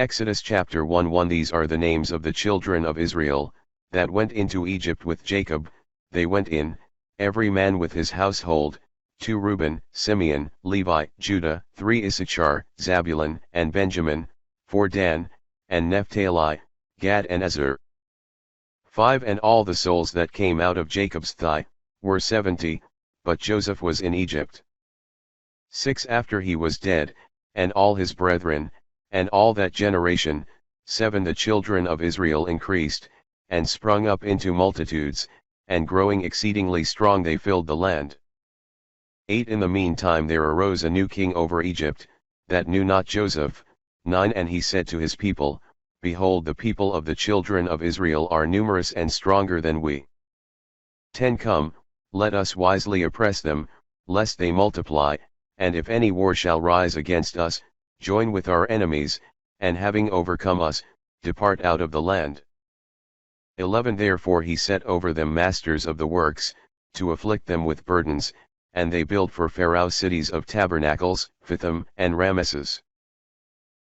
Exodus chapter 1:1 These are the names of the children of Israel, that went into Egypt with Jacob. They went in, every man with his household, 2 Reuben, Simeon, Levi, Judah, 3 Issachar, Zabulon, and Benjamin, 4 Dan, and Naphtali, Gad and Asher. 5 And all the souls that came out of Jacob's thigh, were 70, but Joseph was in Egypt. 6 After he was dead, and all his brethren, and all that generation, 7 The children of Israel increased, and sprung up into multitudes, and growing exceedingly strong they filled the land. 8 In the meantime there arose a new king over Egypt, that knew not Joseph. 9 And he said to his people, Behold, the people of the children of Israel are numerous and stronger than we. 10 Come, let us wisely oppress them, lest they multiply, and if any war shall rise against us, join with our enemies, and having overcome us, depart out of the land. 11 Therefore he set over them masters of the works, to afflict them with burdens, and they built for Pharaoh cities of tabernacles, Pithom and Ramesses.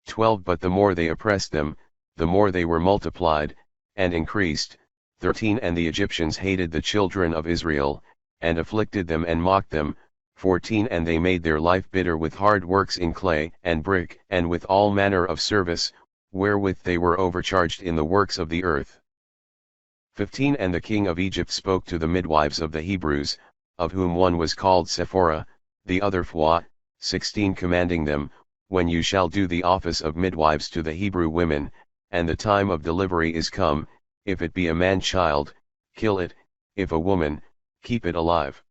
12 But the more they oppressed them, the more they were multiplied, and increased. 13 And the Egyptians hated the children of Israel, and afflicted them and mocked them. 14 And they made their life bitter with hard works in clay and brick, and with all manner of service, wherewith they were overcharged in the works of the earth. 15 And the king of Egypt spoke to the midwives of the Hebrews, of whom one was called Sephora, the other Phua. 16 Commanding them, when you shall do the office of midwives to the Hebrew women, and the time of delivery is come, if it be a man-child, kill it, if a woman, keep it alive.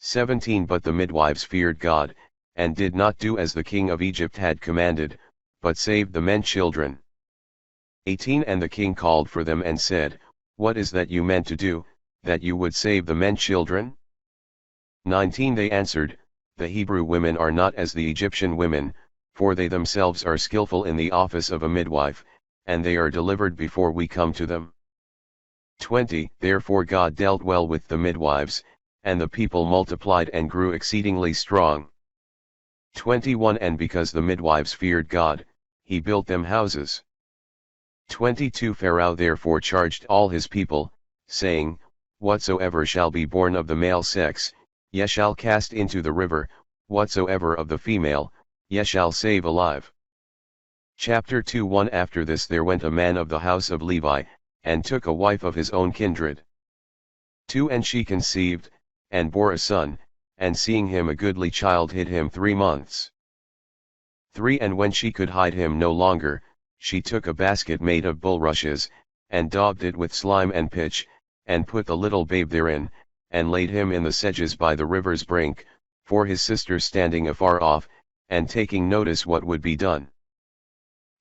17 But the midwives feared God, and did not do as the king of Egypt had commanded, but saved the men-children. 18 And the king called for them and said, What is that you meant to do, that you would save the men-children? 19 They answered, The Hebrew women are not as the Egyptian women, for they themselves are skillful in the office of a midwife, and they are delivered before we come to them. 20 Therefore God dealt well with the midwives, and the people multiplied and grew exceedingly strong. 21 And because the midwives feared God, he built them houses. 22 Pharaoh therefore charged all his people, saying, Whatsoever shall be born of the male sex, ye shall cast into the river, whatsoever of the female, ye shall save alive. Chapter 2:1 After this there went a man of the house of Levi, and took a wife of his own kindred. 2 And she conceived, and bore a son, and seeing him a goodly child hid him 3 months. 3 And when she could hide him no longer, she took a basket made of bulrushes, and daubed it with slime and pitch, and put the little babe therein, and laid him in the sedges by the river's brink, for his sister standing afar off, and taking notice what would be done.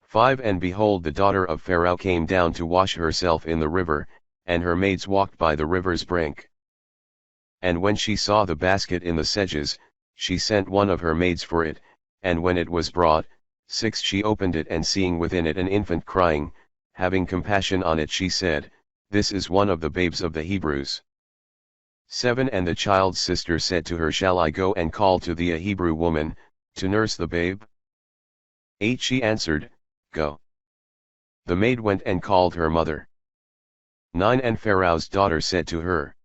5 And behold, the daughter of Pharaoh came down to wash herself in the river, and her maids walked by the river's brink. And when she saw the basket in the sedges, she sent one of her maids for it, and when it was brought, 6 She opened it, and seeing within it an infant crying, having compassion on it, she said, This is one of the babes of the Hebrews. 7 And the child's sister said to her, Shall I go and call to thee a Hebrew woman, to nurse the babe? 8 She answered, Go. The maid went and called her mother. 9 And Pharaoh's daughter said to her,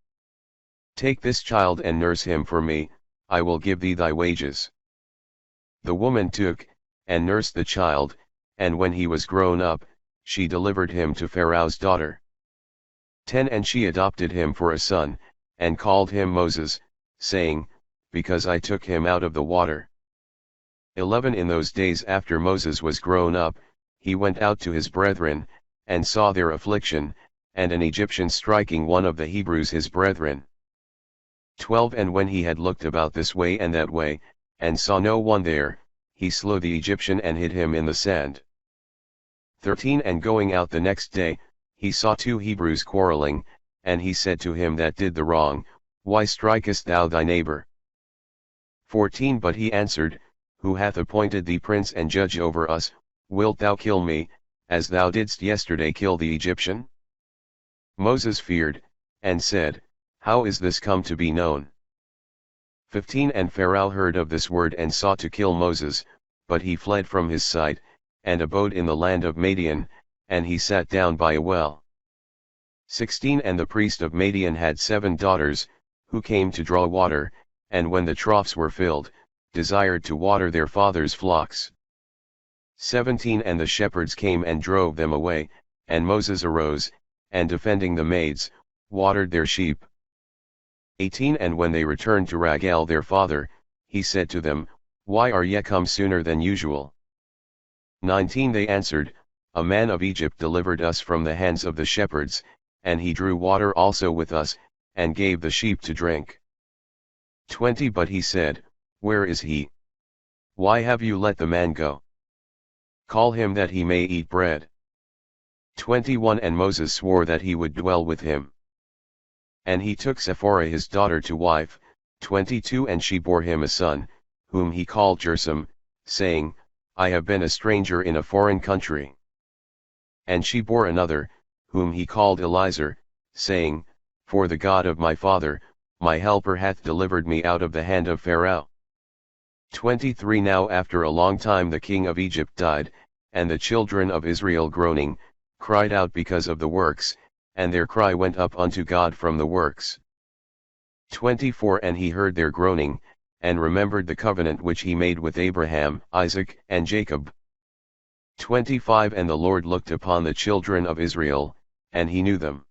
Take this child and nurse him for me, I will give thee thy wages. The woman took, and nursed the child, and when he was grown up, she delivered him to Pharaoh's daughter. 10 And she adopted him for a son, and called him Moses, saying, Because I took him out of the water. 11 In those days after Moses was grown up, he went out to his brethren, and saw their affliction, and an Egyptian striking one of the Hebrews his brethren. 12 And when he had looked about this way and that way, and saw no one there, he slew the Egyptian and hid him in the sand. 13 And going out the next day, he saw 2 Hebrews quarreling, and he said to him that did the wrong, Why strikest thou thy neighbor? 14 But he answered, Who hath appointed thee prince and judge over us? Wilt thou kill me, as thou didst yesterday kill the Egyptian? Moses feared, and said, How is this come to be known? 15 And Pharaoh heard of this word and sought to kill Moses, but he fled from his sight, and abode in the land of Madian, and he sat down by a well. 16 And the priest of Madian had 7 daughters, who came to draw water, and when the troughs were filled, desired to water their father's flocks. 17 And the shepherds came and drove them away, and Moses arose, and defending the maids, watered their sheep. 18 And when they returned to Raguel their father, he said to them, Why are ye come sooner than usual? 19 They answered, A man of Egypt delivered us from the hands of the shepherds, and he drew water also with us, and gave the sheep to drink. 20 But he said, Where is he? Why have you let the man go? Call him that he may eat bread. 21 And Moses swore that he would dwell with him. And he took Zipporah his daughter to wife. 22 And she bore him a son, whom he called Gersom, saying, I have been a stranger in a foreign country. And she bore another, whom he called Eliezer, saying, For the God of my father, my helper hath delivered me out of the hand of Pharaoh. 23 Now after a long time the king of Egypt died, and the children of Israel groaning, cried out because of the works, and their cry went up unto God from the works. 24 And he heard their groaning, and remembered the covenant which he made with Abraham, Isaac, and Jacob. 25 And the Lord looked upon the children of Israel, and he knew them.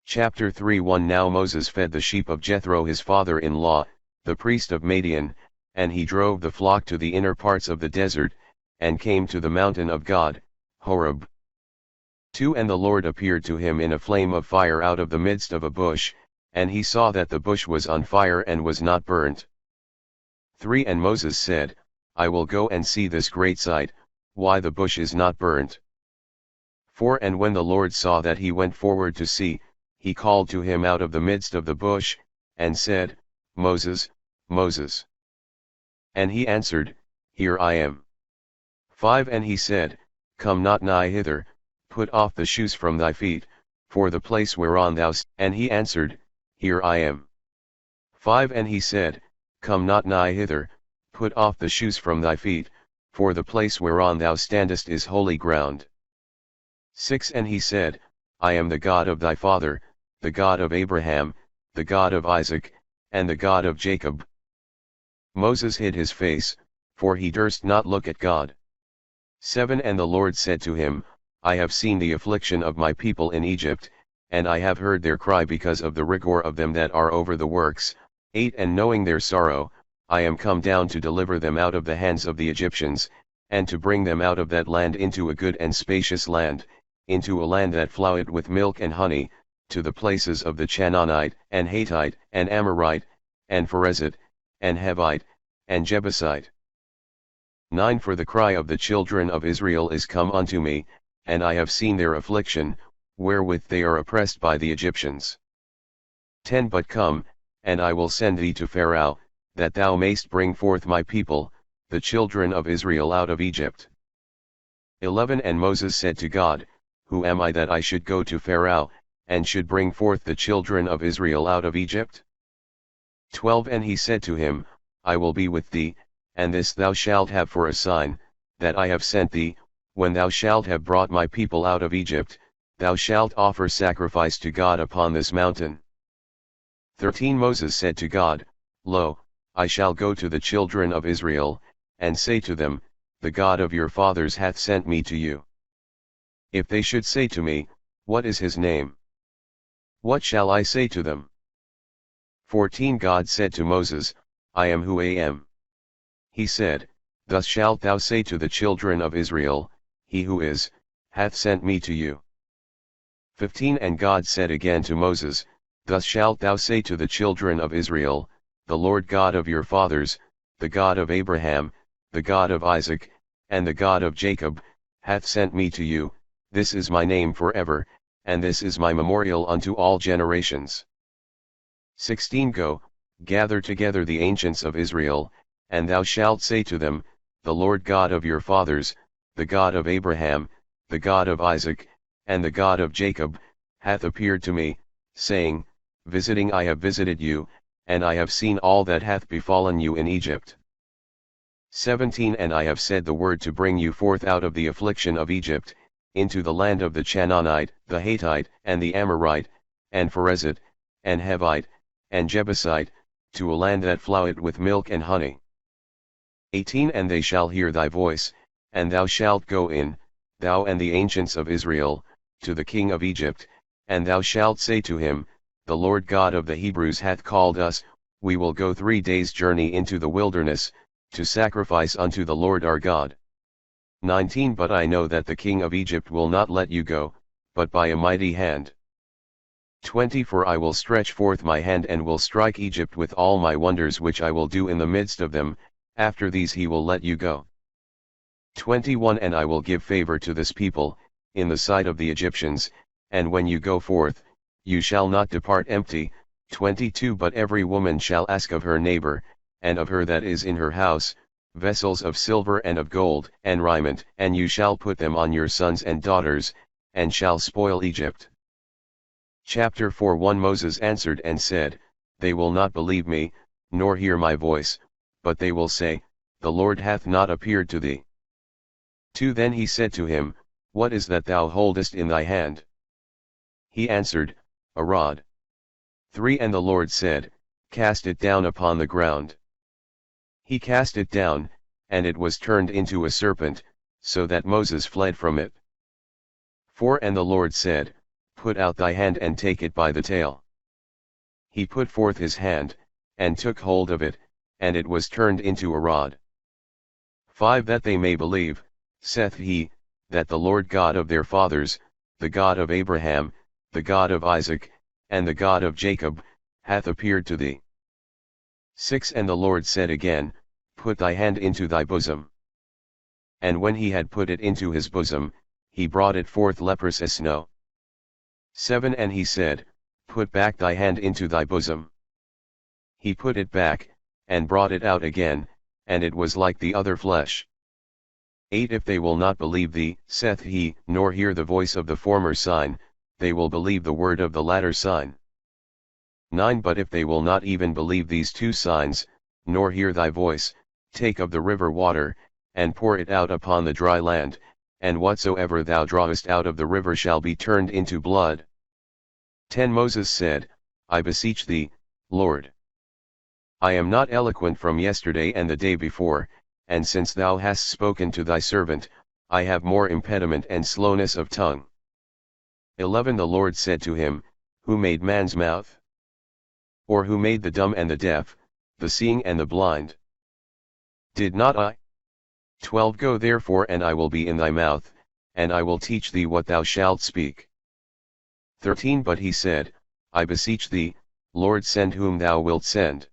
Chapter 3:1 Now Moses fed the sheep of Jethro his father-in-law, the priest of Madian, and he drove the flock to the inner parts of the desert, and came to the mountain of God, Horeb. 2 And the Lord appeared to him in a flame of fire out of the midst of a bush, and he saw that the bush was on fire and was not burnt. 3 And Moses said, I will go and see this great sight, why the bush is not burnt. 4 And when the Lord saw that he went forward to see, he called to him out of the midst of the bush, and said, Moses, Moses. And he answered, Here I am. 5 And he said, Come not nigh hither, put off the shoes from thy feet, for the place whereon thou standest. And he answered, Here I am. 5 And he said, Come not nigh hither, put off the shoes from thy feet, for the place whereon thou standest is holy ground. 6 And he said, I am the God of thy father, the God of Abraham, the God of Isaac, and the God of Jacob. Moses hid his face, for he durst not look at God. 7 And the Lord said to him, I have seen the affliction of my people in Egypt, and I have heard their cry because of the rigor of them that are over the works. 8 And knowing their sorrow, I am come down to deliver them out of the hands of the Egyptians, and to bring them out of that land into a good and spacious land, into a land that floweth with milk and honey, to the places of the Canaanite, and Hittite, and Amorite, and Pharezite, and Hivite, and Jebusite. 9 For the cry of the children of Israel is come unto me, and I have seen their affliction, wherewith they are oppressed by the Egyptians. 10 But come, and I will send thee to Pharaoh, that thou mayst bring forth my people, the children of Israel out of Egypt. 11 And Moses said to God, Who am I that I should go to Pharaoh, and should bring forth the children of Israel out of Egypt? 12 And he said to him, I will be with thee, and this thou shalt have for a sign, that I have sent thee. When thou shalt have brought my people out of Egypt, thou shalt offer sacrifice to God upon this mountain. 13 Moses said to God, Lo, I shall go to the children of Israel, and say to them, The God of your fathers hath sent me to you. If they should say to me, What is his name? What shall I say to them? 14 God said to Moses, I am who I am. He said, Thus shalt thou say to the children of Israel, He who is, hath sent me to you. 15 And God said again to Moses, Thus shalt thou say to the children of Israel, The Lord God of your fathers, the God of Abraham, the God of Isaac, and the God of Jacob, hath sent me to you. This is my name forever, and this is my memorial unto all generations. 16 Go, gather together the ancients of Israel, and thou shalt say to them, The Lord God of your fathers, the God of Abraham, the God of Isaac, and the God of Jacob, hath appeared to me, saying, Visiting I have visited you, and I have seen all that hath befallen you in Egypt. 17 And I have said the word to bring you forth out of the affliction of Egypt, into the land of the Canaanite, the Hittite, and the Amorite, and Pharezite, and Hivite, and Jebusite, to a land that floweth with milk and honey. 18 And they shall hear thy voice, and thou shalt go in, thou and the ancients of Israel, to the king of Egypt, and thou shalt say to him, The Lord God of the Hebrews hath called us, we will go 3 days' journey into the wilderness, to sacrifice unto the Lord our God. 19 But I know that the king of Egypt will not let you go, but by a mighty hand. 20 For I will stretch forth my hand and will strike Egypt with all my wonders which I will do in the midst of them, after these he will let you go. 21 And I will give favor to this people, in the sight of the Egyptians, and when you go forth, you shall not depart empty. 22 But every woman shall ask of her neighbor, and of her that is in her house, vessels of silver and of gold and raiment, and you shall put them on your sons and daughters, and shall spoil Egypt. Chapter 4 1 Moses answered and said, They will not believe me, nor hear my voice, but they will say, The Lord hath not appeared to thee. 2 Then he said to him, What is that thou holdest in thy hand? He answered, A rod. 3 And the Lord said, Cast it down upon the ground. He cast it down, and it was turned into a serpent, so that Moses fled from it. 4 And the Lord said, Put out thy hand and take it by the tail. He put forth his hand, and took hold of it, and it was turned into a rod. 5 That they may believe, saith he, that the Lord God of their fathers, the God of Abraham, the God of Isaac, and the God of Jacob, hath appeared to thee. 6 And the Lord said again, Put thy hand into thy bosom. And when he had put it into his bosom, he brought it forth leprous as snow. 7 And he said, Put back thy hand into thy bosom. He put it back, and brought it out again, and it was like the other flesh. 8 If they will not believe thee, saith he, nor hear the voice of the former sign, they will believe the word of the latter sign. 9 But if they will not even believe these 2 signs, nor hear thy voice, take of the river water, and pour it out upon the dry land, and whatsoever thou drawest out of the river shall be turned into blood. 10 Moses said, I beseech thee, Lord. I am not eloquent from yesterday and the day before, and since thou hast spoken to thy servant, I have more impediment and slowness of tongue. 11 The Lord said to him, Who made man's mouth? Or who made the dumb and the deaf, the seeing and the blind? Did not I? 12 Go therefore, and I will be in thy mouth, and I will teach thee what thou shalt speak. 13 But he said, I beseech thee, Lord, send whom thou wilt send.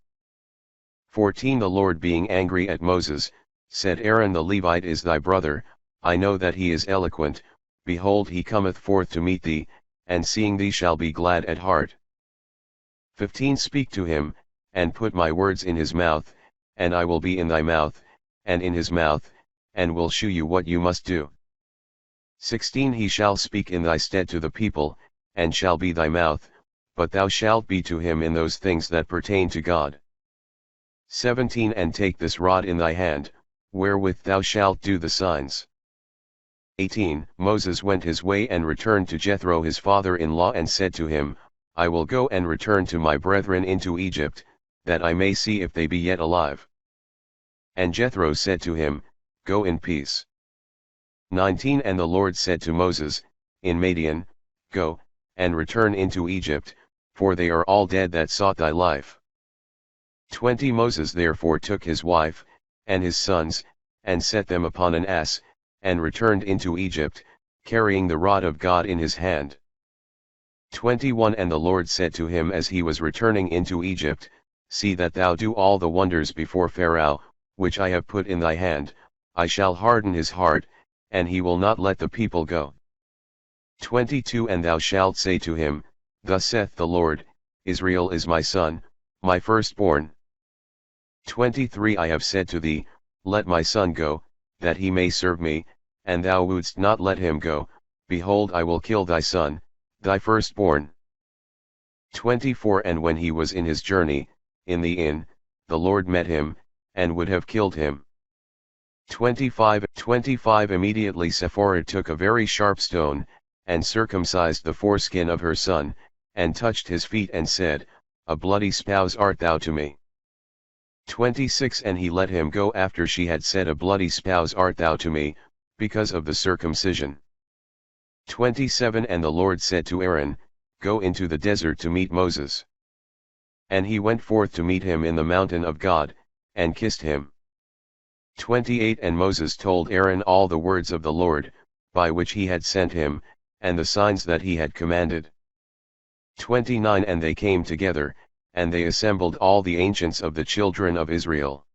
14 The Lord being angry at Moses, said, Aaron the Levite is thy brother, I know that he is eloquent, behold he cometh forth to meet thee, and seeing thee shall be glad at heart. 15 Speak to him, and put my words in his mouth, and I will be in thy mouth, and in his mouth, and will shew you what you must do. 16 He shall speak in thy stead to the people, and shall be thy mouth, but thou shalt be to him in those things that pertain to God. 17 And take this rod in thy hand, wherewith thou shalt do the signs. 18 Moses went his way and returned to Jethro his father-in-law and said to him, I will go and return to my brethren into Egypt, that I may see if they be yet alive. And Jethro said to him, Go in peace. 19 And the Lord said to Moses, in Madian, Go, and return into Egypt, for they are all dead that sought thy life. 20 Moses therefore took his wife, and his sons, and set them upon an ass, and returned into Egypt, carrying the rod of God in his hand. 21 And the Lord said to him as he was returning into Egypt, See that thou do all the wonders before Pharaoh, which I have put in thy hand, I shall harden his heart, and he will not let the people go. 22 And thou shalt say to him, Thus saith the Lord, Israel is my son, my firstborn. 23 I have said to thee, Let my son go, that he may serve me, and thou wouldst not let him go, behold I will kill thy son, thy firstborn. 24 And when he was in his journey, in the inn, the Lord met him, and would have killed him. 25 Immediately Sephora took a very sharp stone, and circumcised the foreskin of her son, and touched his feet and said, A bloody spouse art thou to me. 26 And he let him go after she had said, A bloody spouse art thou to me, because of the circumcision. 27 And the Lord said to Aaron, Go into the desert to meet Moses. And he went forth to meet him in the mountain of God, and kissed him. 28 And Moses told Aaron all the words of the Lord, by which he had sent him, and the signs that he had commanded. 29 And they came together, and they assembled all the ancients of the children of Israel.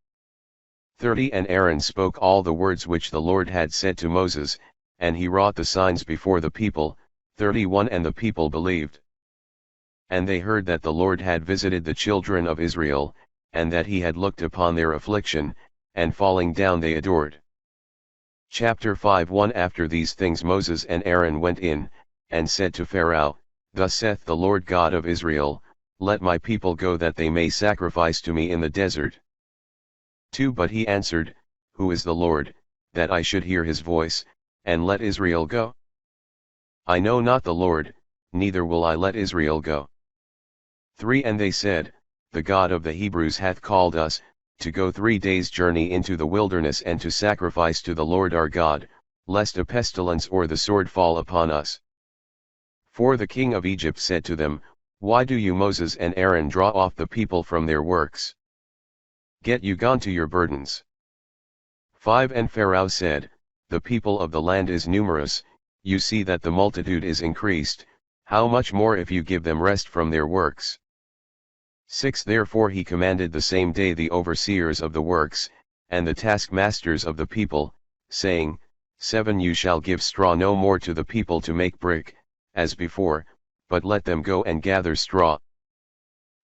30 And Aaron spoke all the words which the Lord had said to Moses, and he wrought the signs before the people. 31 And the people believed. And they heard that the Lord had visited the children of Israel, and that he had looked upon their affliction, and falling down they adored. Chapter 5 1 After these things Moses and Aaron went in, and said to Pharaoh, Thus saith the Lord God of Israel, Let my people go that they may sacrifice to me in the desert. 2 But he answered, Who is the Lord, that I should hear his voice, and let Israel go? I know not the Lord, neither will I let Israel go. 3 And they said, The God of the Hebrews hath called us, to go 3 days' journey into the wilderness and to sacrifice to the Lord our God, lest a pestilence or the sword fall upon us. 4 The king of Egypt said to them, Why do you Moses and Aaron draw off the people from their works? Get you gone to your burdens. 5 And Pharaoh said, The people of the land is numerous, you see that the multitude is increased, how much more if you give them rest from their works? 6 Therefore he commanded the same day the overseers of the works, and the taskmasters of the people, saying, 7 You shall give straw no more to the people to make brick, as before, but let them go and gather straw.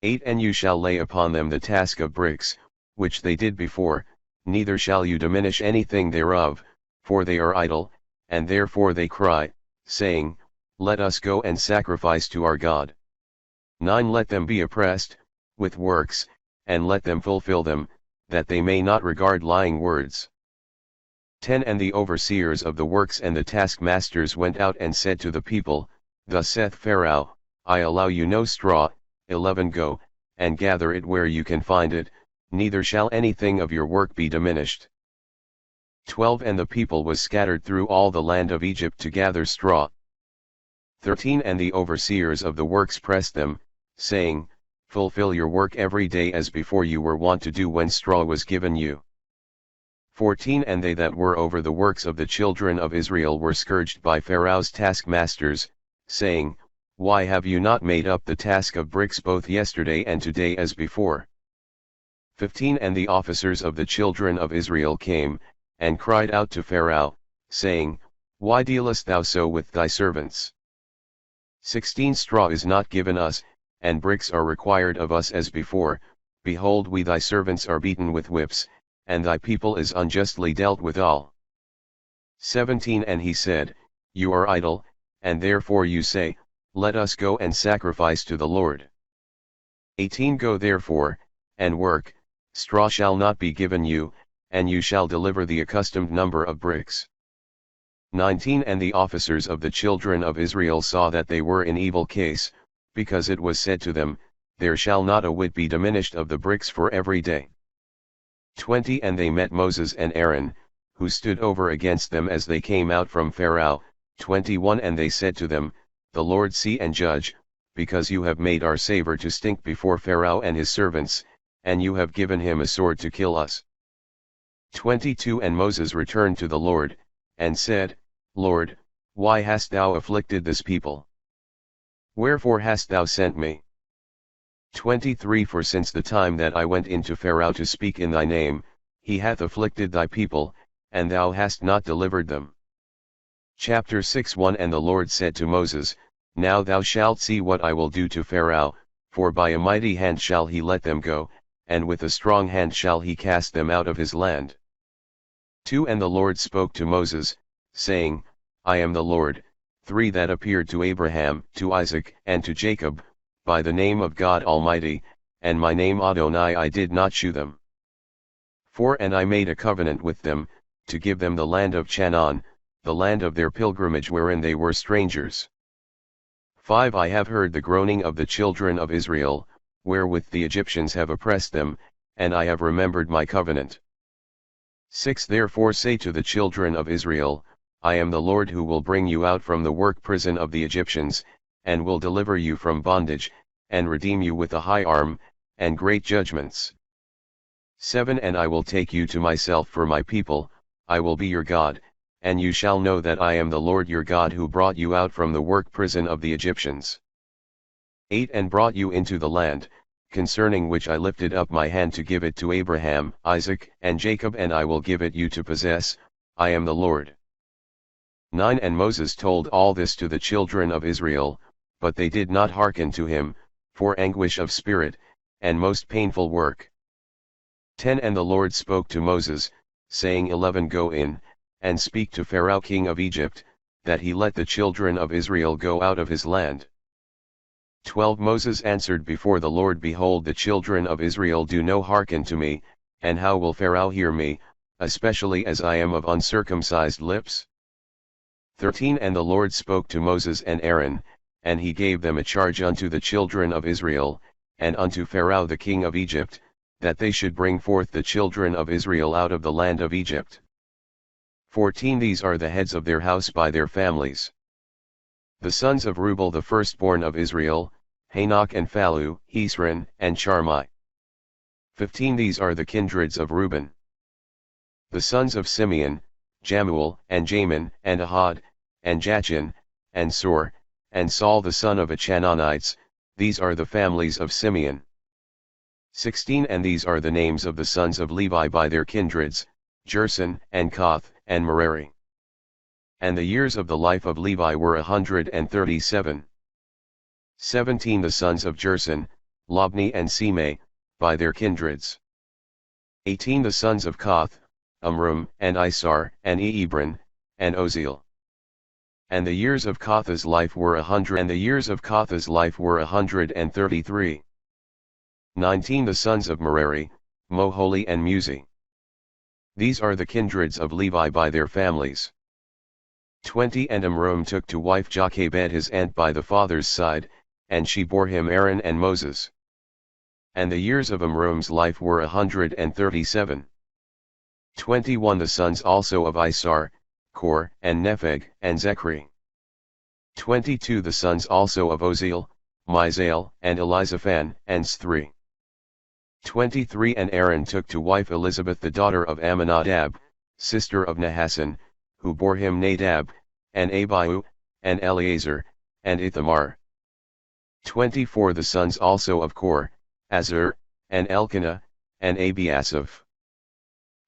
8 And you shall lay upon them the task of bricks, which they did before, neither shall you diminish anything thereof, for they are idle, and therefore they cry, saying, Let us go and sacrifice to our God. 9 Let them be oppressed with works, and let them fulfill them, that they may not regard lying words. 10 And the overseers of the works and the taskmasters went out and said to the people, Thus saith Pharaoh, I allow you no straw. 11 Go, and gather it where you can find it, neither shall anything of your work be diminished. 12 And the people was scattered through all the land of Egypt to gather straw. 13 And the overseers of the works pressed them, saying, Fulfill your work every day as before you were wont to do when straw was given you. 14 And they that were over the works of the children of Israel were scourged by Pharaoh's taskmasters, saying, Why have you not made up the task of bricks both yesterday and today as before? 15 And the officers of the children of Israel came, and cried out to Pharaoh, saying, Why dealest thou so with thy servants? 16 Straw is not given us, and bricks are required of us as before, behold we thy servants are beaten with whips, and thy people is unjustly dealt withal. 17 And he said, You are idle, and therefore you say, Let us go and sacrifice to the Lord. 18 Go therefore, and work, straw shall not be given you, and you shall deliver the accustomed number of bricks. 19 And the officers of the children of Israel saw that they were in evil case, because it was said to them, There shall not a whit be diminished of the bricks for every day. 20 And they met Moses and Aaron, who stood over against them as they came out from Pharaoh. 21 And they said to them, The Lord see and judge, because you have made our savor to stink before Pharaoh and his servants, and you have given him a sword to kill us. 22 And Moses returned to the Lord, and said, Lord, why hast thou afflicted this people? Wherefore hast thou sent me? 23 For since the time that I went into Pharaoh to speak in thy name, he hath afflicted thy people, and thou hast not delivered them. Chapter 6 1 And the Lord said to Moses, Now thou shalt see what I will do to Pharaoh, for by a mighty hand shall he let them go, and with a strong hand shall he cast them out of his land. 2 And the Lord spoke to Moses, saying, I am the Lord. 3 That appeared to Abraham, to Isaac, and to Jacob, by the name of God Almighty, and my name Adonai I did not shew them. 4 And I made a covenant with them, to give them the land of Chanaan, the land of their pilgrimage wherein they were strangers. 5. I have heard the groaning of the children of Israel, wherewith the Egyptians have oppressed them, and I have remembered my covenant. 6. Therefore say to the children of Israel, I am the Lord who will bring you out from the work prison of the Egyptians, and will deliver you from bondage, and redeem you with a high arm, and great judgments. 7. And I will take you to myself for my people, I will be your God, and you shall know that I am the Lord your God who brought you out from the work prison of the Egyptians. 8. And brought you into the land, concerning which I lifted up my hand to give it to Abraham, Isaac, and Jacob, and I will give it you to possess, I am the Lord. 9. And Moses told all this to the children of Israel, but they did not hearken to him, for anguish of spirit, and most painful work. 10. And the Lord spoke to Moses, saying, 11. Go in, and speak to Pharaoh king of Egypt, that he let the children of Israel go out of his land. 12. Moses answered before the Lord, Behold, the children of Israel do no hearken to me, and how will Pharaoh hear me, especially as I am of uncircumcised lips? 13. And the Lord spoke to Moses and Aaron, and he gave them a charge unto the children of Israel, and unto Pharaoh the king of Egypt, that they should bring forth the children of Israel out of the land of Egypt. 14. These are the heads of their house by their families. The sons of Rubel the firstborn of Israel, Hanok and Phalu, Hesron, and Charmi. 15. These are the kindreds of Reuben. The sons of Simeon, Jamuel, and Jamin, and Ahad, and Jachin, and Sor, and Saul the son of Achanaanites, these are the families of Simeon. 16. And these are the names of the sons of Levi by their kindreds, Gerson, and Koth, and Merari. And the years of the life of Levi were 137. 17. The sons of Gerson, Labni and Simei, by their kindreds. 18. The sons of Koth, Amram, and Isar, and Ebron, and Oziel. And the years of Koth's life were 133. 19. The sons of Merari, Moholi and Musi. These are the kindreds of Levi by their families. 20. And Amram took to wife Jochebed his aunt by the father's side, and she bore him Aaron and Moses. And the years of Amram's life were 137. 21. The sons also of Isar, Kor, and Nepheg, and Zechri. 22. The sons also of Oziel, Misael, and Elizaphan, and Sthri. 23. And Aaron took to wife Elizabeth the daughter of Amminadab, sister of Nahasson, who bore him Nadab, and Abihu, and Eleazar, and Ithamar. 24. The sons also of Kor, Azur, and Elkanah, and Abiasaph.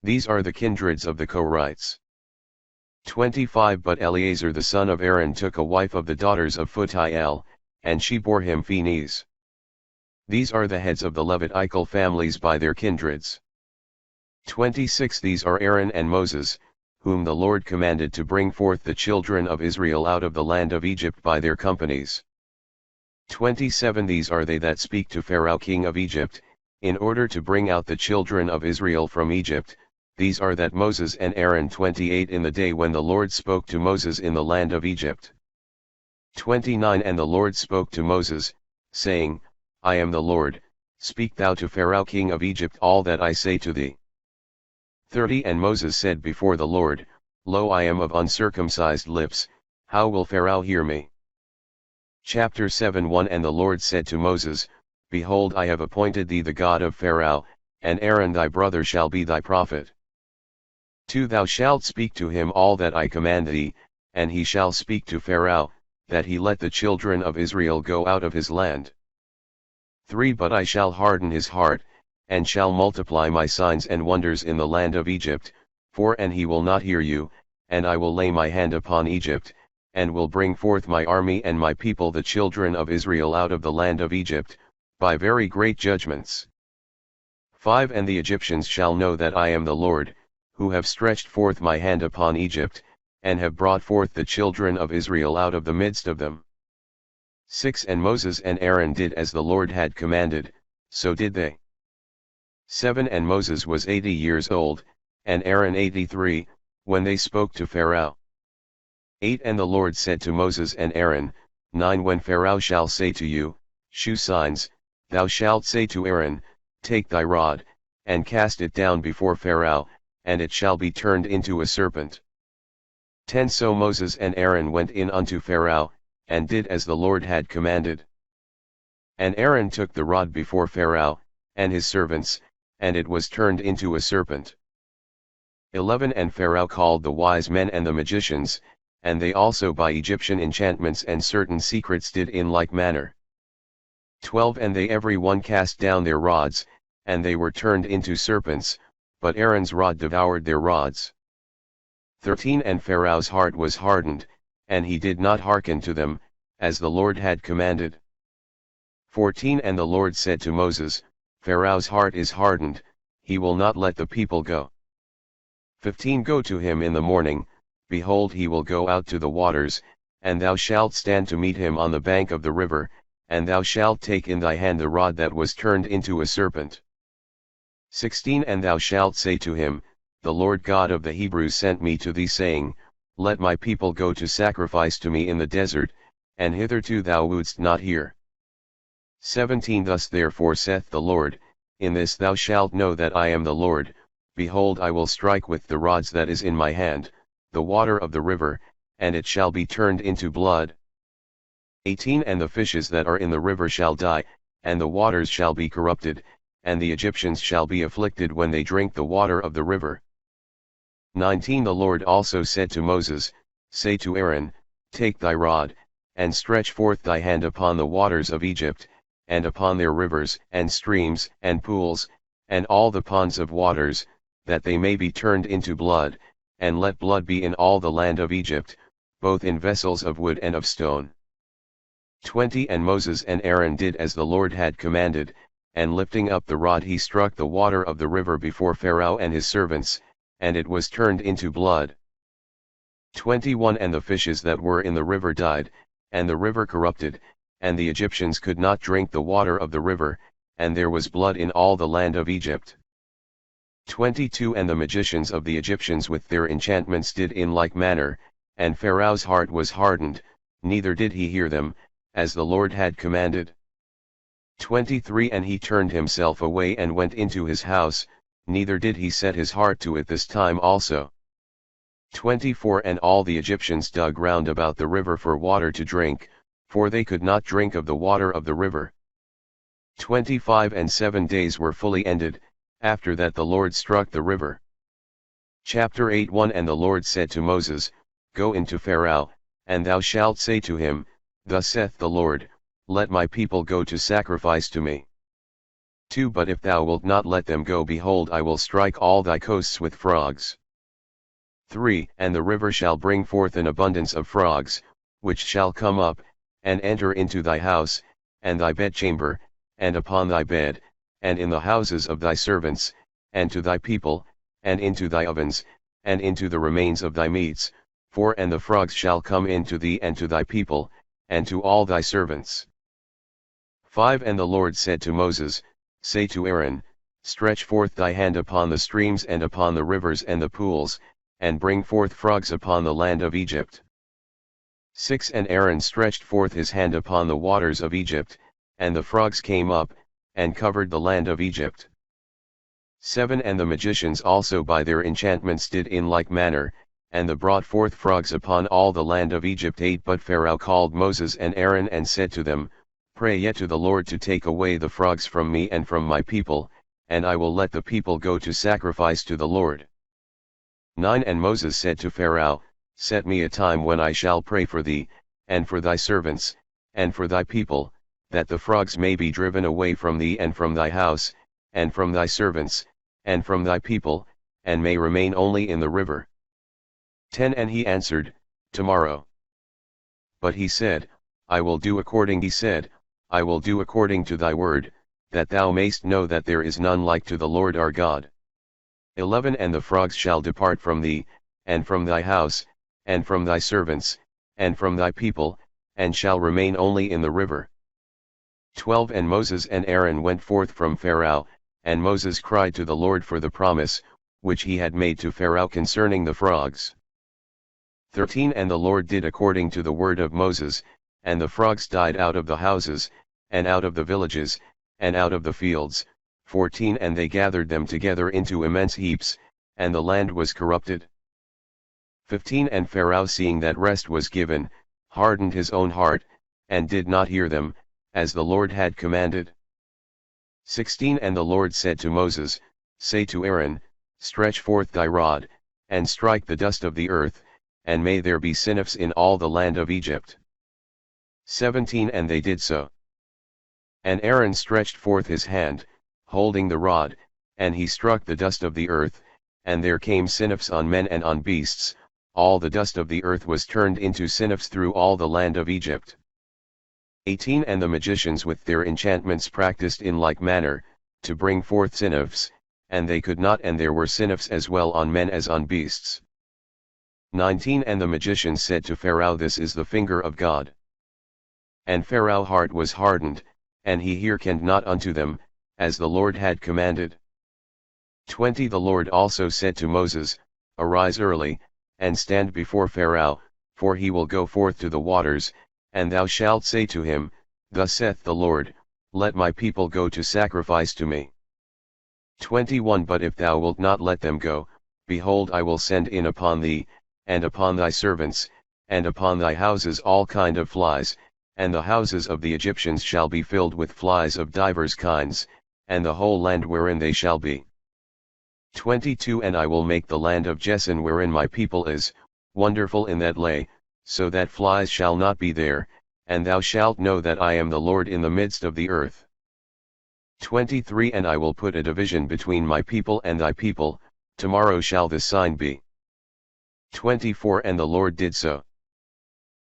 These are the kindreds of the Korites. 25. But Eleazar the son of Aaron took a wife of the daughters of Phutiel, and she bore him Phinehas. These are the heads of the Levitical families by their kindreds. 26. These are Aaron and Moses, whom the Lord commanded to bring forth the children of Israel out of the land of Egypt by their companies. 27. These are they that speak to Pharaoh king of Egypt, in order to bring out the children of Israel from Egypt. These are that Moses and Aaron. 28. In the day when the Lord spoke to Moses in the land of Egypt. 29. And the Lord spoke to Moses, saying, I am the Lord, speak thou to Pharaoh king of Egypt all that I say to thee. 30. And Moses said before the Lord, Lo, I am of uncircumcised lips, how will Pharaoh hear me? Chapter 7. 1. And the Lord said to Moses, Behold, I have appointed thee the God of Pharaoh, and Aaron thy brother shall be thy prophet. 2. Thou shalt speak to him all that I command thee, and he shall speak to Pharaoh, that he let the children of Israel go out of his land. 3. But I shall harden his heart, and shall multiply my signs and wonders in the land of Egypt, and he will not hear you, and I will lay my hand upon Egypt, and will bring forth my army and my people the children of Israel out of the land of Egypt, by very great judgments. 5. And the Egyptians shall know that I am the Lord, who have stretched forth my hand upon Egypt, and have brought forth the children of Israel out of the midst of them. 6. And Moses and Aaron did as the Lord had commanded, so did they. 7. And Moses was 80 years old, and Aaron 83, when they spoke to Pharaoh. 8 And the Lord said to Moses and Aaron, 9 When Pharaoh shall say to you, shew signs, thou shalt say to Aaron, take thy rod, and cast it down before Pharaoh, and it shall be turned into a serpent. 10 So Moses and Aaron went in unto Pharaoh, and did as the Lord had commanded. And Aaron took the rod before Pharaoh, and his servants, and it was turned into a serpent. 11 And Pharaoh called the wise men and the magicians, and they also by Egyptian enchantments and certain secrets did in like manner. 12 And they every one cast down their rods, and they were turned into serpents, but Aaron's rod devoured their rods. 13 And Pharaoh's heart was hardened, and he did not hearken to them, as the Lord had commanded. 14 And the Lord said to Moses, Pharaoh's heart is hardened, he will not let the people go. 15 Go to him in the morning, behold he will go out to the waters, and thou shalt stand to meet him on the bank of the river, and thou shalt take in thy hand the rod that was turned into a serpent. 16 And thou shalt say to him, the Lord God of the Hebrews sent me to thee saying, let my people go to sacrifice to me in the desert, and hitherto thou wouldst not hear. 17 Thus therefore saith the Lord, in this thou shalt know that I am the Lord, behold I will strike with the rods that is in my hand, the water of the river, and it shall be turned into blood. 18 And the fishes that are in the river shall die, and the waters shall be corrupted, and the Egyptians shall be afflicted when they drink the water of the river. 19 The Lord also said to Moses, say to Aaron, take thy rod, and stretch forth thy hand upon the waters of Egypt, and upon their rivers and streams and pools, and all the ponds of waters, that they may be turned into blood, and let blood be in all the land of Egypt, both in vessels of wood and of stone. 20 And Moses and Aaron did as the Lord had commanded, and lifting up the rod he struck the water of the river before Pharaoh and his servants, and it was turned into blood. 21 And the fishes that were in the river died, and the river corrupted, and the Egyptians could not drink the water of the river, and there was blood in all the land of Egypt. 22 And the magicians of the Egyptians with their enchantments did in like manner, and Pharaoh's heart was hardened, neither did he hear them, as the Lord had commanded. 23 And he turned himself away and went into his house, neither did he set his heart to it this time also. 24 And all the Egyptians dug round about the river for water to drink, for they could not drink of the water of the river. 25 And 7 days were fully ended, after that the Lord struck the river. Chapter 8 1 And the Lord said to Moses, go into Pharaoh, and thou shalt say to him, thus saith the Lord, let my people go to sacrifice to me. 2 But if thou wilt not let them go, behold I will strike all thy coasts with frogs. 3 And the river shall bring forth an abundance of frogs, which shall come up, and enter into thy house, and thy bedchamber, and upon thy bed, and in the houses of thy servants, and to thy people, and into thy ovens, and into the remains of thy meats, 4 And the frogs shall come into thee and to thy people, and to all thy servants. 5 And the Lord said to Moses, say to Aaron, stretch forth thy hand upon the streams and upon the rivers and the pools, and bring forth frogs upon the land of Egypt. 6 And Aaron stretched forth his hand upon the waters of Egypt, and the frogs came up, and covered the land of Egypt. 7 And the magicians also by their enchantments did in like manner, and they brought forth frogs upon all the land of Egypt. 8 But Pharaoh called Moses and Aaron and said to them, pray yet to the Lord to take away the frogs from me and from my people, and I will let the people go to sacrifice to the Lord. 9 And Moses said to Pharaoh, set me a time when I shall pray for thee, and for thy servants, and for thy people, that the frogs may be driven away from thee and from thy house, and from thy servants, and from thy people, and may remain only in the river. 10 And he answered, tomorrow. But he said, I will do according to thy word, that thou mayst know that there is none like to the Lord our God. 11 And the frogs shall depart from thee, and from thy house, and from thy servants, and from thy people, and shall remain only in the river. 12 And Moses and Aaron went forth from Pharaoh, and Moses cried to the Lord for the promise, which he had made to Pharaoh concerning the frogs. 13 And the Lord did according to the word of Moses, and the frogs died out of the houses, and out of the villages, and out of the fields. 14 And they gathered them together into immense heaps, and the land was corrupted. 15 And Pharaoh, seeing that rest was given, hardened his own heart, and did not hear them, as the Lord had commanded. 16 And the Lord said to Moses, Say to Aaron, Stretch forth thy rod, and strike the dust of the earth, and may there be siniffs in all the land of Egypt. 17 And they did so. And Aaron stretched forth his hand, holding the rod, and he struck the dust of the earth, and there came siniffs on men and on beasts. All the dust of the earth was turned into siniffs through all the land of Egypt. 18 And the magicians with their enchantments practiced in like manner, to bring forth siniffs, and they could not, and there were siniffs as well on men as on beasts. 19 And the magicians said to Pharaoh, This is the finger of God. And Pharaoh's heart was hardened, and he hearkened not unto them, as the Lord had commanded. 20 The Lord also said to Moses, Arise early, and stand before Pharaoh, for he will go forth to the waters, and thou shalt say to him, Thus saith the Lord, Let my people go to sacrifice to me. 21 But if thou wilt not let them go, behold, I will send in upon thee, and upon thy servants, and upon thy houses all kind of flies, and the houses of the Egyptians shall be filled with flies of divers kinds, and the whole land wherein they shall be. 22 And I will make the land of Geshur wherein my people is, wonderful in that lay, so that flies shall not be there, and thou shalt know that I am the Lord in the midst of the earth. 23 And I will put a division between my people and thy people, tomorrow shall this sign be. 24 And the Lord did so.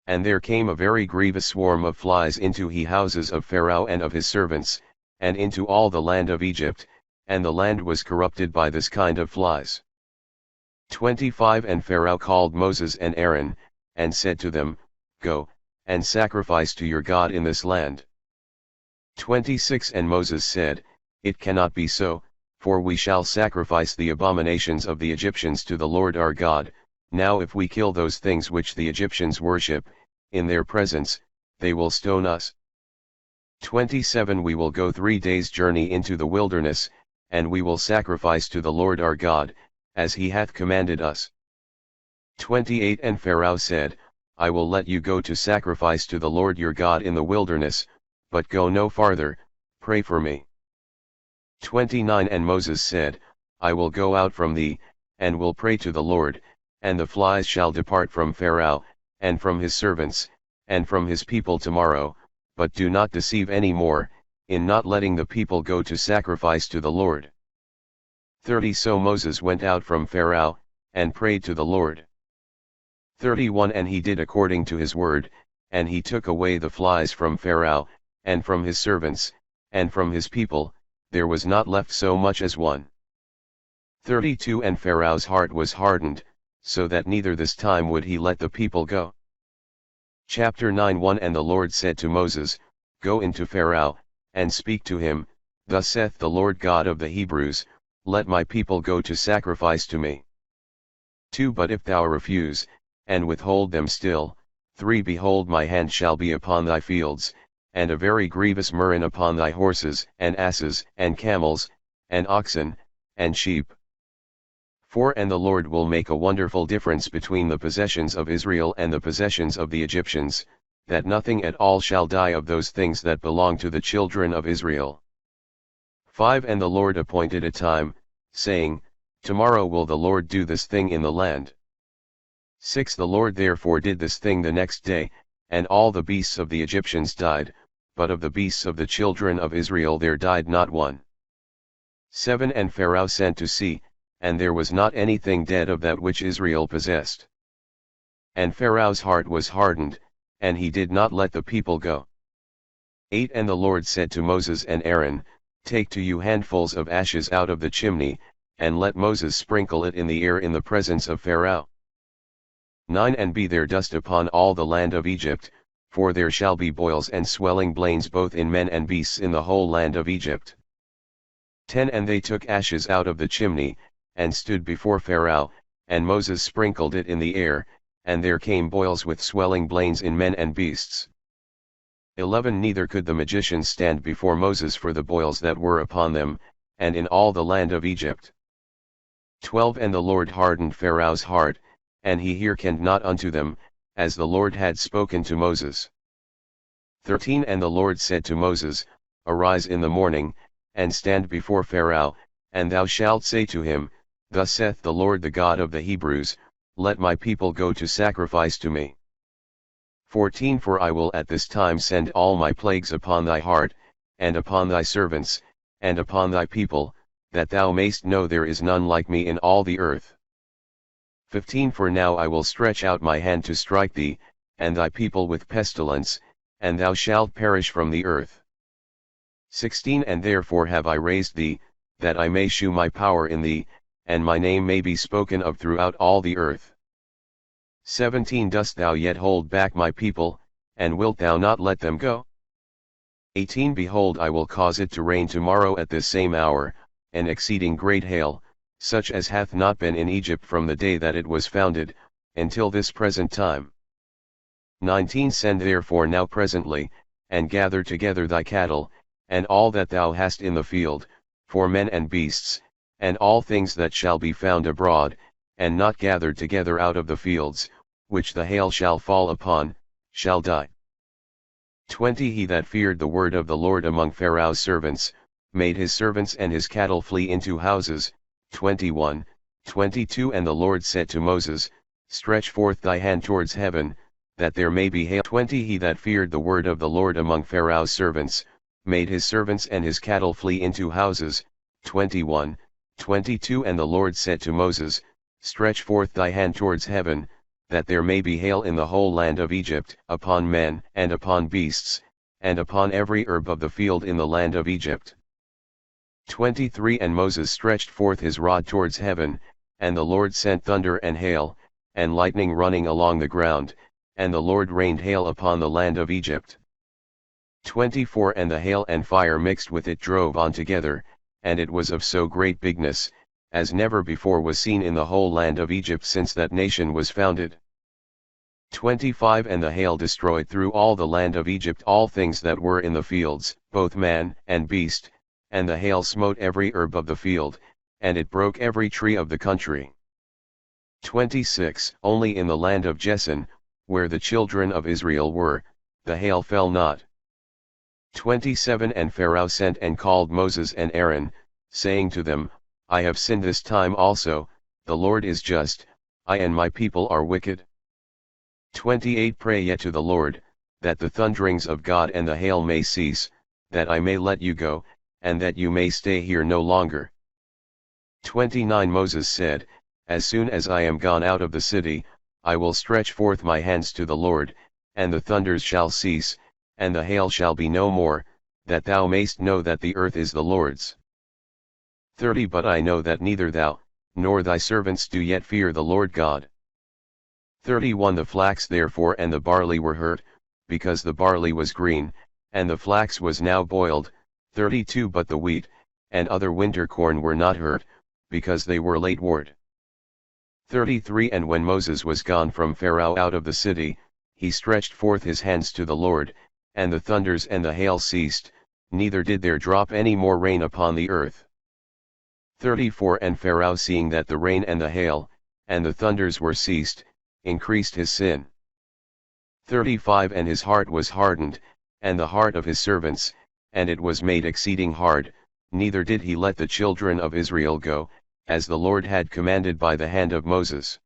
And there came a very grievous swarm of flies into the houses of Pharaoh and of his servants, and into all the land of Egypt, and the land was corrupted by this kind of flies. 25 And Pharaoh called Moses and Aaron, and said to them, Go, and sacrifice to your God in this land. 26 And Moses said, It cannot be so, for we shall sacrifice the abominations of the Egyptians to the Lord our God. Now if we kill those things which the Egyptians worship, in their presence, they will stone us. 27 We will go 3 days' journey into the wilderness, and we will sacrifice to the Lord our God, as he hath commanded us. 28 And Pharaoh said, I will let you go to sacrifice to the Lord your God in the wilderness, but go no farther, pray for me. 29 And Moses said, I will go out from thee, and will pray to the Lord, and the flies shall depart from Pharaoh, and from his servants, and from his people tomorrow, but do not deceive any more, in not letting the people go to sacrifice to the Lord. 30 So Moses went out from Pharaoh, and prayed to the Lord. 31 And he did according to his word, and he took away the flies from Pharaoh, and from his servants, and from his people, there was not left so much as one. 32 And Pharaoh's heart was hardened, so that neither this time would he let the people go. Chapter 9 1 And the Lord said to Moses, Go into Pharaoh, and speak to him, Thus saith the Lord God of the Hebrews, Let my people go to sacrifice to me. 2 But if thou refuse, and withhold them still, 3 Behold, my hand shall be upon thy fields, and a very grievous murrain upon thy horses, and asses, and camels, and oxen, and sheep. 4 And the Lord will make a wonderful difference between the possessions of Israel and the possessions of the Egyptians, that nothing at all shall die of those things that belong to the children of Israel. 5 And the Lord appointed a time, saying, Tomorrow will the Lord do this thing in the land. 6 The Lord therefore did this thing the next day, and all the beasts of the Egyptians died, but of the beasts of the children of Israel there died not one. 7 And Pharaoh sent to see, and there was not anything dead of that which Israel possessed. And Pharaoh's heart was hardened, and he did not let the people go. 8 And the Lord said to Moses and Aaron, Take to you handfuls of ashes out of the chimney, and let Moses sprinkle it in the air in the presence of Pharaoh. 9 And be there dust upon all the land of Egypt, for there shall be boils and swelling blains both in men and beasts in the whole land of Egypt. 10 And they took ashes out of the chimney, and stood before Pharaoh, and Moses sprinkled it in the air, and there came boils with swelling blains in men and beasts. 11 Neither could the magicians stand before Moses for the boils that were upon them, and in all the land of Egypt. 12 And the Lord hardened Pharaoh's heart, and he hearkened not unto them, as the Lord had spoken to Moses. 13 And the Lord said to Moses, Arise in the morning, and stand before Pharaoh, and thou shalt say to him, Thus saith the Lord the God of the Hebrews, Let my people go to sacrifice to me. 14 For I will at this time send all my plagues upon thy heart, and upon thy servants, and upon thy people, that thou mayst know there is none like me in all the earth. 15 For now I will stretch out my hand to strike thee, and thy people with pestilence, and thou shalt perish from the earth. 16 And therefore have I raised thee, that I may shew my power in thee, and my name may be spoken of throughout all the earth. 17 Dost thou yet hold back my people, and wilt thou not let them go? 18 Behold, I will cause it to rain tomorrow at this same hour, an exceeding great hail, such as hath not been in Egypt from the day that it was founded, until this present time. 19 Send therefore now presently, and gather together thy cattle, and all that thou hast in the field, for men and beasts, and all things that shall be found abroad, and not gathered together out of the fields, which the hail shall fall upon, shall die. 20 He that feared the word of the Lord among Pharaoh's servants, made his servants and his cattle flee into houses. 21, 22 And the Lord said to Moses, Stretch forth thy hand towards heaven, that there may be hail. 20 He that feared the word of the Lord among Pharaoh's servants, made his servants and his cattle flee into houses. 21, 22 And the Lord said to Moses, Stretch forth thy hand towards heaven, that there may be hail in the whole land of Egypt, upon men, and upon beasts, and upon every herb of the field in the land of Egypt. 23 And Moses stretched forth his rod towards heaven, and the Lord sent thunder and hail, and lightning running along the ground, and the Lord rained hail upon the land of Egypt. 24 And the hail and fire mixed with it drove on together, and it was of so great bigness, as never before was seen in the whole land of Egypt since that nation was founded. 25 And the hail destroyed through all the land of Egypt all things that were in the fields, both man and beast, and the hail smote every herb of the field, and it broke every tree of the country. 26 Only in the land of Jesan, where the children of Israel were, the hail fell not. 27 And Pharaoh sent and called Moses and Aaron, saying to them, I have sinned this time also, the Lord is just, I and my people are wicked. 28 Pray yet to the Lord, that the thunderings of God and the hail may cease, that I may let you go, and that you may stay here no longer. 29 Moses said, As soon as I am gone out of the city, I will stretch forth my hands to the Lord, and the thunders shall cease, and the hail shall be no more, that thou mayst know that the earth is the Lord's. 30 But I know that neither thou, nor thy servants do yet fear the Lord God. 31 The flax therefore and the barley were hurt, because the barley was green, and the flax was now boiled. 32 But the wheat, and other winter corn were not hurt, because they were late ward. 33 And when Moses was gone from Pharaoh out of the city, he stretched forth his hands to the Lord, and the thunders and the hail ceased, neither did there drop any more rain upon the earth. 34 And Pharaoh seeing that the rain and the hail, and the thunders were ceased, increased his sin. 35 And his heart was hardened, and the heart of his servants, and it was made exceeding hard, neither did he let the children of Israel go, as the Lord had commanded by the hand of Moses.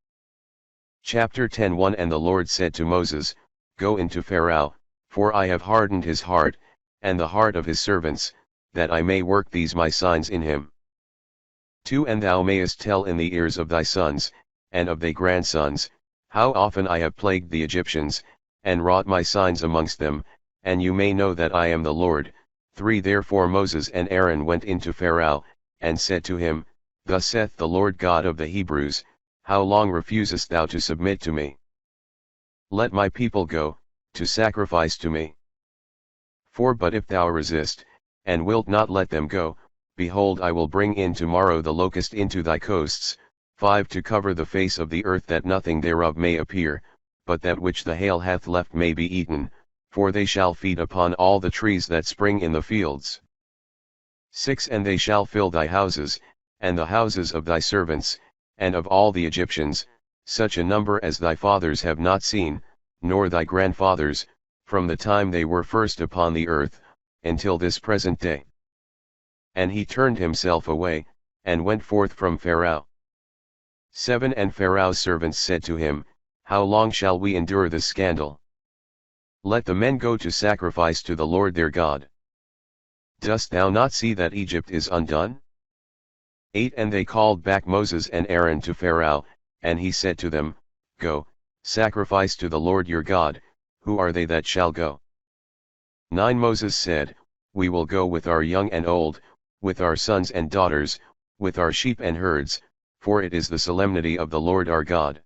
Chapter 10:1 And the Lord said to Moses, Go into Pharaoh, for I have hardened his heart, and the heart of his servants, that I may work these my signs in him. 2 And thou mayest tell in the ears of thy sons, and of thy grandsons, how often I have plagued the Egyptians, and wrought my signs amongst them, and you may know that I am the Lord. 3 Therefore Moses and Aaron went into Pharaoh, and said to him, Thus saith the Lord God of the Hebrews, How long refusest thou to submit to me? Let my people go, to sacrifice to me. 4 But if thou resist, and wilt not let them go, Behold, I will bring in tomorrow the locust into thy coasts, 5 to cover the face of the earth that nothing thereof may appear, but that which the hail hath left may be eaten, for they shall feed upon all the trees that spring in the fields. 6 And they shall fill thy houses, and the houses of thy servants, and of all the Egyptians, such a number as thy fathers have not seen, nor thy grandfathers, from the time they were first upon the earth, until this present day. And he turned himself away, and went forth from Pharaoh. 7 And Pharaoh's servants said to him, How long shall we endure this scandal? Let the men go to sacrifice to the Lord their God. Dost thou not see that Egypt is undone? 8 And they called back Moses and Aaron to Pharaoh, and he said to them, Go, sacrifice to the Lord your God. Who are they that shall go? 9 Moses said, We will go with our young and old, with our sons and daughters, with our sheep and herds, for it is the solemnity of the Lord our God.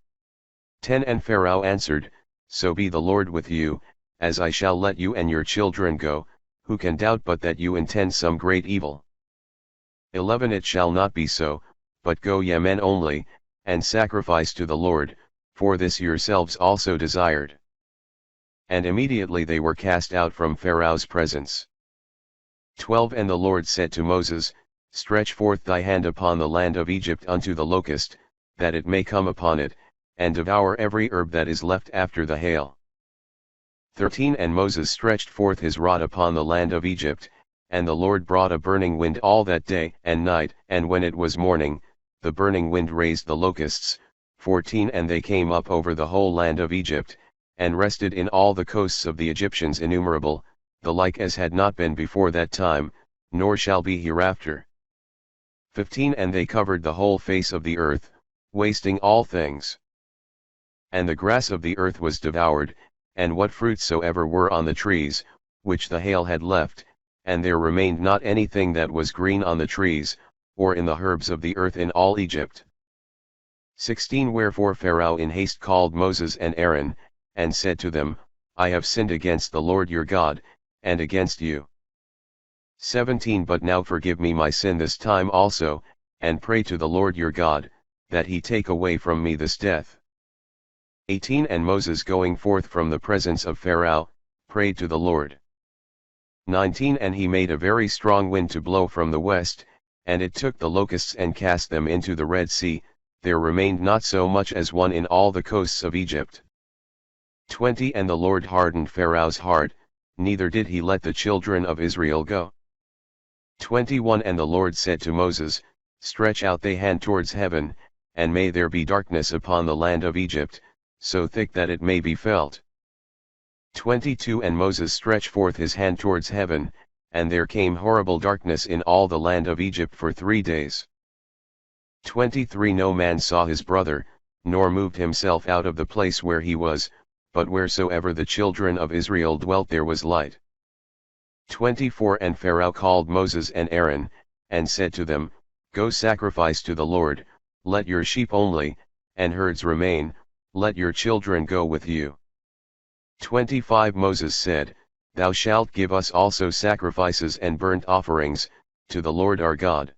10 And Pharaoh answered, So be the Lord with you, as I shall let you and your children go. Who can doubt but that you intend some great evil? 11 It shall not be so, but go ye men only, and sacrifice to the Lord, for this yourselves also desired. And immediately they were cast out from Pharaoh's presence. 12 And the Lord said to Moses, Stretch forth thy hand upon the land of Egypt unto the locust, that it may come upon it, and devour every herb that is left after the hail. 13 And Moses stretched forth his rod upon the land of Egypt, and the Lord brought a burning wind all that day and night, and when it was morning, the burning wind raised the locusts. 14 And they came up over the whole land of Egypt, and rested in all the coasts of the Egyptians innumerable, the like as had not been before that time, nor shall be hereafter. 15 And they covered the whole face of the earth, wasting all things. And the grass of the earth was devoured, and what fruits soever were on the trees, which the hail had left, and there remained not anything that was green on the trees, or in the herbs of the earth in all Egypt. 16 Wherefore Pharaoh in haste called Moses and Aaron, and said to them, I have sinned against the Lord your God, and against you. 17 But now forgive me my sin this time also, and pray to the Lord your God, that he take away from me this death. 18 And Moses going forth from the presence of Pharaoh, prayed to the Lord. 19 And he made a very strong wind to blow from the west, and it took the locusts and cast them into the Red Sea. There remained not so much as one in all the coasts of Egypt. 20 And the Lord hardened Pharaoh's heart, neither did he let the children of Israel go. 21 And the Lord said to Moses, Stretch out thy hand towards heaven, and may there be darkness upon the land of Egypt, so thick that it may be felt. 22 And Moses stretched forth his hand towards heaven, and there came horrible darkness in all the land of Egypt for 3 days. 23 No man saw his brother, nor moved himself out of the place where he was, but wheresoever the children of Israel dwelt there was light. 24 And Pharaoh called Moses and Aaron, and said to them, Go sacrifice to the Lord, let your sheep only, and herds remain, let your children go with you. 25 Moses said, Thou shalt give us also sacrifices and burnt offerings, to the Lord our God.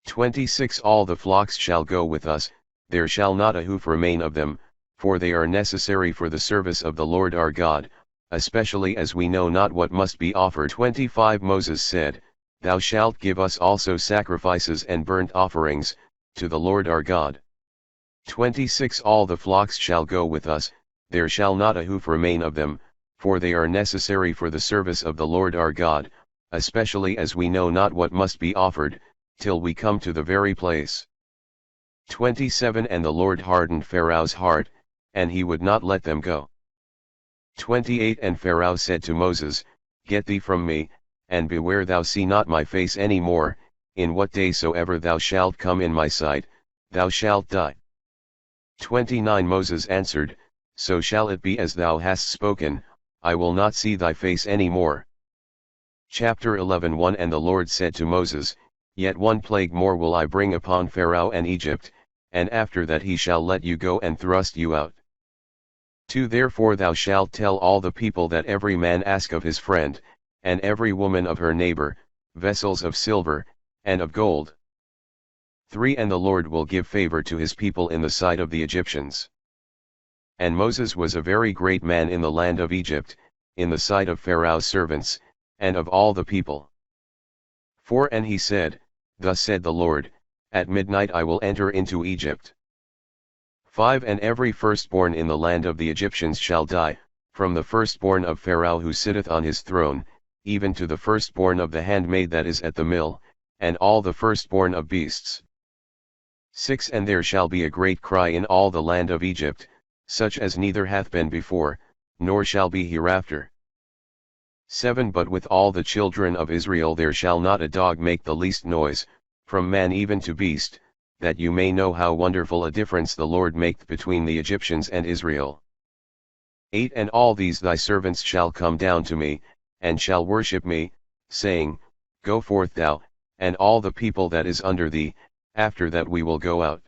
26 All the flocks shall go with us, there shall not a hoof remain of them, for they are necessary for the service of the Lord our God, especially as we know not what must be offered. 25 Moses said, Thou shalt give us also sacrifices and burnt offerings, to the Lord our God. 26 All the flocks shall go with us, there shall not a hoof remain of them, for they are necessary for the service of the Lord our God, especially as we know not what must be offered, till we come to the very place. 27 And the Lord hardened Pharaoh's heart, and he would not let them go. 28 And Pharaoh said to Moses, Get thee from me, and beware thou see not my face any more, in what day soever thou shalt come in my sight, thou shalt die. 29 Moses answered, So shall it be as thou hast spoken, I will not see thy face any more. Chapter 11 1 And the Lord said to Moses, Yet one plague more will I bring upon Pharaoh and Egypt, and after that he shall let you go and thrust you out. 2 Therefore thou shalt tell all the people that every man ask of his friend, and every woman of her neighbor, vessels of silver, and of gold. 3 And the Lord will give favor to his people in the sight of the Egyptians. And Moses was a very great man in the land of Egypt, in the sight of Pharaoh's servants, and of all the people. 4 And he said, Thus said the Lord, At midnight I will enter into Egypt. 5 And every firstborn in the land of the Egyptians shall die, from the firstborn of Pharaoh who sitteth on his throne, even to the firstborn of the handmaid that is at the mill, and all the firstborn of beasts. 6 And there shall be a great cry in all the land of Egypt, such as neither hath been before, nor shall be hereafter. 7 But with all the children of Israel there shall not a dog make the least noise, from man even to beast, that you may know how wonderful a difference the Lord maketh between the Egyptians and Israel. 8 And all these thy servants shall come down to me, and shall worship me, saying, Go forth thou, and all the people that is under thee, after that we will go out.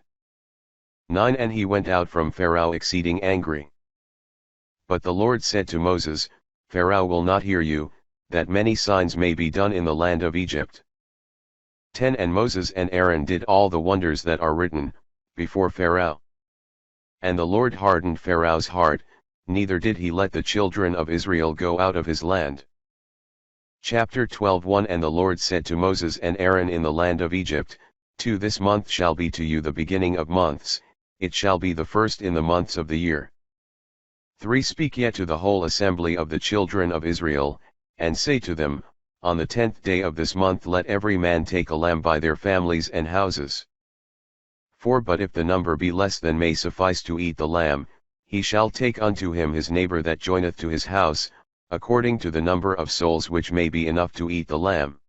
9 And he went out from Pharaoh exceeding angry. But the Lord said to Moses, Pharaoh will not hear you, that many signs may be done in the land of Egypt. 10 And Moses and Aaron did all the wonders that are written, before Pharaoh. And the Lord hardened Pharaoh's heart, neither did he let the children of Israel go out of his land. Chapter 12 1 And the Lord said to Moses and Aaron in the land of Egypt, This month shall be to you the beginning of months, it shall be the first in the months of the year. 3 Speak yet to the whole assembly of the children of Israel, and say to them, On the 10th day of this month let every man take a lamb by their families and houses. 4 But if the number be less than may suffice to eat the lamb, he shall take unto him his neighbor that joineth to his house, according to the number of souls which may be enough to eat the lamb.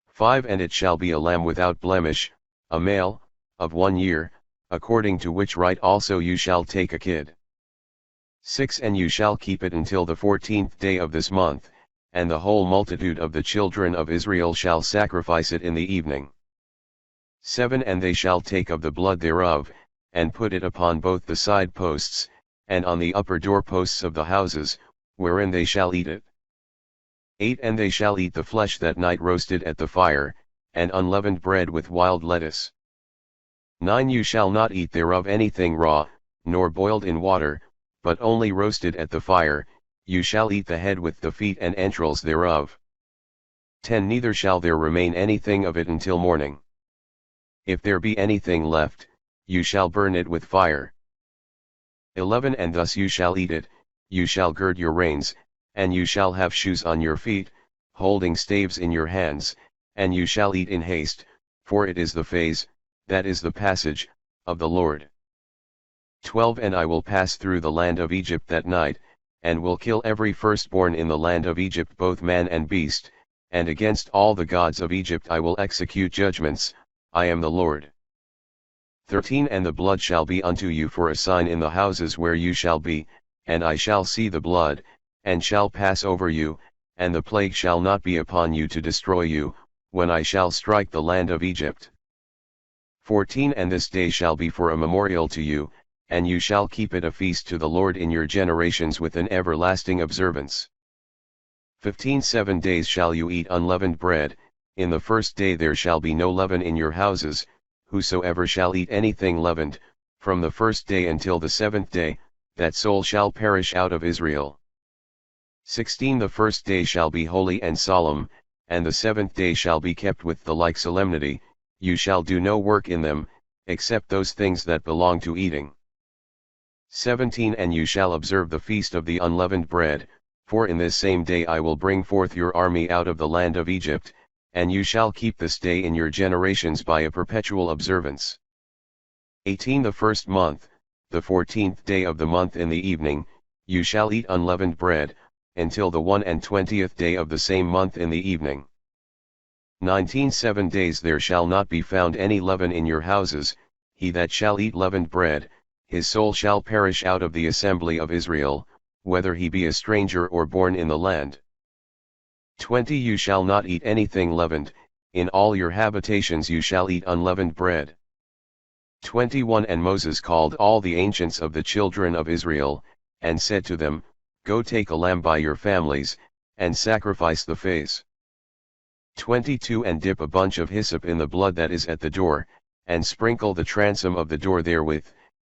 5 And it shall be a lamb without blemish, a male, of 1 year, according to which rite also you shall take a kid. 6 And you shall keep it until the 14th day of this month, and the whole multitude of the children of Israel shall sacrifice it in the evening. 7 And they shall take of the blood thereof, and put it upon both the side posts, and on the upper doorposts of the houses, wherein they shall eat it. 8 And they shall eat the flesh that night roasted at the fire, and unleavened bread with wild lettuce. 9 You shall not eat thereof anything raw, nor boiled in water, but only roasted at the fire, you shall eat the head with the feet and entrails thereof. 10 Neither shall there remain anything of it until morning. If there be anything left, you shall burn it with fire. 11 And thus you shall eat it, you shall gird your reins, and you shall have shoes on your feet, holding staves in your hands, and you shall eat in haste, for it is the phase, that is the passage, of the Lord. 12 And I will pass through the land of Egypt that night, and will kill every firstborn in the land of Egypt both man and beast, and against all the gods of Egypt I will execute judgments, I am the Lord. 13 And the blood shall be unto you for a sign in the houses where you shall be, and I shall see the blood, and shall pass over you, and the plague shall not be upon you to destroy you, when I shall strike the land of Egypt. 14 And this day shall be for a memorial to you, and you shall keep it a feast to the Lord in your generations with an everlasting observance. 15 7 days shall you eat unleavened bread, in the first day there shall be no leaven in your houses, whosoever shall eat anything leavened, from the first day until the 7th day, that soul shall perish out of Israel. 16 The first day shall be holy and solemn, and the 7th day shall be kept with the like solemnity, you shall do no work in them, except those things that belong to eating. 17 And you shall observe the feast of the unleavened bread, for in this same day I will bring forth your army out of the land of Egypt, and you shall keep this day in your generations by a perpetual observance. 18 The first month, the 14th day of the month in the evening, you shall eat unleavened bread, until the 21st day of the same month in the evening. 19 7 days there shall not be found any leaven in your houses, he that shall eat leavened bread, his soul shall perish out of the assembly of Israel, whether he be a stranger or born in the land. 20 You shall not eat anything leavened, in all your habitations you shall eat unleavened bread. 21 And Moses called all the ancients of the children of Israel, and said to them, Go take a lamb by your families, and sacrifice the phase. 22 And dip a bunch of hyssop in the blood that is at the door, and sprinkle the transom of the door therewith,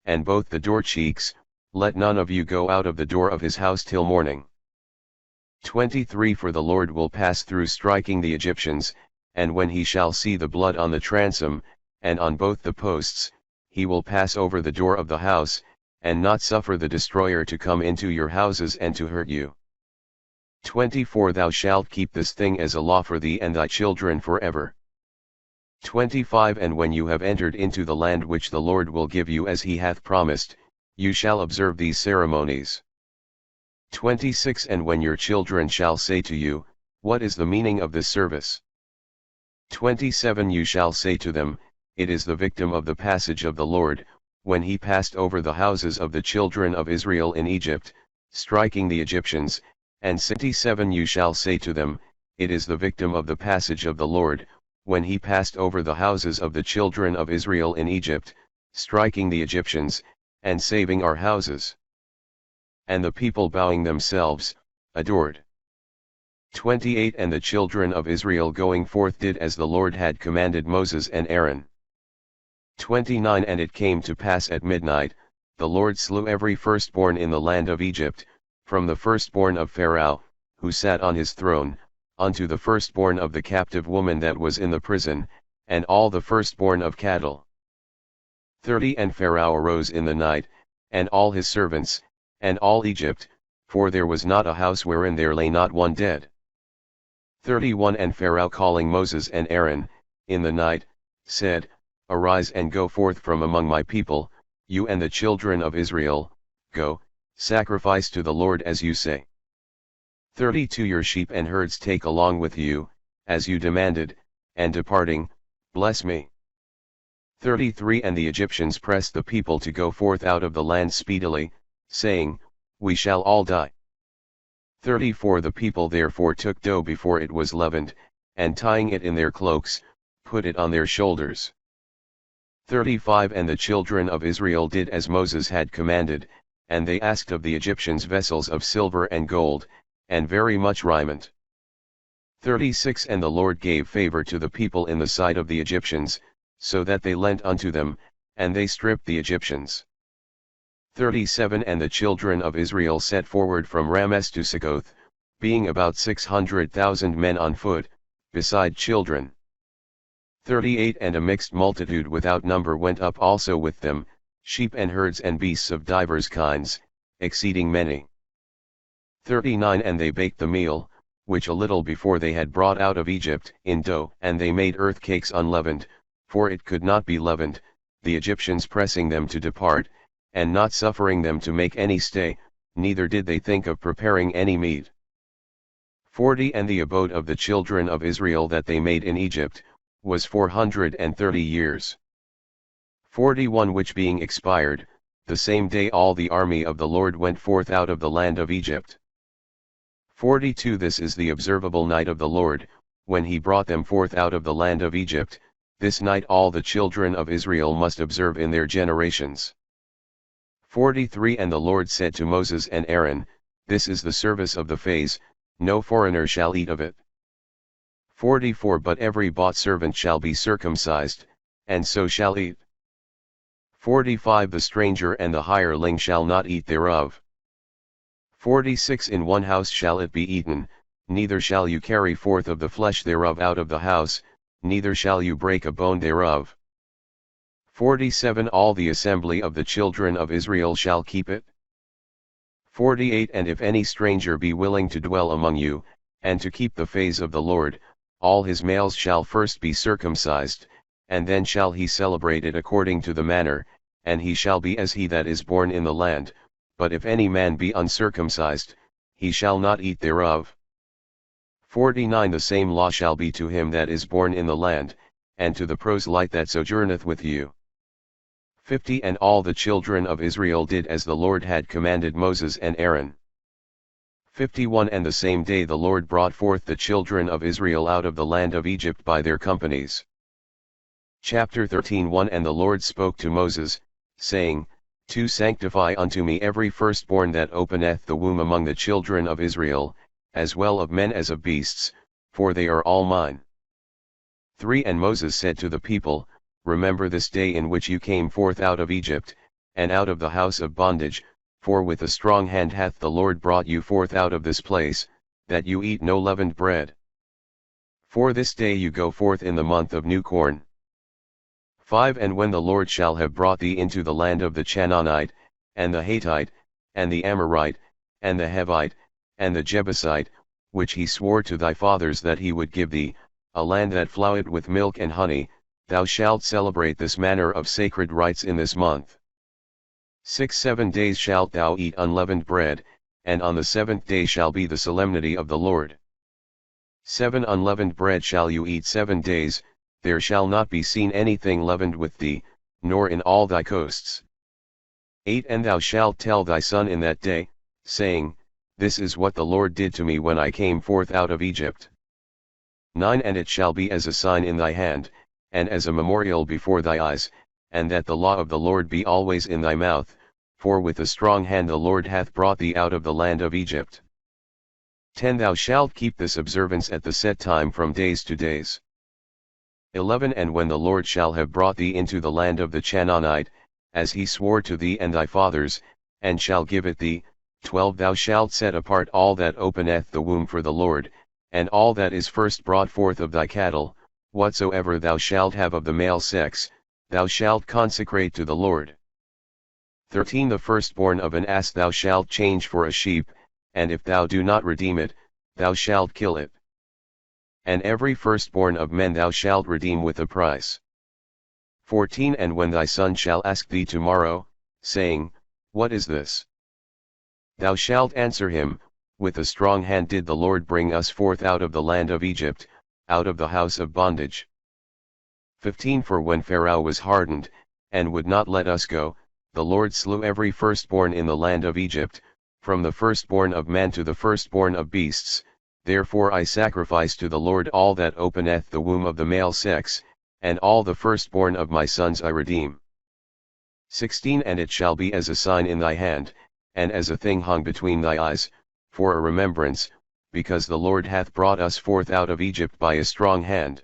and both the door cheeks. Let none of you go out of the door of his house till morning. 23 For the Lord will pass through striking the Egyptians, and when he shall see the blood on the transom, and on both the posts, he will pass over the door of the house, and not suffer the destroyer to come into your houses and to hurt you. 24 Thou shalt keep this thing as a law for thee and thy children forever. 25 And when you have entered into the land which the Lord will give you as he hath promised, you shall observe these ceremonies. 26 And when your children shall say to you, What is the meaning of this service? 27 You shall say to them, It is the victim of the passage of the Lord, when he passed over the houses of the children of Israel in Egypt, striking the Egyptians. And 27 You shall say to them, It is the victim of the passage of the Lord, when he passed over the houses of the children of Israel in Egypt, striking the Egyptians, and saving our houses. And the people bowing themselves, adored. 28 And the children of Israel going forth did as the Lord had commanded Moses and Aaron. 29 And it came to pass at midnight, the Lord slew every firstborn in the land of Egypt, from the firstborn of Pharaoh, who sat on his throne, unto the firstborn of the captive woman that was in the prison, and all the firstborn of cattle. 30 And Pharaoh arose in the night, and all his servants, and all Egypt, for there was not a house wherein there lay not one dead. 31 And Pharaoh calling Moses and Aaron, in the night, said, Arise and go forth from among my people, you and the children of Israel, go, sacrifice to the Lord as you say. 32 Your sheep and herds take along with you, as you demanded, and departing, bless me. 33 And the Egyptians pressed the people to go forth out of the land speedily, saying, We shall all die. 34 The people therefore took dough before it was leavened, and tying it in their cloaks, put it on their shoulders. 35 And the children of Israel did as Moses had commanded, and they asked of the Egyptians vessels of silver and gold, and very much raiment. 36 And the Lord gave favor to the people in the sight of the Egyptians, so that they lent unto them, and they stripped the Egyptians. 37 And the children of Israel set forward from Rames to Succoth, being about 600,000 men on foot, beside children. 38 And a mixed multitude without number went up also with them, sheep and herds and beasts of divers kinds, exceeding many. 39 And they baked the meal, which a little before they had brought out of Egypt, in dough, and they made earth cakes unleavened, for it could not be leavened, the Egyptians pressing them to depart, and not suffering them to make any stay, neither did they think of preparing any meat. 40 And the abode of the children of Israel that they made in Egypt, was 430 years. 41 Which being expired, the same day all the army of the Lord went forth out of the land of Egypt. 42 This is the observable night of the Lord, when he brought them forth out of the land of Egypt. This night all the children of Israel must observe in their generations. 43 And the Lord said to Moses and Aaron, This is the service of the phase, no foreigner shall eat of it. 44 But every bought servant shall be circumcised, and so shall eat. 45 The stranger and the hireling shall not eat thereof. 46 In one house shall it be eaten, neither shall you carry forth of the flesh thereof out of the house, neither shall you break a bone thereof. 47 All the assembly of the children of Israel shall keep it. 48 And if any stranger be willing to dwell among you, and to keep the phase of the Lord, all his males shall first be circumcised, and then shall he celebrate it according to the manner, and he shall be as he that is born in the land, but if any man be uncircumcised, he shall not eat thereof. 49 The same law shall be to him that is born in the land, and to the proselyte that sojourneth with you. 50 And all the children of Israel did as the Lord had commanded Moses and Aaron. 51 And the same day the Lord brought forth the children of Israel out of the land of Egypt by their companies. Chapter 13 1 And the Lord spoke to Moses, saying, To sanctify unto me every firstborn that openeth the womb among the children of Israel, as well of men as of beasts, for they are all mine. 3 And Moses said to the people, Remember this day in which you came forth out of Egypt, and out of the house of bondage, for with a strong hand hath the Lord brought you forth out of this place, that you eat no leavened bread. For this day you go forth in the month of new corn. 5 And when the Lord shall have brought thee into the land of the Canaanite, and the Hittite, and the Amorite, and the Hivite, and the Jebusite, which he swore to thy fathers that he would give thee, a land that floweth with milk and honey, thou shalt celebrate this manner of sacred rites in this month. 7 days shalt thou eat unleavened bread, and on the 7th day shall be the solemnity of the Lord. 7 Unleavened bread shall you eat 7 days, there shall not be seen anything leavened with thee, nor in all thy coasts. 8 And thou shalt tell thy son in that day, saying, This is what the Lord did to me when I came forth out of Egypt. 9 And it shall be as a sign in thy hand, and as a memorial before thy eyes, and that the law of the Lord be always in thy mouth, for with a strong hand the Lord hath brought thee out of the land of Egypt. 10 Thou shalt keep this observance at the set time from days to days. 11 And when the Lord shall have brought thee into the land of the Canaanite, as he swore to thee and thy fathers, and shall give it thee, 12 Thou shalt set apart all that openeth the womb for the Lord, and all that is first brought forth of thy cattle, whatsoever thou shalt have of the male sex, thou shalt consecrate to the Lord. 13 The firstborn of an ass thou shalt change for a sheep, and if thou do not redeem it, thou shalt kill it. And every firstborn of men thou shalt redeem with a price. 14 And when thy son shall ask thee tomorrow, saying, What is this? Thou shalt answer him, With a strong hand did the Lord bring us forth out of the land of Egypt, out of the house of bondage. 15 For when Pharaoh was hardened, and would not let us go, the Lord slew every firstborn in the land of Egypt, from the firstborn of man to the firstborn of beasts. Therefore I sacrifice to the Lord all that openeth the womb of the male sex, and all the firstborn of my sons I redeem. 16 And it shall be as a sign in thy hand, and as a thing hung between thy eyes, for a remembrance, because the Lord hath brought us forth out of Egypt by a strong hand.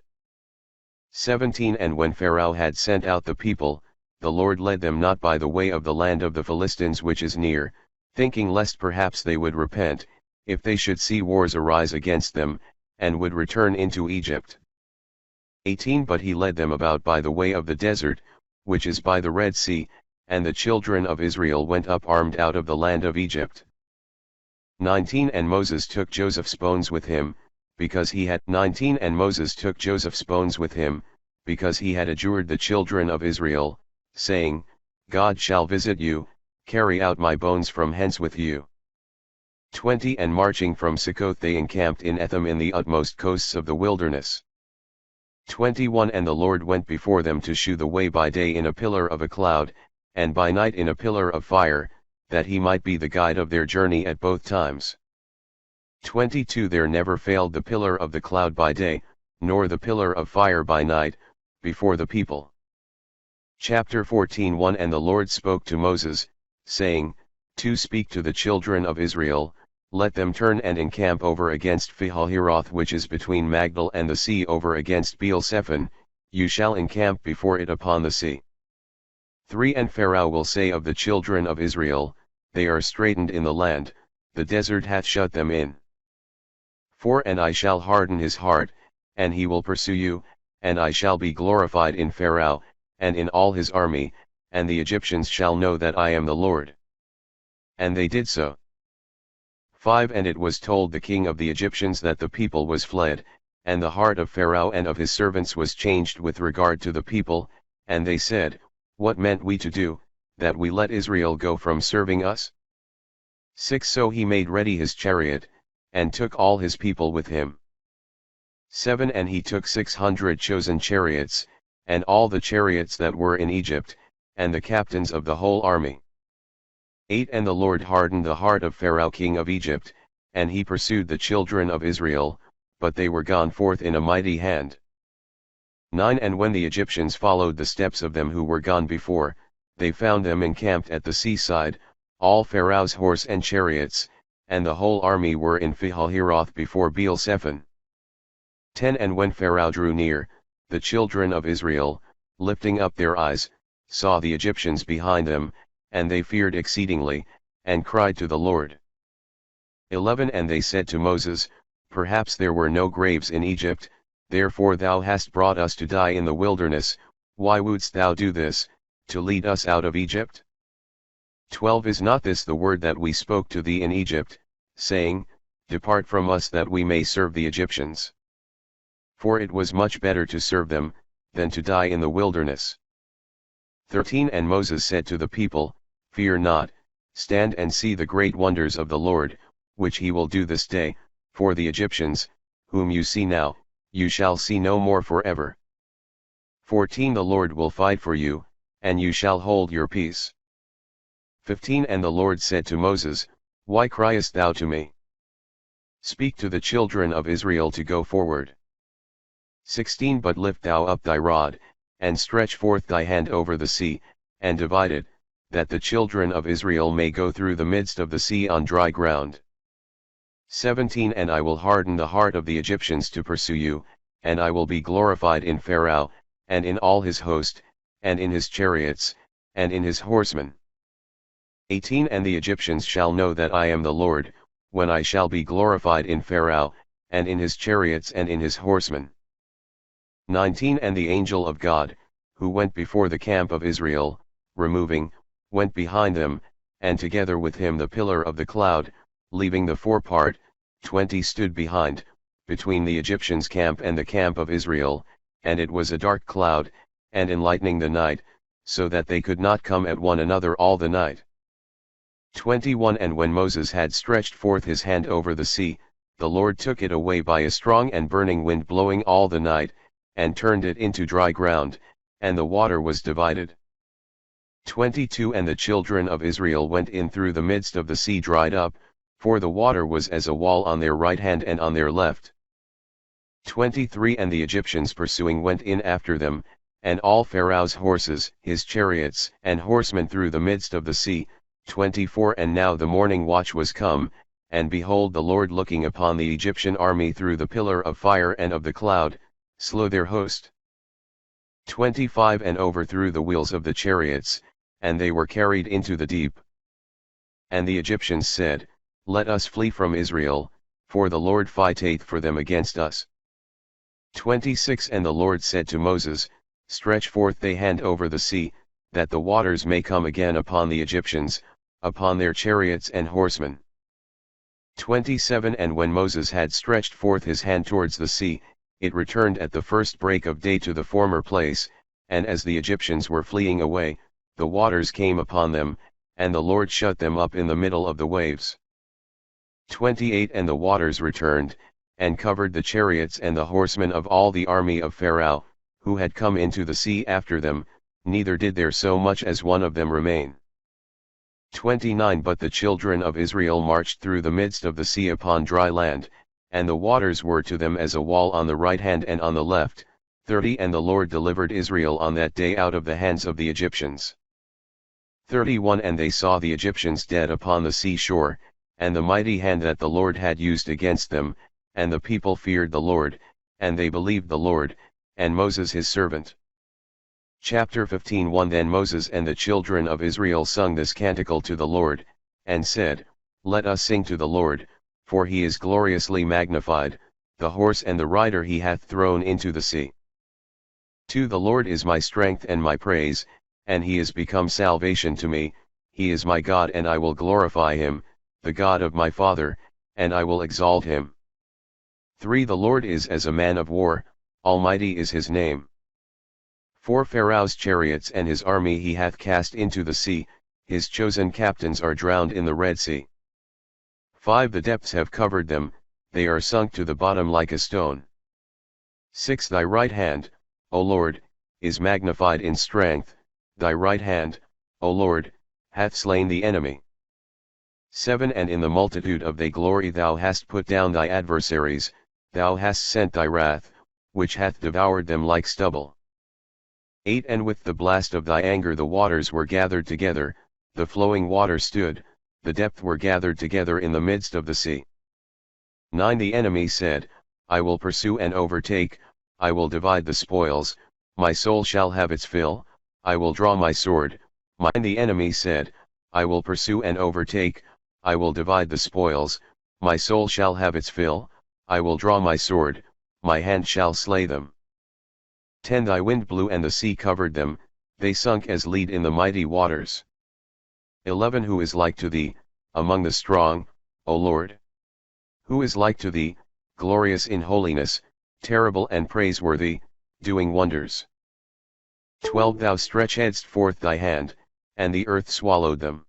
17 And when Pharaoh had sent out the people, the Lord led them not by the way of the land of the Philistines which is near, thinking lest perhaps they would repent, if they should see wars arise against them, and would return into Egypt. 18 But he led them about by the way of the desert, which is by the Red Sea, and the children of Israel went up armed out of the land of Egypt. 19 And Moses took Joseph's bones with him, because he had 19 And Moses took Joseph's bones with him, because he had adjured the children of Israel, saying, God shall visit you, carry out my bones from hence with you. 20 And marching from Succoth they encamped in Etham in the utmost coasts of the wilderness. 21 And the Lord went before them to shew the way by day in a pillar of a cloud, and by night in a pillar of fire, that he might be the guide of their journey at both times. 22 There never failed the pillar of the cloud by day, nor the pillar of fire by night, before the people. Chapter 14 1 And the Lord spoke to Moses, saying, To speak to the children of Israel, let them turn and encamp over against Pihahiroth which is between Magdal and the sea over against Baal-zephon, you shall encamp before it upon the sea. 3 And Pharaoh will say of the children of Israel, They are straitened in the land, the desert hath shut them in. 4 And I shall harden his heart, and he will pursue you, and I shall be glorified in Pharaoh, and in all his army, and the Egyptians shall know that I am the Lord. And they did so. 5 And it was told the king of the Egyptians that the people was fled, and the heart of Pharaoh and of his servants was changed with regard to the people, and they said, What meant we to do, that we let Israel go from serving us? 6 So he made ready his chariot, and took all his people with him. 7 And he took 600 chosen chariots, and all the chariots that were in Egypt, and the captains of the whole army. 8 And the Lord hardened the heart of Pharaoh king of Egypt, and he pursued the children of Israel, but they were gone forth in a mighty hand. 9 And when the Egyptians followed the steps of them who were gone before, they found them encamped at the seaside, all Pharaoh's horse and chariots, and the whole army were in Pihahiroth before Baal-zephon. 10 And when Pharaoh drew near, The children of Israel, lifting up their eyes, saw the Egyptians behind them, and they feared exceedingly, and cried to the Lord. 11 And they said to Moses, Perhaps there were no graves in Egypt, therefore thou hast brought us to die in the wilderness. Why wouldst thou do this, to lead us out of Egypt? 12 Is not this the word that we spoke to thee in Egypt, saying, Depart from us that we may serve the Egyptians? For it was much better to serve them, than to die in the wilderness. 13 And Moses said to the people, Fear not, stand and see the great wonders of the Lord, which he will do this day, for the Egyptians, whom you see now, you shall see no more forever. 14 The Lord will fight for you, and you shall hold your peace. 15 And the Lord said to Moses, Why criest thou to me? Speak to the children of Israel to go forward. 16 But lift thou up thy rod, and stretch forth thy hand over the sea, and divide it, that the children of Israel may go through the midst of the sea on dry ground. 17 And I will harden the heart of the Egyptians to pursue you, and I will be glorified in Pharaoh, and in all his host, and in his chariots, and in his horsemen. 18 And the Egyptians shall know that I am the Lord, when I shall be glorified in Pharaoh, and in his chariots and in his horsemen. 19 And the angel of God, who went before the camp of Israel, removing, went behind them, and together with him the pillar of the cloud, leaving the forepart, 20 stood behind, between the Egyptians' camp and the camp of Israel, and it was a dark cloud, and enlightening the night, so that they could not come at one another all the night. 21 And when Moses had stretched forth his hand over the sea, the Lord took it away by a strong and burning wind blowing all the night, and turned it into dry ground, and the water was divided. 22 And the children of Israel went in through the midst of the sea dried up, for the water was as a wall on their right hand and on their left. 23 And the Egyptians pursuing went in after them, and all Pharaoh's horses, his chariots and horsemen through the midst of the sea. 24 And now the morning watch was come, and behold the Lord looking upon the Egyptian army through the pillar of fire and of the cloud, slew their host. 25 And overthrew the wheels of the chariots, and they were carried into the deep. And the Egyptians said, Let us flee from Israel, for the Lord fighteth for them against us. 26 And the Lord said to Moses, Stretch forth thy hand over the sea, that the waters may come again upon the Egyptians, upon their chariots and horsemen. 27 And when Moses had stretched forth his hand towards the sea, it returned at the first break of day to the former place, and as the Egyptians were fleeing away, the waters came upon them, and the Lord shut them up in the middle of the waves. 28 And the waters returned, and covered the chariots and the horsemen of all the army of Pharaoh, who had come into the sea after them, neither did there so much as one of them remain. 29 But the children of Israel marched through the midst of the sea upon dry land, and the waters were to them as a wall on the right hand and on the left. 30 And the Lord delivered Israel on that day out of the hands of the Egyptians. 31 And they saw the Egyptians dead upon the sea shore, and the mighty hand that the Lord had used against them, and the people feared the Lord, and they believed the Lord, and Moses his servant. Chapter 15 1 Then Moses and the children of Israel sung this canticle to the Lord, and said, Let us sing to the Lord, for he is gloriously magnified, the horse and the rider he hath thrown into the sea. 2 The Lord is my strength and my praise, and he is become salvation to me. He is my God and I will glorify him, the God of my father, and I will exalt him. 3 The Lord is as a man of war, almighty is his name. 4 Pharaoh's chariots and his army he hath cast into the sea, his chosen captains are drowned in the Red Sea. 5 The depths have covered them, they are sunk to the bottom like a stone. 6 Thy right hand, O Lord, is magnified in strength, thy right hand, O Lord, hath slain the enemy. 7 And in the multitude of thy glory thou hast put down thy adversaries, thou hast sent thy wrath, which hath devoured them like stubble. 8 And with the blast of thy anger the waters were gathered together, the flowing water stood, the depth were gathered together in the midst of the sea. 9 The enemy said, I will pursue and overtake, I will divide the spoils, my soul shall have its fill, I will draw my sword, and the enemy said, I will pursue and overtake, I will divide the spoils, my soul shall have its fill, I will draw my sword, my hand shall slay them. 10 Thy wind blew and the sea covered them, they sunk as lead in the mighty waters. 11 Who is like to thee, among the strong, O Lord? Who is like to thee, glorious in holiness, terrible and praiseworthy, doing wonders? 12 Thou stretchedst forth thy hand, and the earth swallowed them.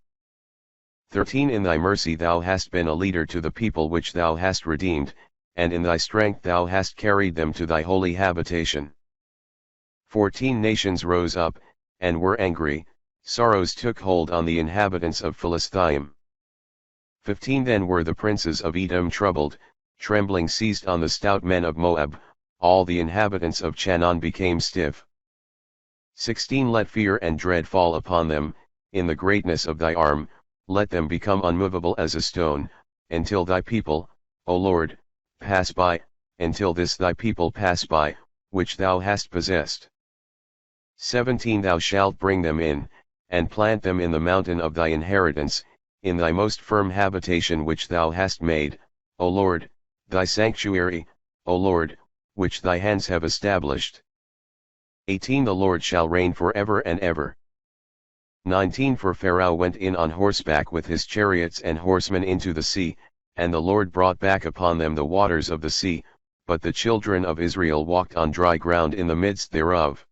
13 In thy mercy thou hast been a leader to the people which thou hast redeemed, and in thy strength thou hast carried them to thy holy habitation. 14 Nations rose up, and were angry, sorrows took hold on the inhabitants of Philistheim. 15 Then were the princes of Edom troubled, trembling seized on the stout men of Moab, all the inhabitants of Chanaan became stiff. 16 Let fear and dread fall upon them, in the greatness of thy arm, let them become unmovable as a stone, until thy people, O Lord, pass by, until this thy people pass by, which thou hast possessed. 17 Thou shalt bring them in, and plant them in the mountain of thy inheritance, in thy most firm habitation which thou hast made, O Lord, thy sanctuary, O Lord, which thy hands have established. 18 The Lord shall reign forever and ever. 19 For Pharaoh went in on horseback with his chariots and horsemen into the sea, and the Lord brought back upon them the waters of the sea, but the children of Israel walked on dry ground in the midst thereof.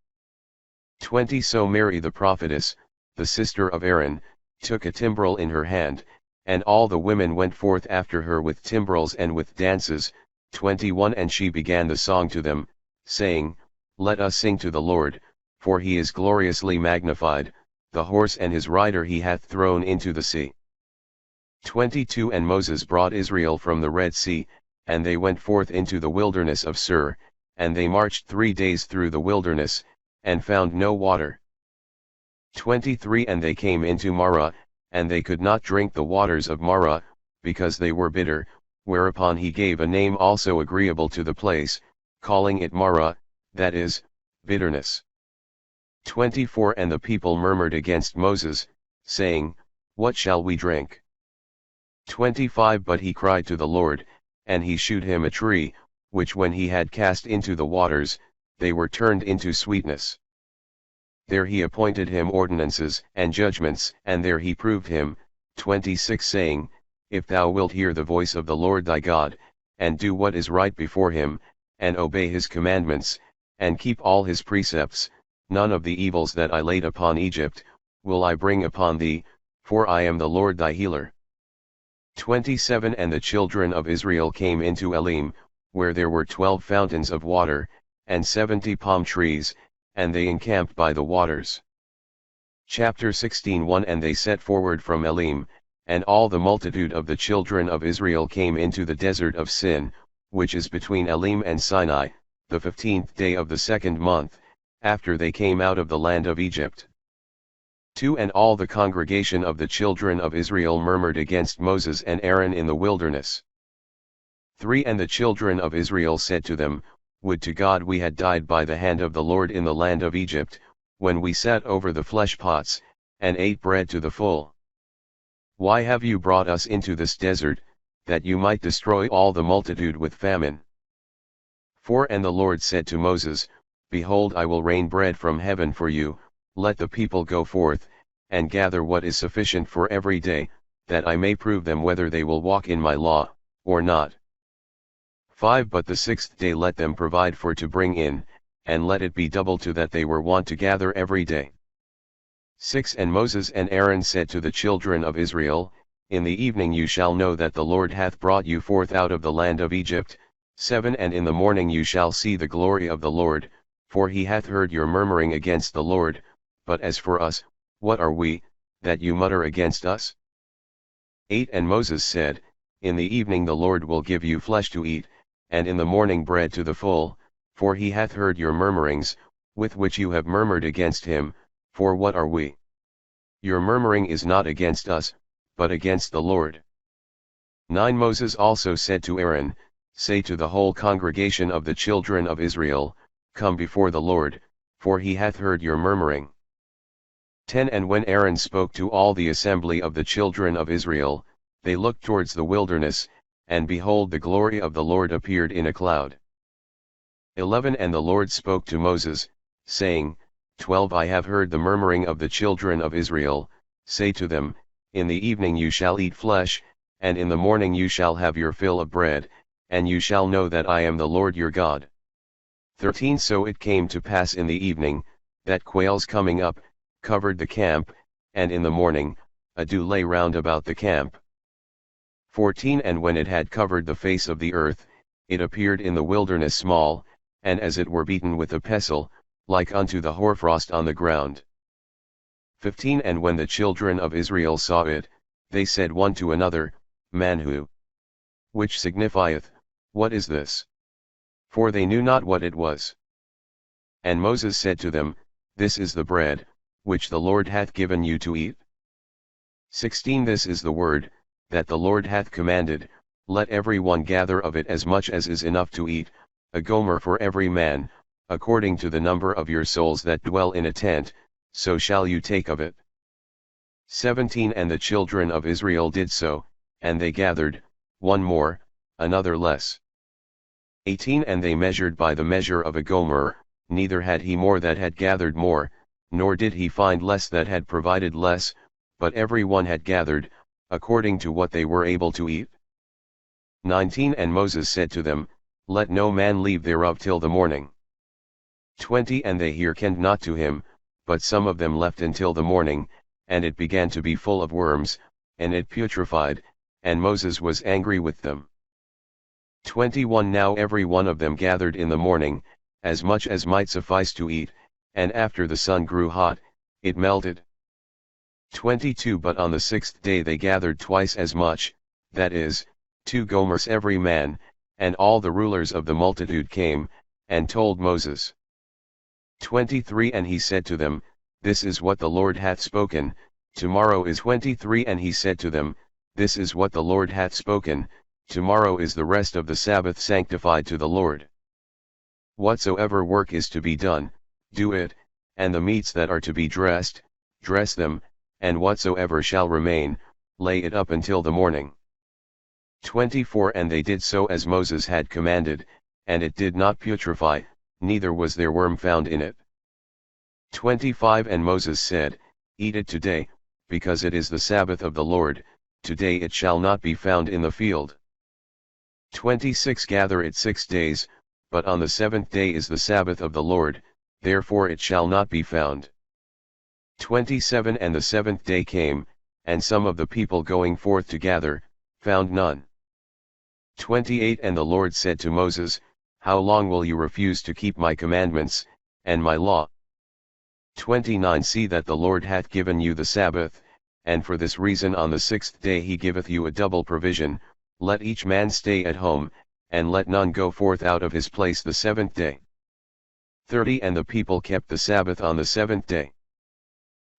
20 So Mary the prophetess, the sister of Aaron, took a timbrel in her hand, and all the women went forth after her with timbrels and with dances. 21 And she began the song to them, saying, Let us sing to the Lord, for he is gloriously magnified, the horse and his rider he hath thrown into the sea. 22 And Moses brought Israel from the Red Sea, and they went forth into the wilderness of Sur, and they marched 3 days through the wilderness, and found no water. 23 And they came into Marah, and they could not drink the waters of Marah, because they were bitter, whereupon he gave a name also agreeable to the place, calling it Marah, that is, bitterness. 24 And the people murmured against Moses, saying, What shall we drink? 25 But he cried to the Lord, and he shewed him a tree, which when he had cast into the waters, they were turned into sweetness. There he appointed him ordinances and judgments, and there he proved him. 26 Saying, If thou wilt hear the voice of the Lord thy God, and do what is right before him, and obey his commandments, and keep all his precepts, none of the evils that I laid upon Egypt, will I bring upon thee, for I am the Lord thy healer. 27 And the children of Israel came into Elim, where there were 12 fountains of water, and 70 palm trees, and they encamped by the waters. Chapter 16 And they set forward from Elim, and all the multitude of the children of Israel came into the desert of Sin, which is between Elim and Sinai, the 15th day of the 2nd month, after they came out of the land of Egypt. 2 And all the congregation of the children of Israel murmured against Moses and Aaron in the wilderness. 3 And the children of Israel said to them, Would to God we had died by the hand of the Lord in the land of Egypt, when we sat over the flesh pots, and ate bread to the full. Why have you brought us into this desert, that you might destroy all the multitude with famine? 4 And the Lord said to Moses, Behold, I will rain bread from heaven for you, let the people go forth, and gather what is sufficient for every day, that I may prove them whether they will walk in my law, or not. 5 But the 6th day let them provide for to bring in, and let it be double to that they were wont to gather every day. 6 And Moses and Aaron said to the children of Israel, In the evening you shall know that the Lord hath brought you forth out of the land of Egypt. 7 And in the morning you shall see the glory of the Lord, for he hath heard your murmuring against the Lord. But as for us, what are we, that you mutter against us? 8 And Moses said, In the evening the Lord will give you flesh to eat, and in the morning bread to the full, for he hath heard your murmurings, with which you have murmured against him. For what are we? Your murmuring is not against us, but against the Lord. 9 Moses also said to Aaron, Say to the whole congregation of the children of Israel, come before the Lord, for he hath heard your murmuring. 10 And when Aaron spoke to all the assembly of the children of Israel, they looked towards the wilderness, and behold the glory of the Lord appeared in a cloud. 11 And the Lord spoke to Moses, saying, 12 I have heard the murmuring of the children of Israel, say to them, in the evening you shall eat flesh, and in the morning you shall have your fill of bread, and you shall know that I am the Lord your God. 13 So it came to pass in the evening, that quails coming up, covered the camp, and in the morning, a dew lay round about the camp. 14 And when it had covered the face of the earth, it appeared in the wilderness small, and as it were beaten with a pestle, like unto the hoarfrost on the ground. 15 And when the children of Israel saw it, they said one to another, Manhu. Which signifieth, what is this? For they knew not what it was. And Moses said to them, This is the bread, which the Lord hath given you to eat. 16 This is the word, that the Lord hath commanded, let every one gather of it as much as is enough to eat, a gomer for every man, according to the number of your souls that dwell in a tent, so shall you take of it. 17 And the children of Israel did so, and they gathered, one more, another less. 18 And they measured by the measure of a gomer, neither had he more that had gathered more, nor did he find less that had provided less, but every one had gathered, according to what they were able to eat. 19 And Moses said to them, Let no man leave thereof till the morning. 20 And they hearkened not to him, but some of them left until the morning, and it began to be full of worms, and it putrefied, and Moses was angry with them. 21 Now every one of them gathered in the morning, as much as might suffice to eat, and after the sun grew hot, it melted. 22 But on the 6th day they gathered twice as much, that is, 2 gomers every man, and all the rulers of the multitude came, and told Moses. 23 And he said to them, This is what the Lord hath spoken. Tomorrow is 23 And he said to them, This is what the Lord hath spoken, tomorrow is the rest of the Sabbath sanctified to the Lord. Whatsoever work is to be done, do it, and the meats that are to be dressed, dress them, and whatsoever shall remain, lay it up until the morning. 24 And they did so as Moses had commanded, and it did not putrefy, neither was there worm found in it. 25 And Moses said, Eat it today, because it is the Sabbath of the Lord, today it shall not be found in the field. 26 Gather it 6 days, but on the 7th day is the Sabbath of the Lord, therefore it shall not be found. 27 And the 7th day came, and some of the people going forth to gather, found none. 28 And the Lord said to Moses, How long will you refuse to keep my commandments, and my law? 29 See that the Lord hath given you the Sabbath, and for this reason on the 6th day he giveth you a double provision, let each man stay at home, and let none go forth out of his place the 7th day. 30 And the people kept the Sabbath on the 7th day.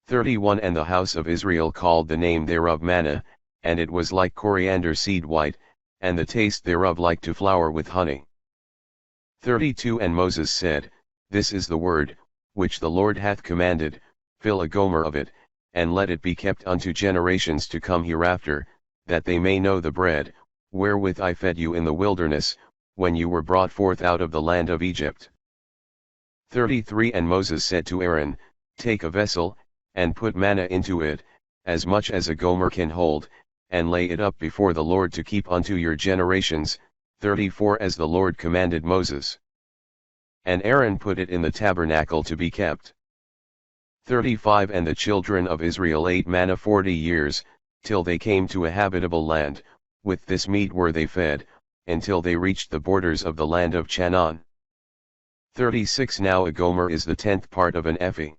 31 And the house of Israel called the name thereof manna, and it was like coriander seed white, and the taste thereof like to flour with honey. 32 And Moses said, This is the word, which the Lord hath commanded, fill a gomer of it, and let it be kept unto generations to come hereafter, that they may know the bread, wherewith I fed you in the wilderness, when you were brought forth out of the land of Egypt. 33 And Moses said to Aaron, Take a vessel, and put manna into it, as much as a gomer can hold, and lay it up before the Lord to keep unto your generations. 34 As the Lord commanded Moses. And Aaron put it in the tabernacle to be kept. 35 And the children of Israel ate manna 40 years, till they came to a habitable land, with this meat were they fed, until they reached the borders of the land of Chanaan. 36 Now a gomer is the 10th part of an ephah.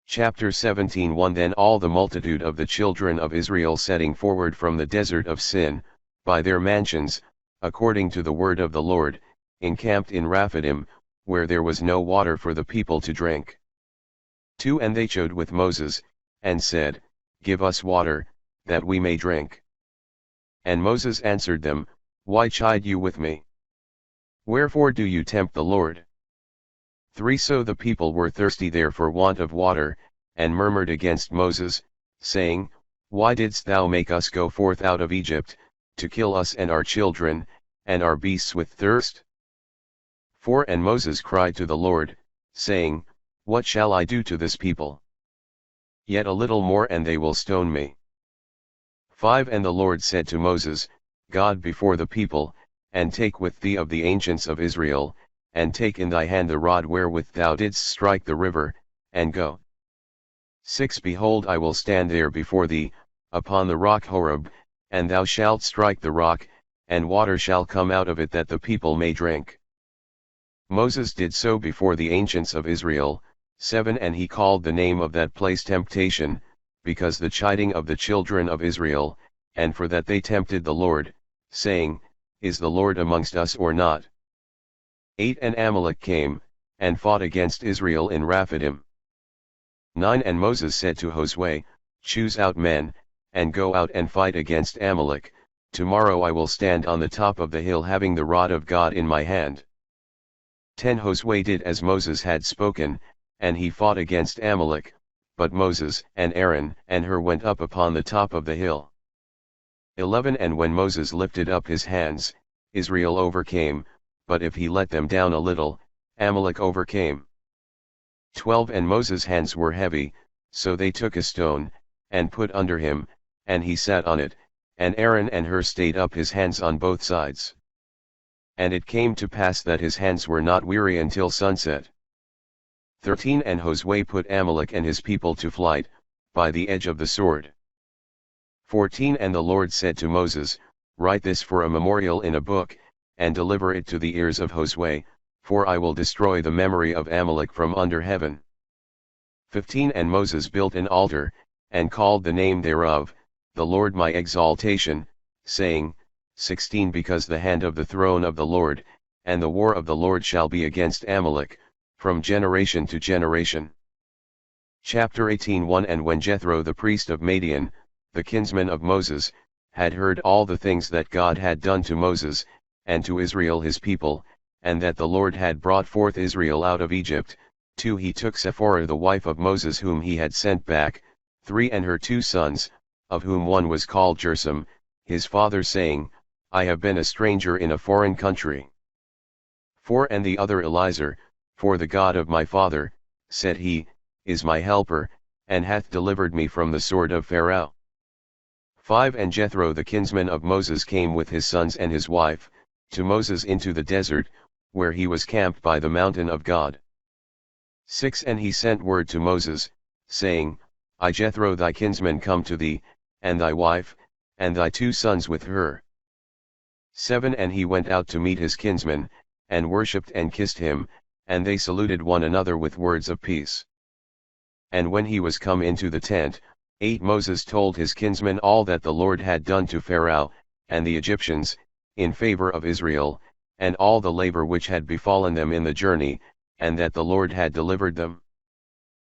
Chapter 17 1 Then all the multitude of the children of Israel setting forward from the desert of Sin, by their mansions, according to the word of the Lord, encamped in Rephidim, where there was no water for the people to drink. 2 And they chode with Moses, and said, Give us water, that we may drink. And Moses answered them, Why chide you with me? Wherefore do you tempt the Lord? 3 So the people were thirsty there for want of water, and murmured against Moses, saying, Why didst thou make us go forth out of Egypt, to kill us and our children, and our beasts with thirst? 4 And Moses cried to the Lord, saying, What shall I do to this people? Yet a little more and they will stone me. 5 And the Lord said to Moses, God before the people, and take with thee of the ancients of Israel, and take in thy hand the rod wherewith thou didst strike the river, and go. 6 Behold, I will stand there before thee, upon the rock Horeb, and thou shalt strike the rock, and water shall come out of it that the people may drink. Moses did so before the ancients of Israel. 7 And he called the name of that place Temptation, because the chiding of the children of Israel, and for that they tempted the Lord, saying, Is the Lord amongst us or not? 8 And Amalek came, and fought against Israel in Rephidim. 9 And Moses said to Josue, Choose out men, and go out and fight against Amalek. Tomorrow I will stand on the top of the hill having the rod of God in my hand. 10 Josue did as Moses had spoken, and he fought against Amalek, but Moses and Aaron and Hur went up upon the top of the hill. 11 And when Moses lifted up his hands, Israel overcame, but if he let them down a little, Amalek overcame. 12 And Moses' hands were heavy, so they took a stone, and put under him, and he sat on it, and Aaron and Hur stayed up his hands on both sides. And it came to pass that his hands were not weary until sunset. 13 And Josue put Amalek and his people to flight, by the edge of the sword. 14 And the Lord said to Moses, Write this for a memorial in a book, and deliver it to the ears of Josue, for I will destroy the memory of Amalek from under heaven. 15 And Moses built an altar, and called the name thereof, the Lord my exaltation, saying, 16 Because the hand of the throne of the Lord, and the war of the Lord shall be against Amalek, from generation to generation. Chapter 18 1 And when Jethro the priest of Madian, the kinsman of Moses, had heard all the things that God had done to Moses, and to Israel his people, and that the Lord had brought forth Israel out of Egypt, 2 He took Sephora the wife of Moses whom he had sent back, 3 And her 2 sons, of whom one was called Jersam, his father saying, I have been a stranger in a foreign country. 4 And the other Eliezer, for the God of my father, said he, is my helper, and hath delivered me from the sword of Pharaoh. 5 And Jethro the kinsman of Moses came with his sons and his wife, to Moses into the desert, where he was camped by the mountain of God. 6 And he sent word to Moses, saying, I Jethro thy kinsman come to thee, and thy wife, and thy 2 sons with her. 7 And he went out to meet his kinsman, and worshipped and kissed him, and they saluted one another with words of peace. And when he was come into the tent, 8 Moses told his kinsman all that the Lord had done to Pharaoh, and the Egyptians, in favor of Israel, and all the labor which had befallen them in the journey, and that the Lord had delivered them.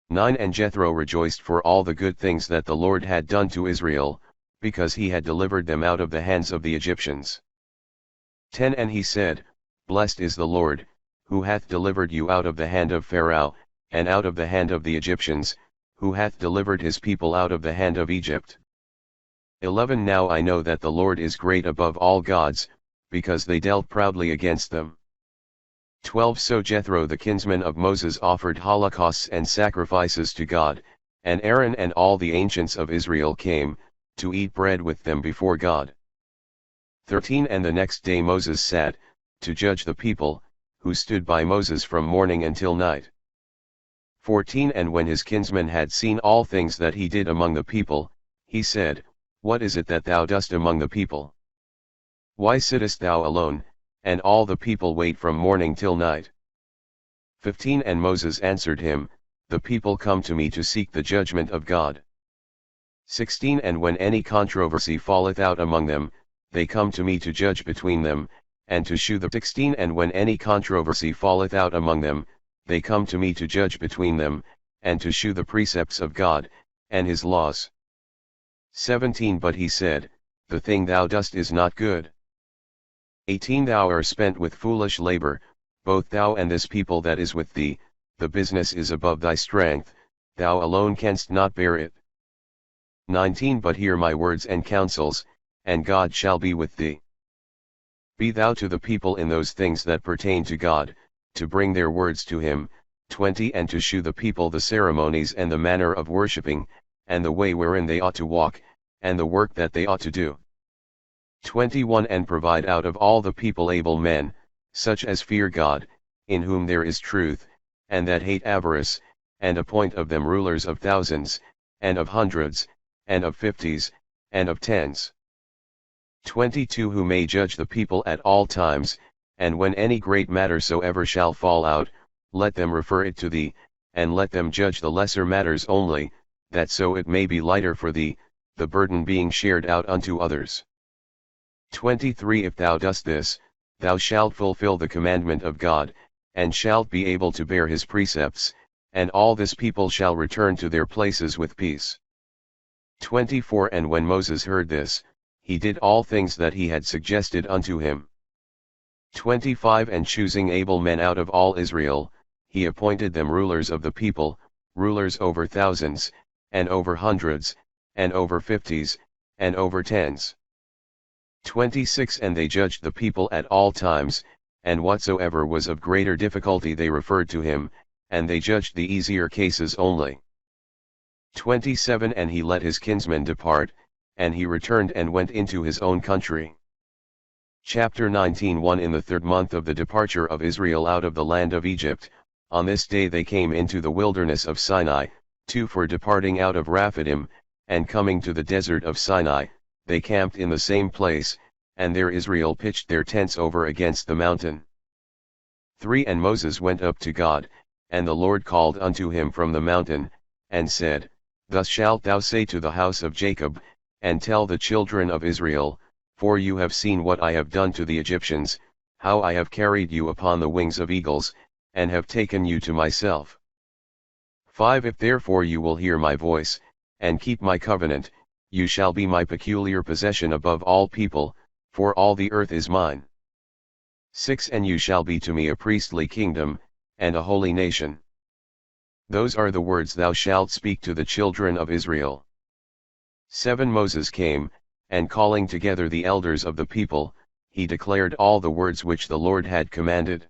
9 And Jethro rejoiced for all the good things that the Lord had done to Israel, because he had delivered them out of the hands of the Egyptians. 10 And he said, Blessed is the Lord, who hath delivered you out of the hand of Pharaoh, and out of the hand of the Egyptians, who hath delivered his people out of the hand of Egypt. 11 Now I know that the Lord is great above all gods, because they dealt proudly against them. 12 So Jethro the kinsman of Moses offered holocausts and sacrifices to God, and Aaron and all the ancients of Israel came, to eat bread with them before God. 13 And the next day Moses sat, to judge the people, who stood by Moses from morning until night. 14 And when his kinsman had seen all things that he did among the people, he said, What is it that thou dost among the people? Why sittest thou alone, and all the people wait from morning till night? 15 And Moses answered him, The people come to me to seek the judgment of God. 16 And when any controversy falleth out among them, they come to me to judge between them, and to shew the 16 And when any controversy falleth out among them, they come to me to judge between them, and to shew the precepts of God, and his laws. 17 But he said, The thing thou dost is not good. 18 Thou art spent with foolish labor, both thou and this people that is with thee, the business is above thy strength, thou alone canst not bear it. 19 But hear my words and counsels, and God shall be with thee. Be thou to the people in those things that pertain to God, to bring their words to him. 20 And to shew the people the ceremonies and the manner of worshipping, and the way wherein they ought to walk, and the work that they ought to do. 21 And provide out of all the people able men, such as fear God, in whom there is truth, and that hate avarice, and appoint of them rulers of thousands, and of hundreds, and of fifties, and of tens. 22 Who may judge the people at all times, and when any great matter soever shall fall out, let them refer it to thee, and let them judge the lesser matters only, that so it may be lighter for thee, the burden being shared out unto others. 23 If thou dost this, thou shalt fulfill the commandment of God, and shalt be able to bear his precepts, and all this people shall return to their places with peace. 24 And when Moses heard this, he did all things that he had suggested unto him. 25 And choosing able men out of all Israel, he appointed them rulers of the people, rulers over thousands, and over hundreds, and over fifties, and over tens. 26 And they judged the people at all times, and whatsoever was of greater difficulty they referred to him, and they judged the easier cases only. 27 And he let his kinsmen depart, and he returned and went into his own country. Chapter 19 1 In the 3rd month of the departure of Israel out of the land of Egypt, on this day they came into the wilderness of Sinai. 2 For departing out of Rephidim, and coming to the desert of Sinai, they camped in the same place, and there Israel pitched their tents over against the mountain. 3 And Moses went up to God, and the Lord called unto him from the mountain, and said, Thus shalt thou say to the house of Jacob, and tell the children of Israel, for you have seen what I have done to the Egyptians, how I have carried you upon the wings of eagles, and have taken you to myself. 5 If therefore you will hear my voice, and keep my covenant, you shall be my peculiar possession above all people, for all the earth is mine. 6 And you shall be to me a priestly kingdom, and a holy nation. Those are the words thou shalt speak to the children of Israel. 7 Moses came, and calling together the elders of the people, he declared all the words which the Lord had commanded.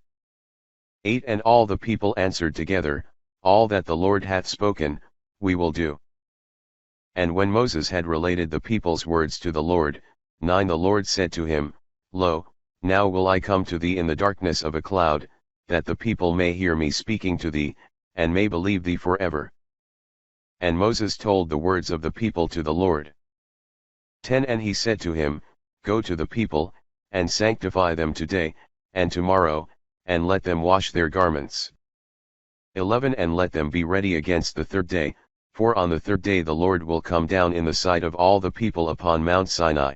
8 And all the people answered together, All that the Lord hath spoken, we will do. And when Moses had related the people's words to the Lord, 9 The Lord said to him, Lo, now will I come to thee in the darkness of a cloud, that the people may hear me speaking to thee, and may believe thee forever. And Moses told the words of the people to the Lord. 10 And he said to him, Go to the people, and sanctify them today, and tomorrow, and let them wash their garments. 11 And let them be ready against the 3rd day, for on the 3rd day the Lord will come down in the sight of all the people upon Mount Sinai.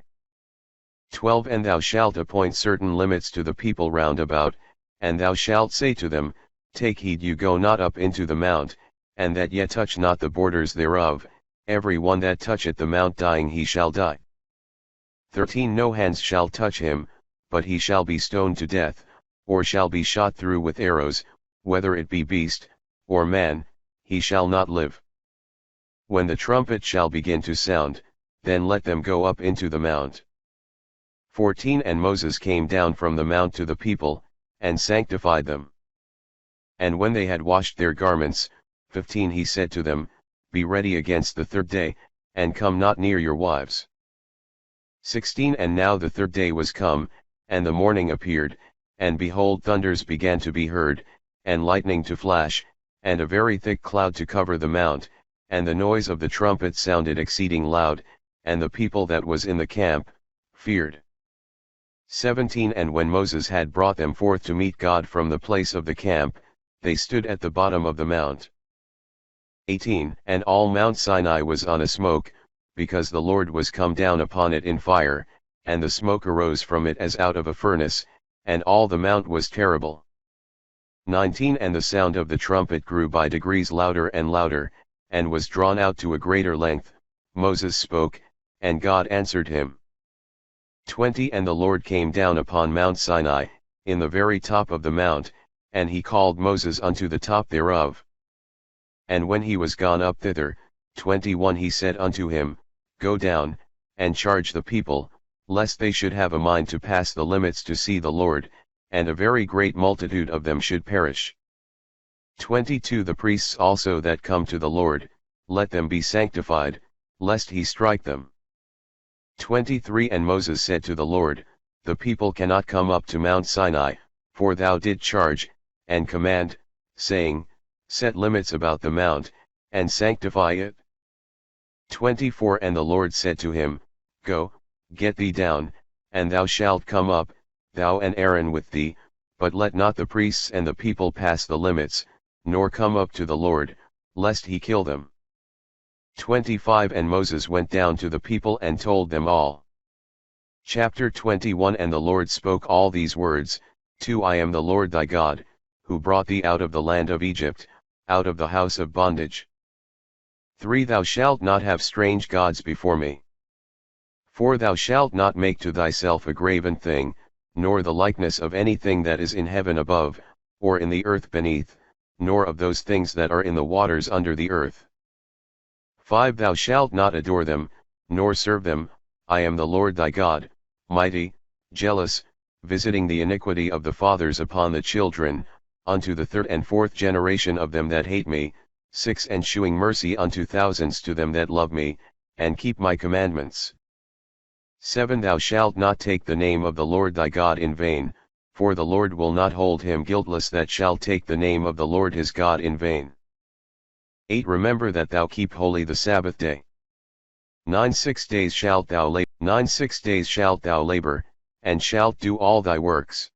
12 And thou shalt appoint certain limits to the people round about, and thou shalt say to them, Take heed you go not up into the mount, and that ye touch not the borders thereof, every one that toucheth the mount dying he shall die. 13 No hands shall touch him, but he shall be stoned to death, or shall be shot through with arrows, whether it be beast, or man, he shall not live. When the trumpet shall begin to sound, then let them go up into the mount. 14 And Moses came down from the mount to the people, and sanctified them. And when they had washed their garments, 15 He said to them, Be ready against the 3rd day, and come not near your wives. 16 And now the 3rd day was come, and the morning appeared, and behold thunders began to be heard, and lightning to flash, and a very thick cloud to cover the mount, and the noise of the trumpet sounded exceeding loud, and the people that was in the camp feared. 17 And when Moses had brought them forth to meet God from the place of the camp, they stood at the bottom of the mount. 18 And all Mount Sinai was on a smoke, because the Lord was come down upon it in fire, and the smoke arose from it as out of a furnace, and all the mount was terrible. 19 And the sound of the trumpet grew by degrees louder and louder, and was drawn out to a greater length. Moses spoke, and God answered him. 20 And the Lord came down upon Mount Sinai, in the very top of the mount, and he called Moses unto the top thereof. And when he was gone up thither, 21 he said unto him, Go down, and charge the people, lest they should have a mind to pass the limits to see the Lord, and a very great multitude of them should perish. 22 The priests also that come to the Lord, let them be sanctified, lest he strike them. 23 And Moses said to the Lord, The people cannot come up to Mount Sinai, for thou did charge, and command, saying, Set limits about the mount, and sanctify it. 24 And the Lord said to him, Go, get thee down, and thou shalt come up, thou and Aaron with thee, but let not the priests and the people pass the limits, nor come up to the Lord, lest he kill them. 25 And Moses went down to the people and told them all. Chapter 21 And the Lord spoke all these words, 2 I am the Lord thy God, who brought thee out of the land of Egypt, out of the house of bondage. 3 Thou shalt not have strange gods before me. 4 Thou shalt not make to thyself a graven thing, nor the likeness of anything that is in heaven above, or in the earth beneath, nor of those things that are in the waters under the earth. 5 Thou shalt not adore them, nor serve them, I am the Lord thy God, mighty, jealous, visiting the iniquity of the fathers upon the children, unto the third and fourth generation of them that hate me, 6 And shewing mercy unto thousands to them that love me, and keep my commandments. 7 Thou shalt not take the name of the Lord thy God in vain, for the Lord will not hold him guiltless that shall take the name of the Lord his God in vain. 8 Remember that thou keep holy the Sabbath day. 9 6 days shalt thou labor. 9 6 days shalt thou labor, and shalt do all thy works.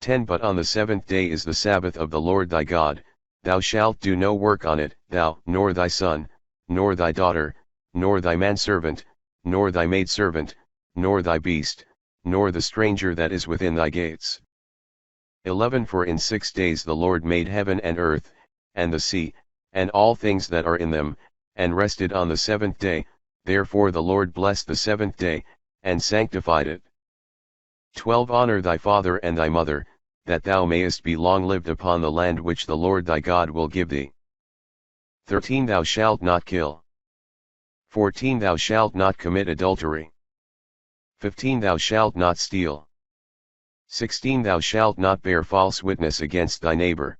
10 But on the seventh day is the Sabbath of the Lord thy God, thou shalt do no work on it, thou, nor thy son, nor thy daughter, nor thy manservant, nor thy maidservant, nor thy beast, nor the stranger that is within thy gates. 11 For in 6 days the Lord made heaven and earth, and the sea, and all things that are in them, and rested on the seventh day, therefore the Lord blessed the seventh day, and sanctified it. 12 Honor thy father and thy mother, that thou mayest be long lived upon the land which the Lord thy God will give thee. 13 Thou shalt not kill. 14 Thou shalt not commit adultery. 15 Thou shalt not steal. 16 Thou shalt not bear false witness against thy neighbor.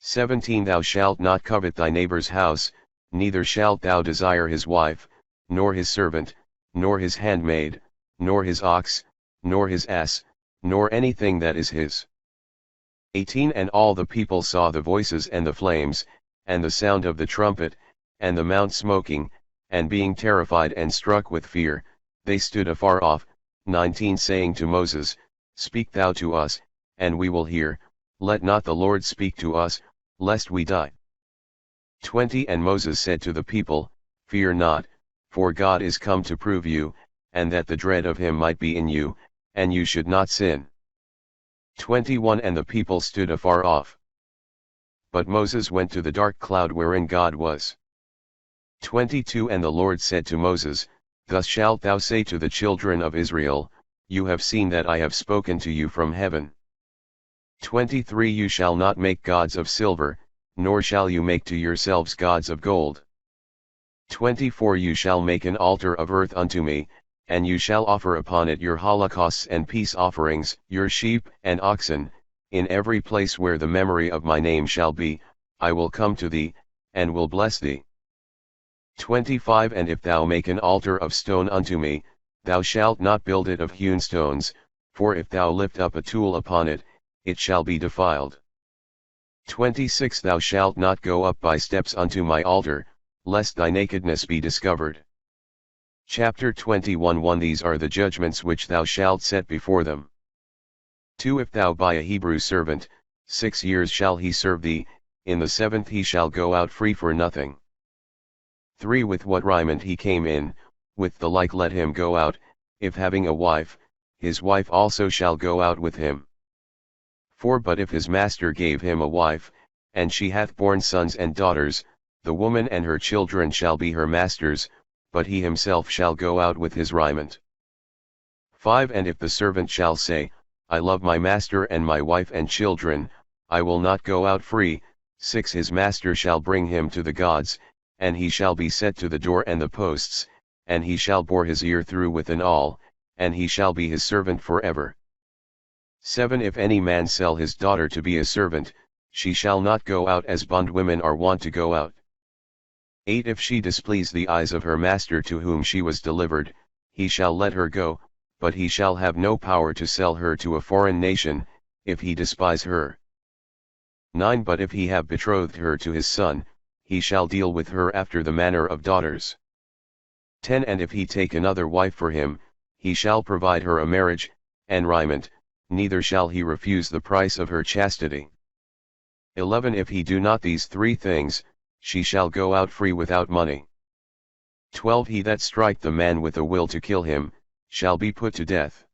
17 Thou shalt not covet thy neighbor's house, neither shalt thou desire his wife, nor his servant, nor his handmaid, nor his ox, nor his ass, nor anything that is his. 18 And all the people saw the voices and the flames, and the sound of the trumpet, and the mount smoking, and being terrified and struck with fear, they stood afar off. 19 Saying to Moses, Speak thou to us, and we will hear, let not the Lord speak to us, lest we die. 20 And Moses said to the people, Fear not, for God is come to prove you, and that the dread of him might be in you, and you should not sin. 21 And the people stood afar off. But Moses went to the dark cloud wherein God was. 22 And the Lord said to Moses, Thus shalt thou say to the children of Israel, You have seen that I have spoken to you from heaven. 23 You shall not make gods of silver, nor shall you make to yourselves gods of gold. 24 You shall make an altar of earth unto me, and you shall offer upon it your holocausts and peace offerings, your sheep and oxen, in every place where the memory of my name shall be, I will come to thee, and will bless thee. 25 And if thou make an altar of stone unto me, thou shalt not build it of hewn stones, for if thou lift up a tool upon it, it shall be defiled. 26 Thou shalt not go up by steps unto my altar, lest thy nakedness be discovered. Chapter 21 1 These are the judgments which thou shalt set before them. 2 If thou buy a Hebrew servant, 6 years shall he serve thee, in the 7th he shall go out free for nothing. 3 With what raiment he came in, with the like let him go out, if having a wife, his wife also shall go out with him. 4 But if his master gave him a wife, and she hath borne sons and daughters, the woman and her children shall be her master's, but he himself shall go out with his raiment. 5 And if the servant shall say, I love my master and my wife and children, I will not go out free. 6 His master shall bring him to the gods, and he shall be set to the door and the posts, and he shall bore his ear through with an awl, and he shall be his servant forever. 7 If any man sell his daughter to be a servant, she shall not go out as bondwomen are wont to go out. 8 If she displease the eyes of her master to whom she was delivered, he shall let her go, but he shall have no power to sell her to a foreign nation, if he despise her. 9 But if he have betrothed her to his son, he shall deal with her after the manner of daughters. 10 And if he take another wife for him, he shall provide her a marriage, and raiment, neither shall he refuse the price of her chastity. 11 If he do not these 3 things, she shall go out free without money. 12 He that strike the man with a will to kill him, shall be put to death.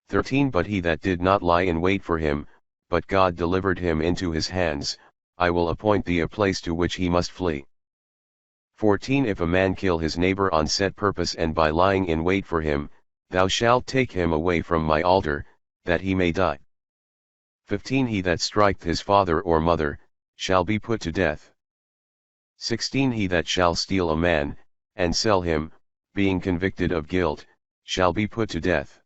13 But he that did not lie in wait for him, but God delivered him into his hands, I will appoint thee a place to which he must flee. 14 If a man kill his neighbor on set purpose and by lying in wait for him, thou shalt take him away from my altar, that he may die. 15 He that striketh his father or mother, shall be put to death. 16 He that shall steal a man, and sell him, being convicted of guilt, shall be put to death.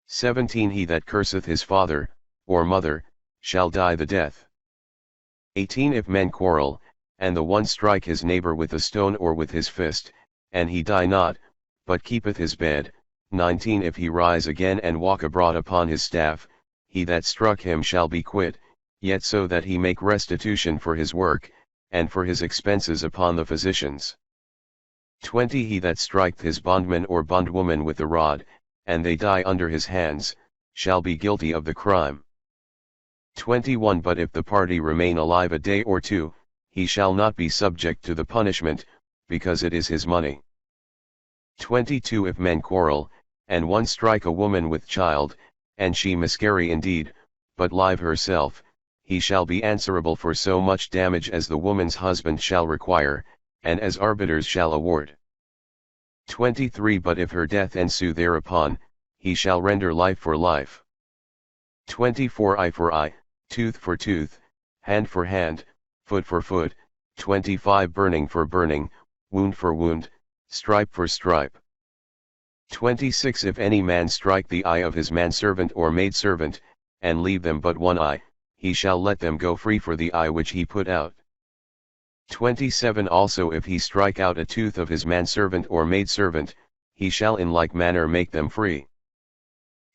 17 He that curseth his father, or mother, shall die the death. 18 If men quarrel, and the one strike his neighbor with a stone or with his fist, and he die not, but keepeth his bed. 19 If he rise again and walk abroad upon his staff, he that struck him shall be quit, yet so that he make restitution for his work, and for his expenses upon the physicians. 20 He that striketh his bondman or bondwoman with a rod, and they die under his hands, shall be guilty of the crime. 21 But if the party remain alive a day or 2, he shall not be subject to the punishment, because it is his money. 22 If men quarrel, and one strike a woman with child, and she miscarry indeed, but live herself, he shall be answerable for so much damage as the woman's husband shall require, and as arbiters shall award. 23 But if her death ensue thereupon, he shall render life for life. 24 Eye for eye, tooth for tooth, hand for hand, foot for foot. 25 Burning for burning, wound for wound, stripe for stripe. 26 If any man strike the eye of his manservant or maidservant, and leave them but one eye, he shall let them go free for the eye which he put out. 27 Also if he strike out a tooth of his manservant or maidservant, he shall in like manner make them free.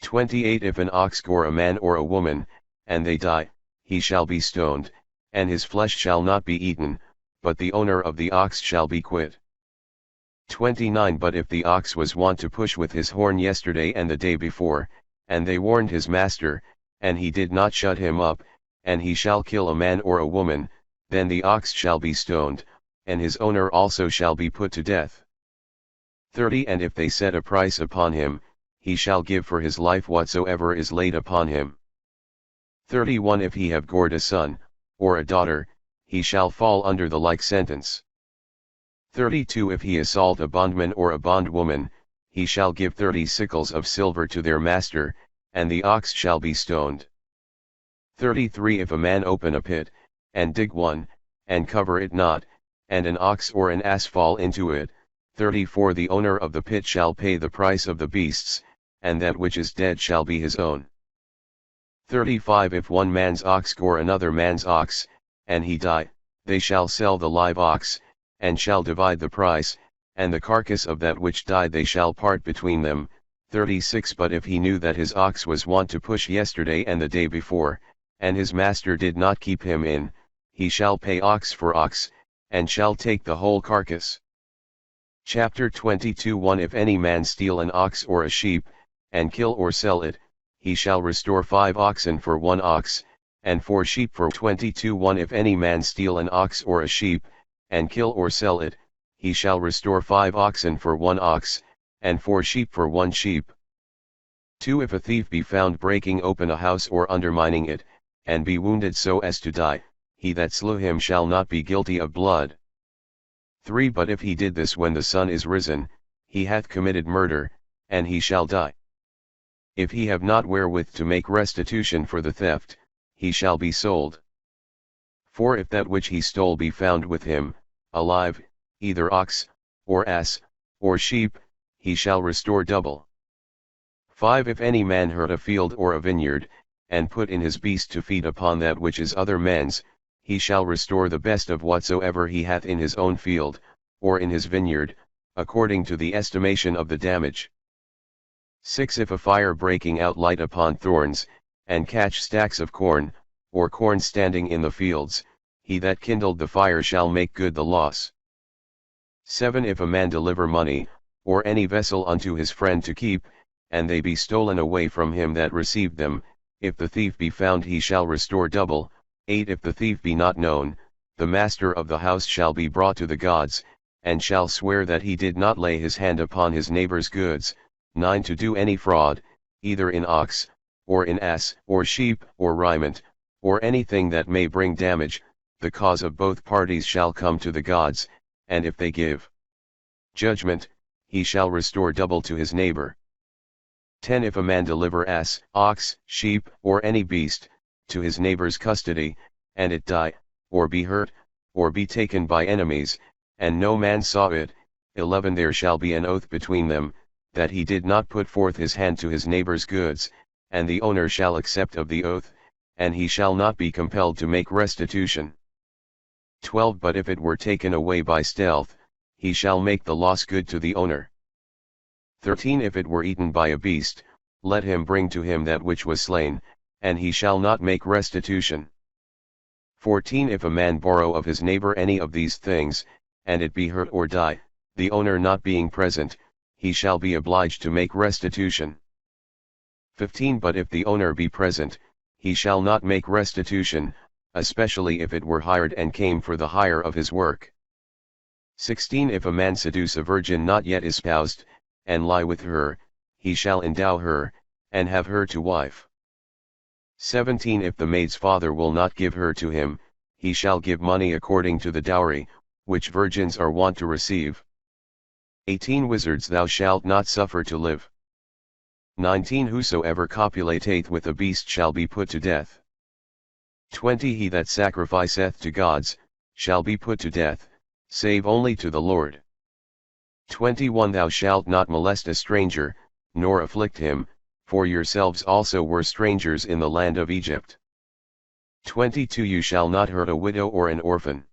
28 If an ox gore a man or a woman, and they die, he shall be stoned, and his flesh shall not be eaten, but the owner of the ox shall be quit. 29 But if the ox was wont to push with his horn yesterday and the day before, and they warned his master, and he did not shut him up, and he shall kill a man or a woman, then the ox shall be stoned, and his owner also shall be put to death. 30 And if they set a price upon him, he shall give for his life whatsoever is laid upon him. 31 If he have gored a son, or a daughter, he shall fall under the like sentence. 32 If he assault a bondman or a bondwoman, he shall give 30 sickles of silver to their master, and the ox shall be stoned. 33 If a man open a pit, and dig one, and cover it not, and an ox or an ass fall into it, 34 The owner of the pit shall pay the price of the beasts, and that which is dead shall be his own. 35 If one man's ox gore another man's ox, and he die, they shall sell the live ox, and shall divide the price, and the carcass of that which died they shall part between them. 36 But if he knew that his ox was wont to push yesterday and the day before, and his master did not keep him in, he shall pay ox for ox, and shall take the whole carcass. Chapter 22 1 If any man steal an ox or a sheep, and kill or sell it, he shall restore 5 oxen for 1 ox, and 4 sheep for 22 1 If any man steal an ox or a sheep, and kill or sell it, he shall restore 5 oxen for 1 ox, and 4 sheep for 1 sheep. 2 If a thief be found breaking open a house or undermining it, and be wounded so as to die, he that slew him shall not be guilty of blood. 3 But if he did this when the sun is risen, he hath committed murder, and he shall die. If he have not wherewith to make restitution for the theft, he shall be sold. For if that which he stole be found with him, alive, either ox, or ass, or sheep, he shall restore double. 5. If any man hurt a field or a vineyard, and put in his beast to feed upon that which is other men's, he shall restore the best of whatsoever he hath in his own field, or in his vineyard, according to the estimation of the damage. 6. If a fire breaking out light upon thorns, and catch stacks of corn, or corn standing in the fields, he that kindled the fire shall make good the loss. 7. If a man deliver money, or any vessel unto his friend to keep, and they be stolen away from him that received them, if the thief be found he shall restore double. 8. If the thief be not known, the master of the house shall be brought to the gods, and shall swear that he did not lay his hand upon his neighbor's goods. 9. To do any fraud, either in ox, or in ass, or sheep, or raiment, or anything that may bring damage, the cause of both parties shall come to the gods, and if they give judgment, he shall restore double to his neighbor. 10. If a man deliver ass, ox, sheep, or any beast, to his neighbor's custody, and it die, or be hurt, or be taken by enemies, and no man saw it. 11. There shall be an oath between them, that he did not put forth his hand to his neighbor's goods, and the owner shall accept of the oath, and he shall not be compelled to make restitution. 12. But if it were taken away by stealth, he shall make the loss good to the owner. 13. If it were eaten by a beast, let him bring to him that which was slain, and he shall not make restitution. 14. If a man borrow of his neighbor any of these things, and it be hurt or die, the owner not being present, he shall be obliged to make restitution. 15. But if the owner be present, he shall not make restitution, especially if it were hired and came for the hire of his work. 16. If a man seduce a virgin not yet espoused, and lie with her, he shall endow her, and have her to wife. 17. If the maid's father will not give her to him, he shall give money according to the dowry, which virgins are wont to receive. 18. Wizards thou shalt not suffer to live. 19. Whosoever copulateth with a beast shall be put to death. 20. He that sacrificeth to gods, shall be put to death, save only to the Lord. 21. Thou shalt not molest a stranger, nor afflict him, for yourselves also were strangers in the land of Egypt. 22. You shall not hurt a widow or an orphan.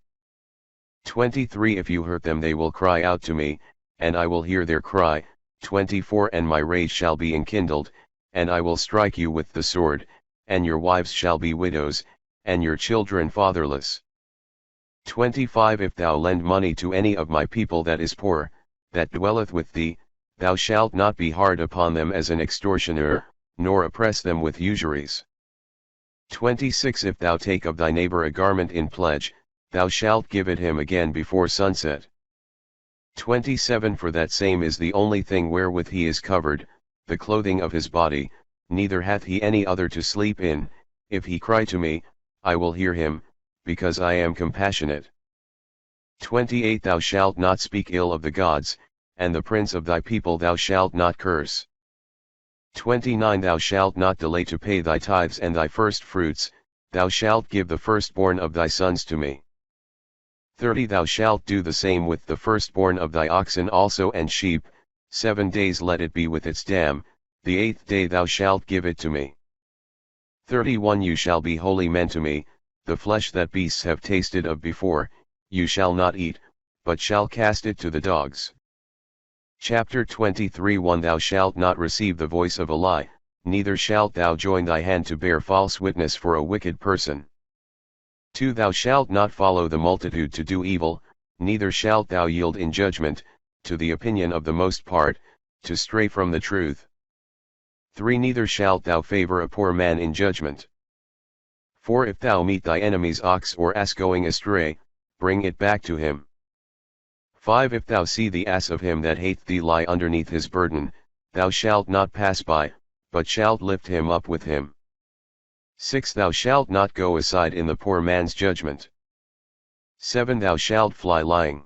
23. If you hurt them they will cry out to me, and I will hear their cry. 24. And my rage shall be enkindled, and I will strike you with the sword, and your wives shall be widows, and your children fatherless. 25. If thou lend money to any of my people that is poor, that dwelleth with thee, thou shalt not be hard upon them as an extortioner, nor oppress them with usuries. 26. If thou take of thy neighbor a garment in pledge, thou shalt give it him again before sunset. 27. For that same is the only thing wherewith he is covered, the clothing of his body, neither hath he any other to sleep in. If he cry to me, I will hear him, because I am compassionate. 28. Thou shalt not speak ill of the gods, and the prince of thy people thou shalt not curse. 29. Thou shalt not delay to pay thy tithes and thy first fruits, thou shalt give the firstborn of thy sons to me. 30. Thou shalt do the same with the firstborn of thy oxen also and sheep. 7 days let it be with its dam, the 8th day thou shalt give it to me. 31. You shall be holy men to me, the flesh that beasts have tasted of before, you shall not eat, but shall cast it to the dogs. Chapter 23. 1. Thou shalt not receive the voice of a lie, neither shalt thou join thy hand to bear false witness for a wicked person. 2. Thou shalt not follow the multitude to do evil, neither shalt thou yield in judgment, to the opinion of the most part, to stray from the truth. 3. Neither shalt thou favor a poor man in judgment. 4. If thou meet thy enemy's ox or ass going astray, bring it back to him. 5. If thou see the ass of him that hateth thee lie underneath his burden, thou shalt not pass by, but shalt lift him up with him. 6. Thou shalt not go aside in the poor man's judgment. 7. Thou shalt fly lying.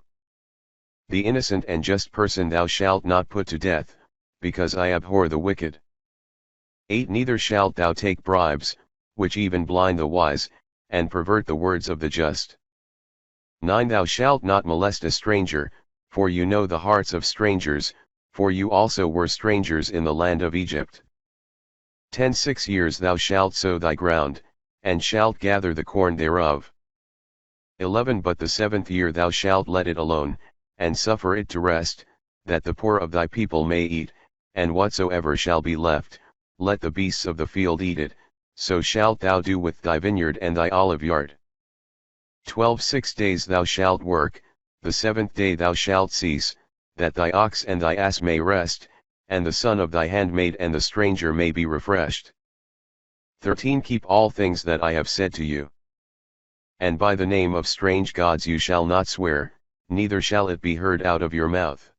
The innocent and just person thou shalt not put to death, because I abhor the wicked. 8 Neither shalt thou take bribes, which even blind the wise, and pervert the words of the just. 9 Thou shalt not molest a stranger, for you know the hearts of strangers, for you also were strangers in the land of Egypt. 10 6 years thou shalt sow thy ground, and shalt gather the corn thereof. 11 But the 7th year thou shalt let it alone, and suffer it to rest, that the poor of thy people may eat, and whatsoever shall be left, let the beasts of the field eat it, so shalt thou do with thy vineyard and thy olive yard. 12 6 days thou shalt work, the 7th day thou shalt cease, that thy ox and thy ass may rest, and the son of thy handmaid and the stranger may be refreshed. 13 Keep all things that I have said to you. And by the name of strange gods you shall not swear, neither shall it be heard out of your mouth.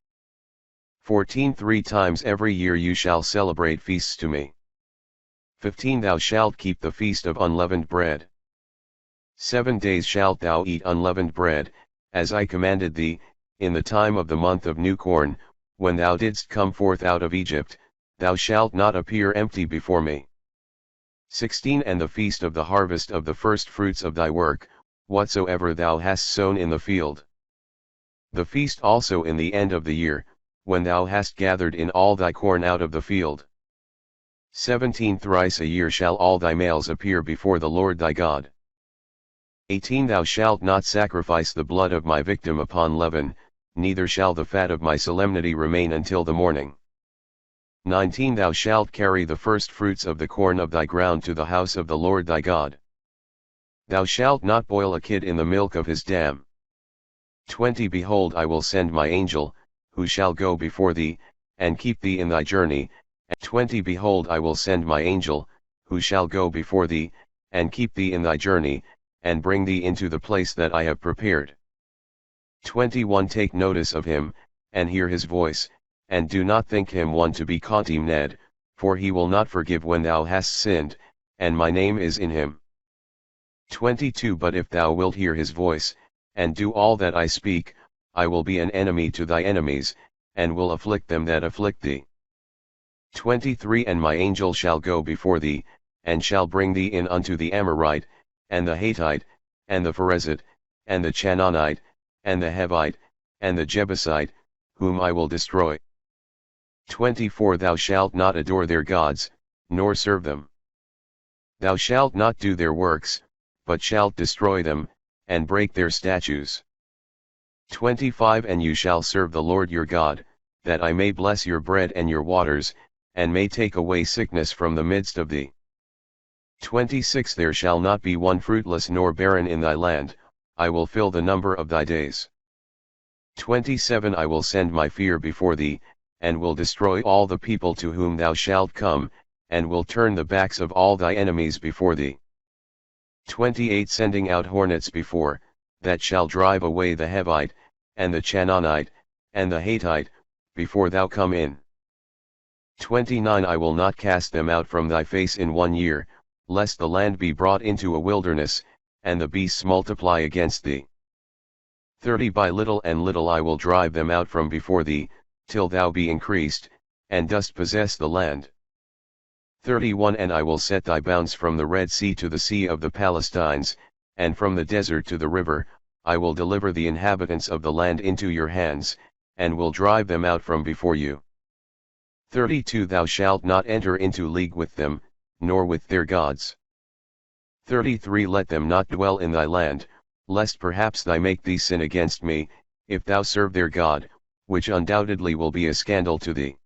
14 3 times every year you shall celebrate feasts to me. 15 Thou shalt keep the feast of unleavened bread. 7 days shalt thou eat unleavened bread, as I commanded thee, in the time of the month of new corn, when thou didst come forth out of Egypt, thou shalt not appear empty before me. 16 And the feast of the harvest of the first fruits of thy work, whatsoever thou hast sown in the field. The feast also in the end of the year, when thou hast gathered in all thy corn out of the field. 17 Thrice a year shall all thy males appear before the Lord thy God. 18 Thou shalt not sacrifice the blood of my victim upon leaven, neither shall the fat of my solemnity remain until the morning. 19 Thou shalt carry the first fruits of the corn of thy ground to the house of the Lord thy God. Thou shalt not boil a kid in the milk of his dam. 20 Behold, I will send my angel, who shall go before thee, and keep thee in thy journey. 20 Behold, I will send my angel, who shall go before thee, and keep thee in thy journey, and bring thee into the place that I have prepared. 21 Take notice of him, and hear his voice, and do not think him one to be contemned, for he will not forgive when thou hast sinned, and my name is in him. 22 But if thou wilt hear his voice, and do all that I speak, I will be an enemy to thy enemies, and will afflict them that afflict thee. 23 And my angel shall go before thee, and shall bring thee in unto the Amorite, and the Hittite, and the Pharezite, and the Canaanite, and the Hivite, and the Jebusite, whom I will destroy. 24 Thou shalt not adore their gods, nor serve them. Thou shalt not do their works, but shalt destroy them, and break their statues. 25 And you shall serve the Lord your God, that I may bless your bread and your waters, and may take away sickness from the midst of thee. 26 There shall not be one fruitless nor barren in thy land, I will fill the number of thy days. 27 I will send my fear before thee, and will destroy all the people to whom thou shalt come, and will turn the backs of all thy enemies before thee. 28 Sending out hornets before, that shall drive away the Hivite, and the Canaanite, and the Hittite, before thou come in. 29 I will not cast them out from thy face in 1 year, lest the land be brought into a wilderness, and the beasts multiply against thee. 30 By little and little I will drive them out from before thee, till thou be increased, and dost possess the land. 31 And I will set thy bounds from the Red Sea to the Sea of the Palestines, and from the desert to the river, I will deliver the inhabitants of the land into your hands, and will drive them out from before you. 32 Thou shalt not enter into league with them, nor with their gods. 33 Let them not dwell in thy land, lest perhaps they make thee sin against me, if thou serve their God, which undoubtedly will be a scandal to thee.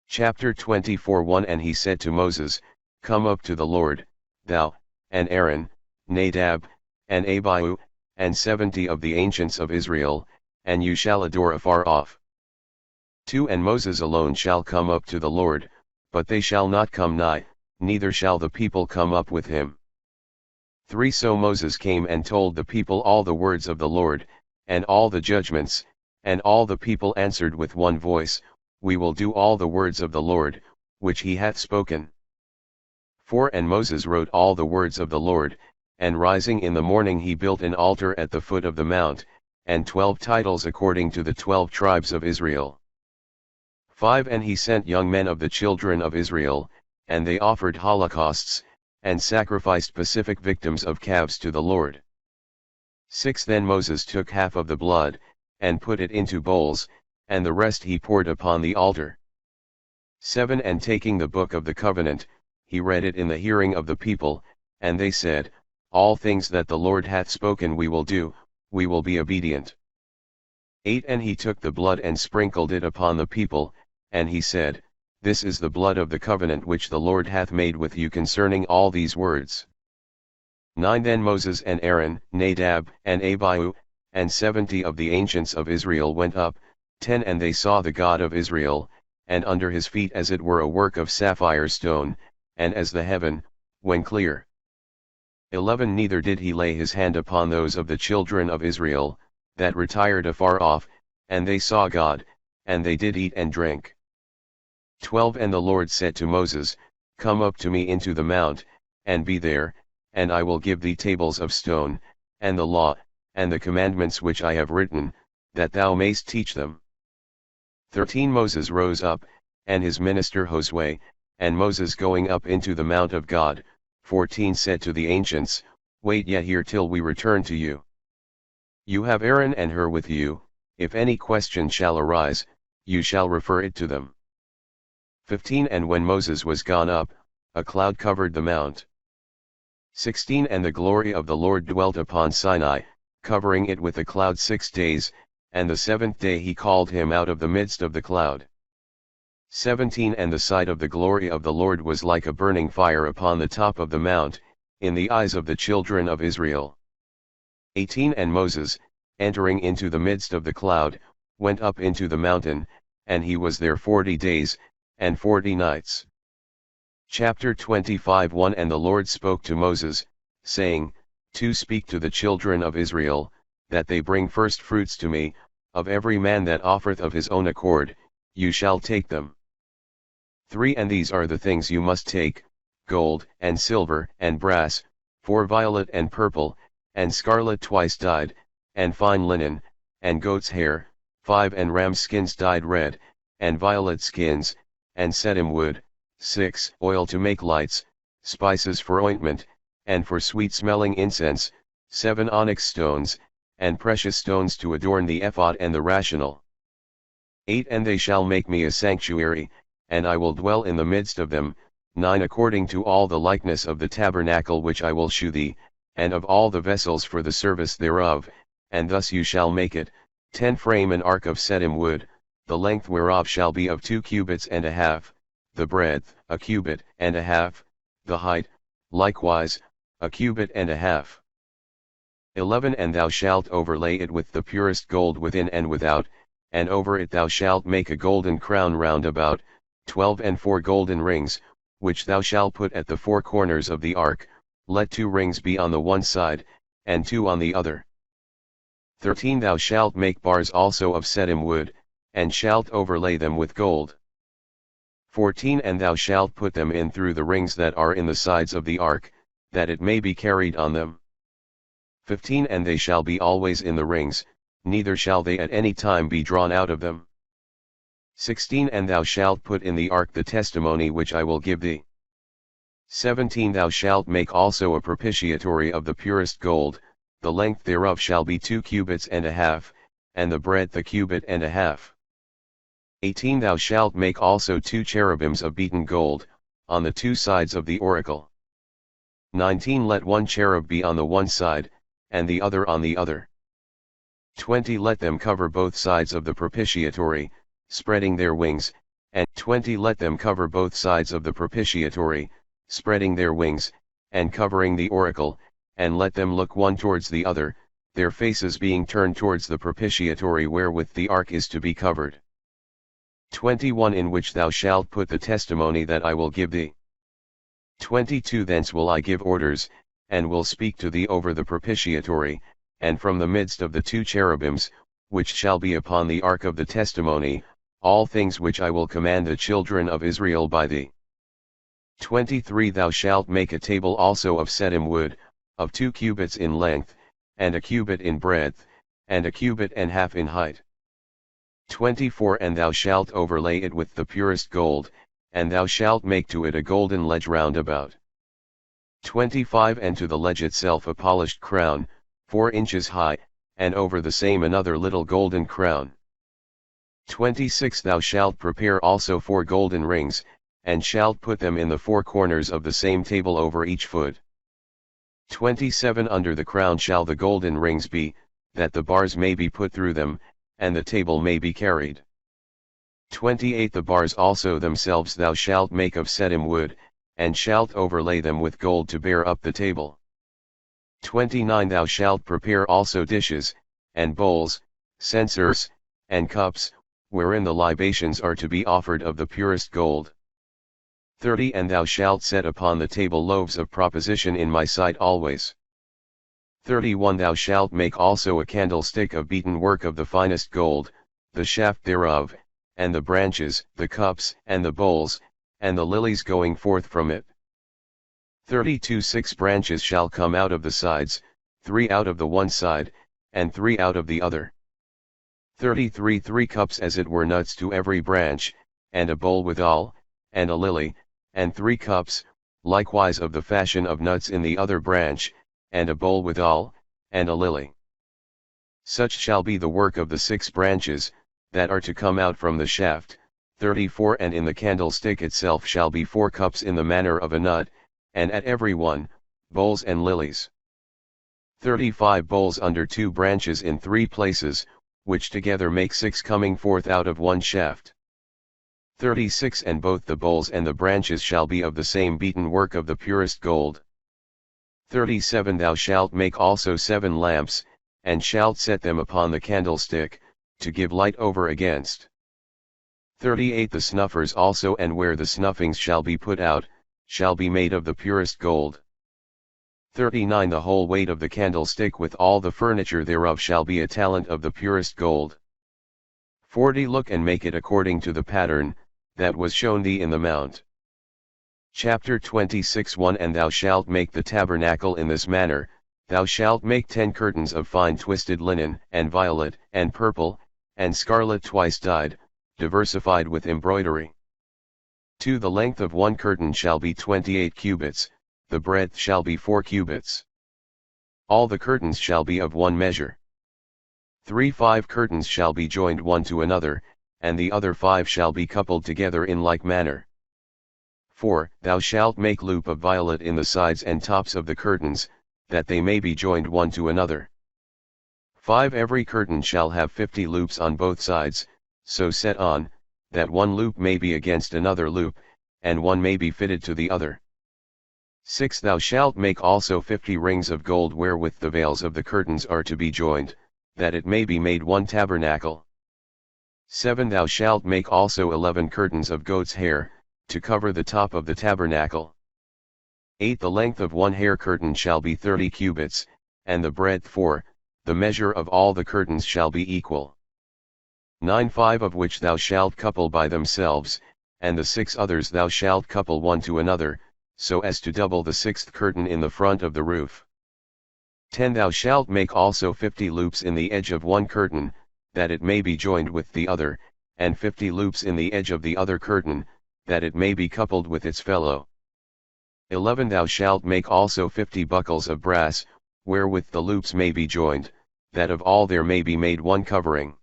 Chapter 24 1 And he said to Moses, Come up to the Lord, thou, and Aaron, Nadab, and Abihu, and 70 of the ancients of Israel, and you shall adore afar off. 2 And Moses alone shall come up to the Lord, but they shall not come nigh, neither shall the people come up with him. 3 So Moses came and told the people all the words of the Lord, and all the judgments, and all the people answered with one voice, We will do all the words of the Lord, which he hath spoken. 4 And Moses wrote all the words of the Lord, and rising in the morning he built an altar at the foot of the mount, and 12 titles according to the 12 tribes of Israel. 5 And he sent young men of the children of Israel, and they offered holocausts, and sacrificed pacific victims of calves to the Lord. 6 Then Moses took half of the blood, and put it into bowls, and the rest he poured upon the altar. 7 And taking the book of the covenant, he read it in the hearing of the people, and they said, All things that the Lord hath spoken we will do, we will be obedient. 8 And he took the blood and sprinkled it upon the people, and he said, This is the blood of the covenant which the Lord hath made with you concerning all these words. 9 Then Moses and Aaron, Nadab and Abihu, and 70 of the ancients of Israel went up. 10 And they saw the God of Israel, and under his feet as it were a work of sapphire stone, and as the heaven, when clear. 11 Neither did he lay his hand upon those of the children of Israel, that retired afar off, and they saw God, and they did eat and drink. 12 And the Lord said to Moses, Come up to me into the mount, and be there, and I will give thee tables of stone, and the law, and the commandments which I have written, that thou mayst teach them. 13 Moses rose up, and his minister Josue, and Moses going up into the mount of God. 14 Said to the ancients, Wait yet here till we return to you. You have Aaron and Hur with you, if any question shall arise, you shall refer it to them. 15 And when Moses was gone up, a cloud covered the mount. 16 And the glory of the Lord dwelt upon Sinai, covering it with a cloud 6 days, and the 7th day he called him out of the midst of the cloud. 17 And the sight of the glory of the Lord was like a burning fire upon the top of the mount, in the eyes of the children of Israel. 18 And Moses, entering into the midst of the cloud, went up into the mountain, and he was there 40 days, and 40 nights. Chapter 25 1 And the Lord spoke to Moses, saying, To speak to the children of Israel, that they bring first fruits to me, of every man that offereth of his own accord, you shall take them. 3 And these are the things you must take, gold, and silver, and brass, 4 violet and purple, and scarlet twice dyed, and fine linen, and goat's hair, 5 And ram skins dyed red, and violet skins, and sedim wood, 6 Oil to make lights, spices for ointment, and for sweet-smelling incense, 7 Onyx stones, and precious stones to adorn the ephod and the rational. 8 And they shall make me a sanctuary, and I will dwell in the midst of them. 9 According to all the likeness of the tabernacle which I will shew thee, and of all the vessels for the service thereof, and thus you shall make it. 10 Frame an ark of sedim wood, the length whereof shall be of 2 cubits and a half, the breadth 1 cubit and a half, the height, likewise, 1 cubit and a half. 11 And thou shalt overlay it with the purest gold within and without, and over it thou shalt make a golden crown round about. 12 And 4 golden rings, which thou shalt put at the 4 corners of the ark, let 2 rings be on the one side, and 2 on the other. 13 Thou shalt make bars also of sedim wood, and shalt overlay them with gold. 14 And thou shalt put them in through the rings that are in the sides of the ark, that it may be carried on them. 15 And they shall be always in the rings, neither shall they at any time be drawn out of them. 16 And thou shalt put in the ark the testimony which I will give thee. 17 Thou shalt make also a propitiatory of the purest gold, the length thereof shall be 2 cubits and a half, and the breadth 1 cubit and a half. 18 Thou shalt make also 2 cherubims of beaten gold, on the 2 sides of the oracle. 19 Let 1 cherub be on the one side, and the other on the other. 20 Let them cover both sides of the propitiatory, spreading their wings, and 20 Let them cover both sides of the propitiatory, spreading their wings, and covering the oracle, and let them look one towards the other, their faces being turned towards the propitiatory wherewith the ark is to be covered. 21 In which thou shalt put the testimony that I will give thee. 22 Thence will I give orders, and will speak to thee over the propitiatory, and from the midst of the 2 cherubims, which shall be upon the ark of the testimony, all things which I will command the children of Israel by thee. 23 Thou shalt make a table also of sedim wood, of 2 cubits in length, and 1 cubit in breadth, and 1 cubit and half in height. 24 And thou shalt overlay it with the purest gold, and thou shalt make to it a golden ledge round about. 25 And to the ledge itself a polished crown, 4 inches high, and over the same another little golden crown. 26 Thou shalt prepare also 4 golden rings, and shalt put them in the 4 corners of the same table over each foot. 27 Under the crown shall the golden rings be, that the bars may be put through them, and the table may be carried. 28 The bars also themselves thou shalt make of setim wood, and shalt overlay them with gold to bear up the table. 29 Thou shalt prepare also dishes, and bowls, censers, and cups, wherein the libations are to be offered of the purest gold. 30 And thou shalt set upon the table loaves of proposition in my sight always. 31 Thou shalt make also a candlestick of beaten work of the finest gold, the shaft thereof, and the branches, the cups, and the bowls, and the lilies going forth from it. 32 6 branches shall come out of the sides, 3 out of the one side, and 3 out of the other. 33 3 cups as it were nuts to every branch, and a bowl withal, and a lily, and 3 cups, likewise of the fashion of nuts in the other branch, and a bowl withal, and a lily. Such shall be the work of the 6 branches, that are to come out from the shaft. 34 And in the candlestick itself shall be 4 cups in the manner of a nut, and at every one, bowls and lilies. 35 Bowls under 2 branches in 3 places, which together make 6 coming forth out of one shaft. 36 And both the bowls and the branches shall be of the same beaten work of the purest gold. 37 Thou shalt make also 7 lamps, and shalt set them upon the candlestick, to give light over against. 38 The snuffers also and where the snuffings shall be put out, shall be made of the purest gold. 39 The whole weight of the candlestick with all the furniture thereof shall be a talent of the purest gold. 40 Look and make it according to the pattern, that was shown thee in the mount. Chapter 26 1 And thou shalt make the tabernacle in this manner, thou shalt make 10 curtains of fine twisted linen, and violet, and purple, and scarlet twice dyed, diversified with embroidery. 2 The length of one curtain shall be 28 cubits, the breadth shall be 4 cubits. All the curtains shall be of one measure. 3 5 curtains shall be joined one to another, and the other 5 shall be coupled together in like manner. 4 Thou shalt make loop of violet in the sides and tops of the curtains, that they may be joined one to another. 5 Every curtain shall have 50 loops on both sides, so set on, that one loop may be against another loop, and one may be fitted to the other. 6 Thou shalt make also 50 rings of gold wherewith the veils of the curtains are to be joined, that it may be made one tabernacle. 7 Thou shalt make also 11 curtains of goat's hair, to cover the top of the tabernacle. 8 The length of one hair curtain shall be 30 cubits, and the breadth 4, the measure of all the curtains shall be equal. 9 5 Of which thou shalt couple by themselves, and the 6 others thou shalt couple one to another, so as to double the 6th curtain in the front of the roof. 10 Thou shalt make also 50 loops in the edge of one curtain, that it may be joined with the other, and 50 loops in the edge of the other curtain, that it may be coupled with its fellow. 11 Thou shalt make also 50 buckles of brass, wherewith the loops may be joined, that of all there may be made one covering.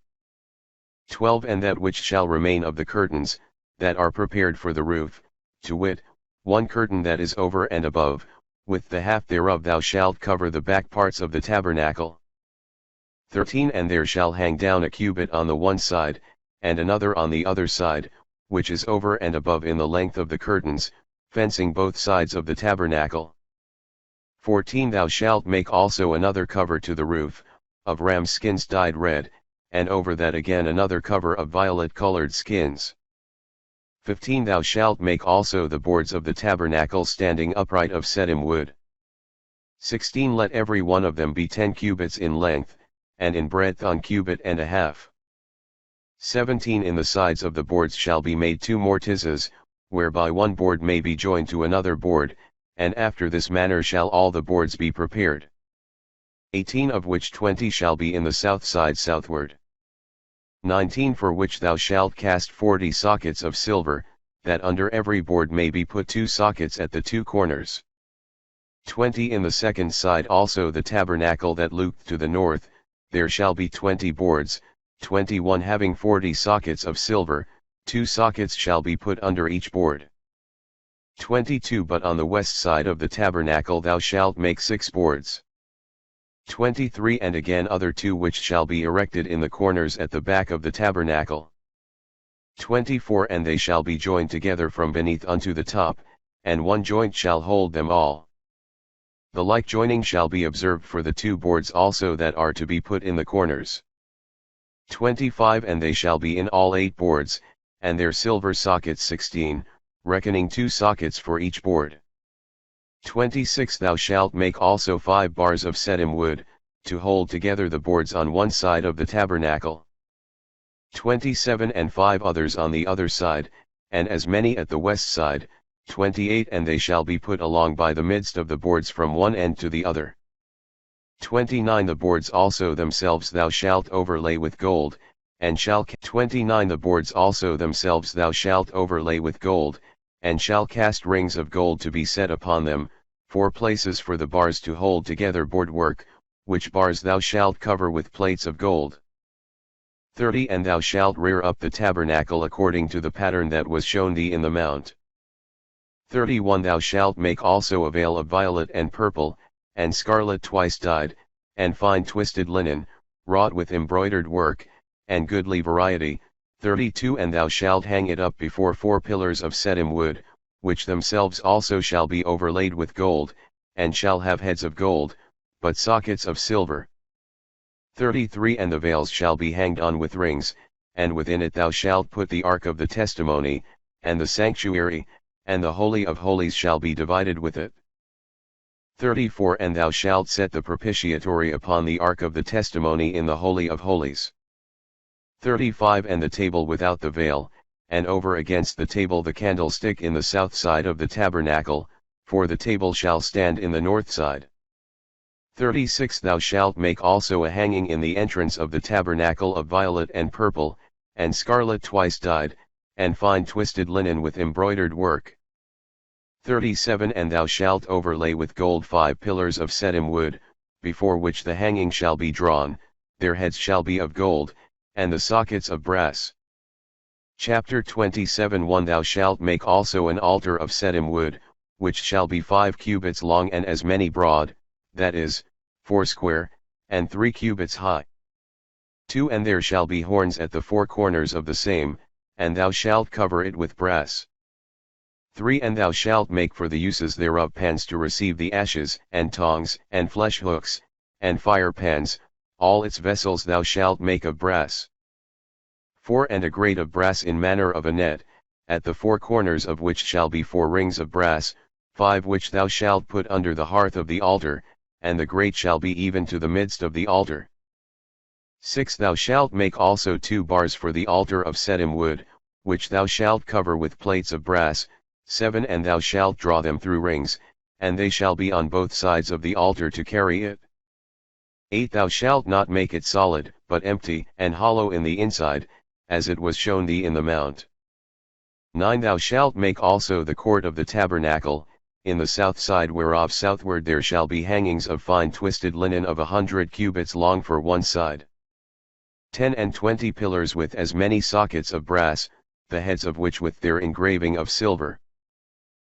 12 And that which shall remain of the curtains, that are prepared for the roof, to wit, one curtain that is over and above, with the half thereof thou shalt cover the back parts of the tabernacle. 13 And there shall hang down a cubit on the one side, and another on the other side, which is over and above in the length of the curtains, fencing both sides of the tabernacle. 14 Thou shalt make also another cover to the roof, of ram's skins dyed red, and over that again another cover of violet-colored skins. 15 Thou shalt make also the boards of the tabernacle standing upright of setim wood. 16 Let every one of them be 10 cubits in length, and in breadth an cubit and a half. 17 In the sides of the boards shall be made 2 mortises, whereby one board may be joined to another board, and after this manner shall all the boards be prepared. 18 Of which 20 shall be in the south side southward. 19 For which thou shalt cast 40 sockets of silver, that under every board may be put 2 sockets at the 2 corners. 20 in the second side also the tabernacle that looked to the north, there shall be 20 boards, 21 having 40 sockets of silver, 2 sockets shall be put under each board. 22 But on the west side of the tabernacle thou shalt make 6 boards. 23 And again other 2 which shall be erected in the corners at the back of the tabernacle. 24 And they shall be joined together from beneath unto the top, and 1 joint shall hold them all. The like joining shall be observed for the 2 boards also that are to be put in the corners. 25 And they shall be in all 8 boards, and their silver sockets 16, reckoning 2 sockets for each board. 26 Thou shalt make also 5 bars of setim wood, to hold together the boards on one side of the tabernacle. 27 And 5 others on the other side, and as many at the west side, 28 And they shall be put along by the midst of the boards from one end to the other. 29 The boards also themselves thou shalt overlay with gold, and shall 29 The boards also themselves thou shalt overlay with gold, and shall cast rings of gold to be set upon them, 4 places for the bars to hold together board work, which bars thou shalt cover with plates of gold. 30 And thou shalt rear up the tabernacle according to the pattern that was shown thee in the mount. 31 Thou shalt make also a veil of violet and purple, and scarlet twice dyed, and fine twisted linen, wrought with embroidered work, and goodly variety. 32 And thou shalt hang it up before 4 pillars of setim wood, which themselves also shall be overlaid with gold, and shall have heads of gold, but sockets of silver. 33 And the veils shall be hanged on with rings, and within it thou shalt put the ark of the testimony, and the sanctuary, and the Holy of Holies shall be divided with it. 34 And thou shalt set the propitiatory upon the ark of the testimony in the Holy of Holies. 35 And the table without the veil, and over against the table the candlestick in the south side of the tabernacle, for the table shall stand in the north side. 36 Thou shalt make also a hanging in the entrance of the tabernacle of violet and purple, and scarlet twice dyed, and fine twisted linen with embroidered work. 37 And thou shalt overlay with gold 5 pillars of setim wood, before which the hanging shall be drawn, their heads shall be of gold, and the sockets of brass. Chapter 27 1 Thou shalt make also an altar of setim wood, which shall be 5 cubits long and as many broad, that is, 4 square, and 3 cubits high. 2 And there shall be horns at the 4 corners of the same, and thou shalt cover it with brass. 3 And thou shalt make for the uses thereof pans to receive the ashes, and tongs, and flesh hooks, and fire pans, all its vessels thou shalt make of brass. 4 And a grate of brass in manner of a net, at the 4 corners of which shall be 4 rings of brass, 5 which thou shalt put under the hearth of the altar, and the grate shall be even to the midst of the altar. 6 Thou shalt make also 2 bars for the altar of setim wood, which thou shalt cover with plates of brass. 7 And thou shalt draw them through rings, and they shall be on both sides of the altar to carry it. 8 Thou shalt not make it solid, but empty and hollow in the inside, as it was shown thee in the mount. 9 Thou shalt make also the court of the tabernacle, in the south side whereof southward there shall be hangings of fine twisted linen of 100 cubits long for one side. 10 And 20 pillars with as many sockets of brass, the heads of which with their engraving of silver.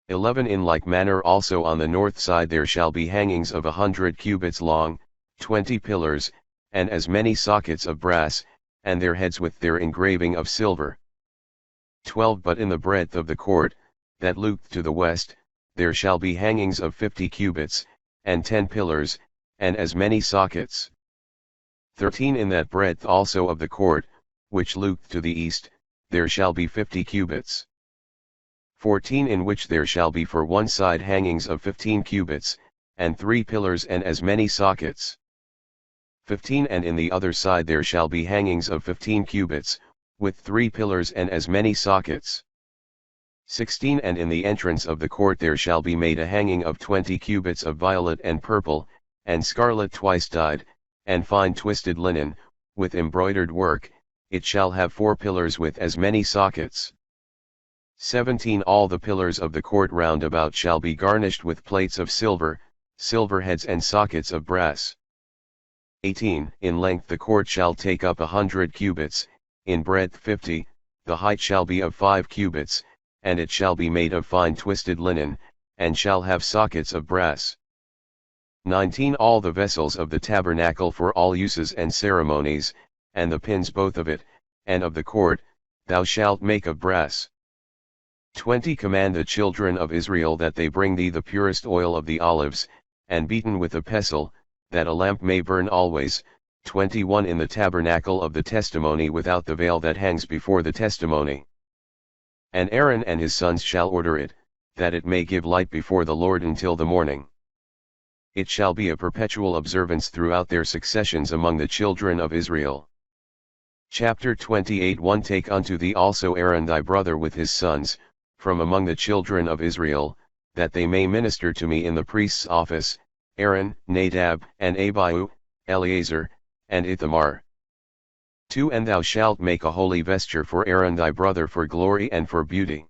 11 In like manner also on the north side there shall be hangings of 100 cubits long, 20 pillars, and as many sockets of brass, and their heads with their engraving of silver. 12 But in the breadth of the court, that looked to the west, there shall be hangings of 50 cubits, and 10 pillars, and as many sockets. 13 In that breadth also of the court, which looked to the east, there shall be 50 cubits. 14 In which there shall be for one side hangings of 15 cubits, and 3 pillars and as many sockets. 15 And in the other side there shall be hangings of 15 cubits, with 3 pillars and as many sockets. 16 And in the entrance of the court there shall be made a hanging of 20 cubits of violet and purple, and scarlet twice dyed, and fine twisted linen, with embroidered work, it shall have 4 pillars with as many sockets. 17 All the pillars of the court round about shall be garnished with plates of silver, silver heads and sockets of brass. 18 In length the court shall take up 100 cubits, in breadth 50, the height shall be of 5 cubits, and it shall be made of fine twisted linen, and shall have sockets of brass. 19 All the vessels of the tabernacle for all uses and ceremonies, and the pins both of it, and of the court, thou shalt make of brass. 20 Command the children of Israel that they bring thee the purest oil of the olives, and beaten with a pestle, that a lamp may burn always. 21 In the tabernacle of the testimony without the veil that hangs before the testimony. And Aaron and his sons shall order it, that it may give light before the Lord until the morning. It shall be a perpetual observance throughout their successions among the children of Israel. Chapter 28 1 Take unto thee also Aaron thy brother with his sons, from among the children of Israel, that they may minister to me in the priest's office, Aaron, Nadab, and Abihu, Eleazar, and Ithamar. 2 And thou shalt make a holy vesture for Aaron thy brother for glory and for beauty.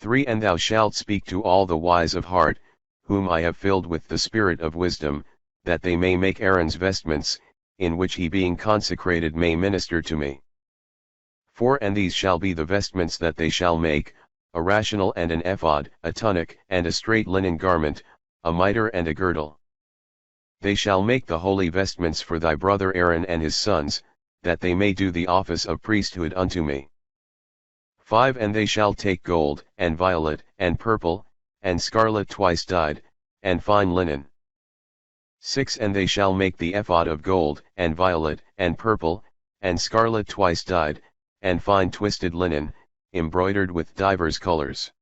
3 And thou shalt speak to all the wise of heart, whom I have filled with the spirit of wisdom, that they may make Aaron's vestments, in which he being consecrated may minister to me. 4 And these shall be the vestments that they shall make, a rational and an ephod, a tunic and a straight linen garment, a mitre and a girdle. They shall make the holy vestments for thy brother Aaron and his sons, that they may do the office of priesthood unto me. 5 And they shall take gold, and violet, and purple, and scarlet twice dyed, and fine linen. 6 And they shall make the ephod of gold, and violet, and purple, and scarlet twice dyed, and fine twisted linen, embroidered with divers colors.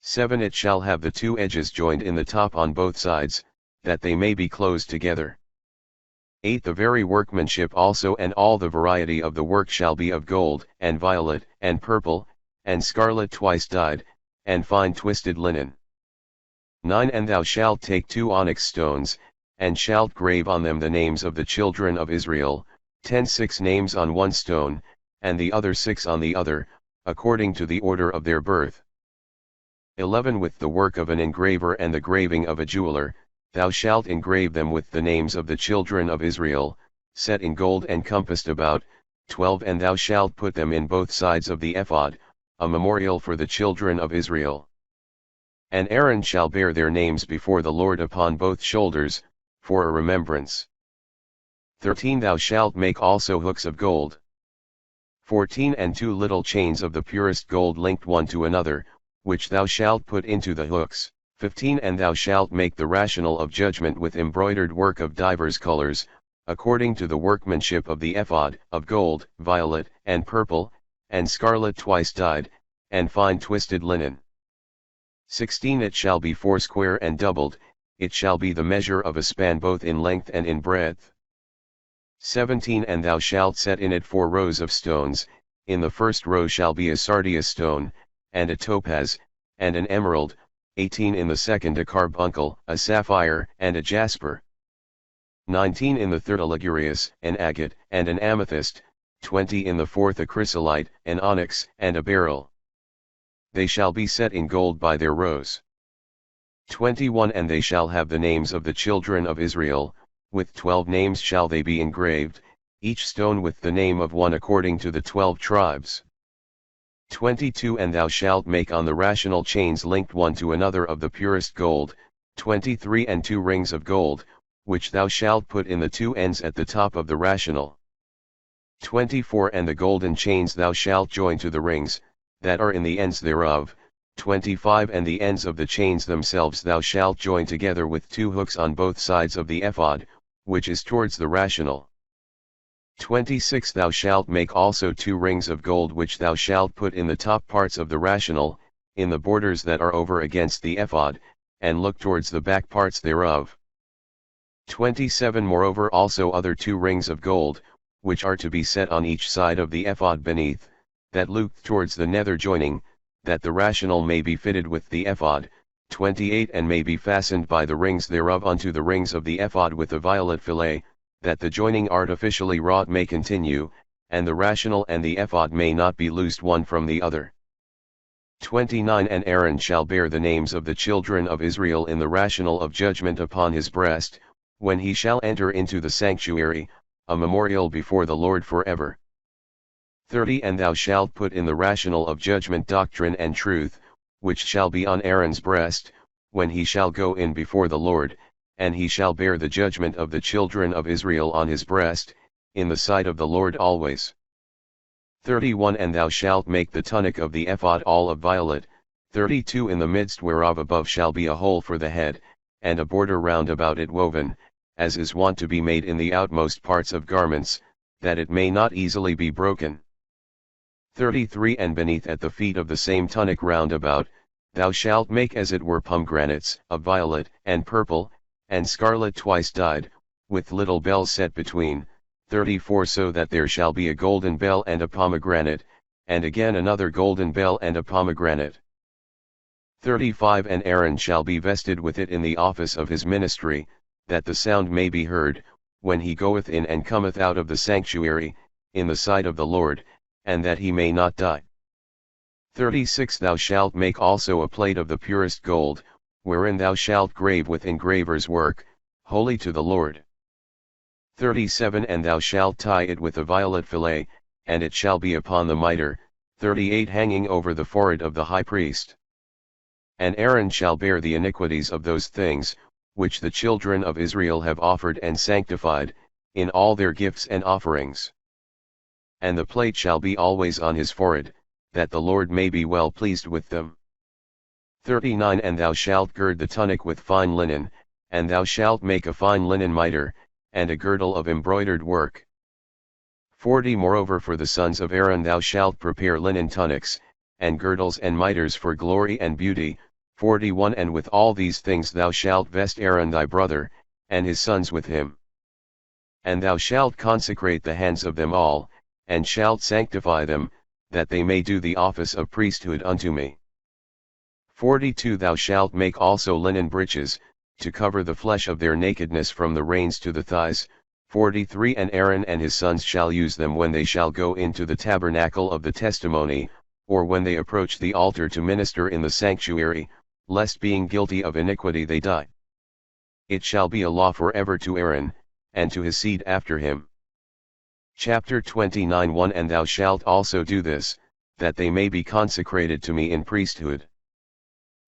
7 It shall have the 2 edges joined in the top on both sides, that they may be closed together. 8 The very workmanship also and all the variety of the work shall be of gold, and violet, and purple, and scarlet twice dyed, and fine twisted linen. 9 And thou shalt take 2 onyx stones, and shalt grave on them the names of the children of Israel, 6 names on one stone, and the other 6 on the other, according to the order of their birth. 11 With the work of an engraver and the graving of a jeweler, thou shalt engrave them with the names of the children of Israel, set in gold and compassed about. 12 And thou shalt put them in both sides of the ephod, a memorial for the children of Israel. And Aaron shall bear their names before the Lord upon both shoulders, for a remembrance. 13 Thou shalt make also hooks of gold. 14 And 2 little chains of the purest gold linked one to another, which thou shalt put into the hooks. 15 And thou shalt make the rational of judgment with embroidered work of divers colors, according to the workmanship of the ephod, of gold, violet, and purple, and scarlet twice dyed, and fine twisted linen. 16 It shall be foursquare and doubled, it shall be the measure of a span both in length and in breadth. 17 And thou shalt set in it 4 rows of stones, in the first row shall be a sardius stone, and a topaz, and an emerald. 18 In the second a carbuncle, a sapphire, and a jasper. 19 In the third a ligurius, an agate, and an amethyst. 20 In the fourth a chrysolite, an onyx, and a beryl. They shall be set in gold by their rows. 21 And they shall have the names of the children of Israel, with 12 names shall they be engraved, each stone with the name of one according to the 12 tribes. 22 And thou shalt make on the rational chains linked one to another of the purest gold. 23 And 2 rings of gold, which thou shalt put in the 2 ends at the top of the rational. 24 And the golden chains thou shalt join to the rings, that are in the ends thereof. 25 And the ends of the chains themselves thou shalt join together with 2 hooks on both sides of the ephod, which is towards the rational. 26 Thou shalt make also 2 rings of gold which thou shalt put in the top parts of the rational, in the borders that are over against the ephod, and look towards the back parts thereof. 27 Moreover also other 2 rings of gold, which are to be set on each side of the ephod beneath, that look towards the nether joining, that the rational may be fitted with the ephod. 28 And may be fastened by the rings thereof unto the rings of the ephod with a violet fillet, that the joining artificially wrought may continue, and the rational and the ephod may not be loosed one from the other. 29 And Aaron shall bear the names of the children of Israel in the rational of judgment upon his breast, when he shall enter into the sanctuary, a memorial before the Lord forever. 30 And thou shalt put in the rational of judgment doctrine and truth, which shall be on Aaron's breast, when he shall go in before the Lord, and he shall bear the judgment of the children of Israel on his breast, in the sight of the Lord always. 31 And thou shalt make the tunic of the ephod all of violet, 32 In the midst whereof above shall be a hole for the head, and a border round about it woven, as is wont to be made in the outmost parts of garments, that it may not easily be broken. 33 And beneath at the feet of the same tunic round about, thou shalt make as it were pomegranates, of violet, and purple, and scarlet twice dyed, with little bells set between, 34 So that there shall be a golden bell and a pomegranate, and again another golden bell and a pomegranate. 35 And Aaron shall be vested with it in the office of his ministry, that the sound may be heard, when he goeth in and cometh out of the sanctuary, in the sight of the Lord, and that he may not die. 36 Thou shalt make also a plate of the purest gold, wherein thou shalt grave with engraver's work, holy to the Lord. 37 And thou shalt tie it with a violet fillet, and it shall be upon the mitre, 38 Hanging over the forehead of the high priest. And Aaron shall bear the iniquities of those things, which the children of Israel have offered and sanctified, in all their gifts and offerings. And the plate shall be always on his forehead, that the Lord may be well pleased with them. 39 And thou shalt gird the tunic with fine linen, and thou shalt make a fine linen mitre, and a girdle of embroidered work. 40 Moreover for the sons of Aaron thou shalt prepare linen tunics, and girdles and mitres for glory and beauty. 41 And with all these things thou shalt vest Aaron thy brother, and his sons with him. And thou shalt consecrate the hands of them all, and shalt sanctify them, that they may do the office of priesthood unto me. 42 Thou shalt make also linen breeches, to cover the flesh of their nakedness from the reins to the thighs. 43 And Aaron and his sons shall use them when they shall go into the tabernacle of the testimony, or when they approach the altar to minister in the sanctuary, lest being guilty of iniquity they die. It shall be a law forever to Aaron, and to his seed after him. Chapter 29 1 And thou shalt also do this, that they may be consecrated to me in priesthood.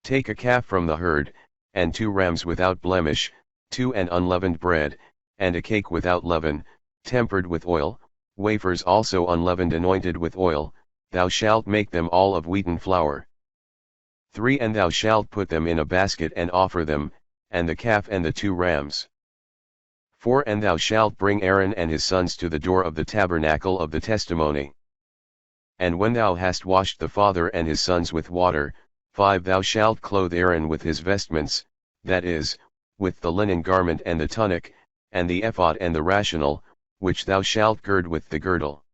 Take a calf from the herd, and 2 rams without blemish, 2 and unleavened bread, and a cake without leaven, tempered with oil, wafers also unleavened anointed with oil, thou shalt make them all of wheaten flour. 3 And thou shalt put them in a basket and offer them, and the calf and the 2 rams. 4 And thou shalt bring Aaron and his sons to the door of the tabernacle of the testimony. And when thou hast washed the father and his sons with water, 5 Thou shalt clothe Aaron with his vestments, that is, with the linen garment and the tunic, and the ephod and the rational, which thou shalt gird with the girdle.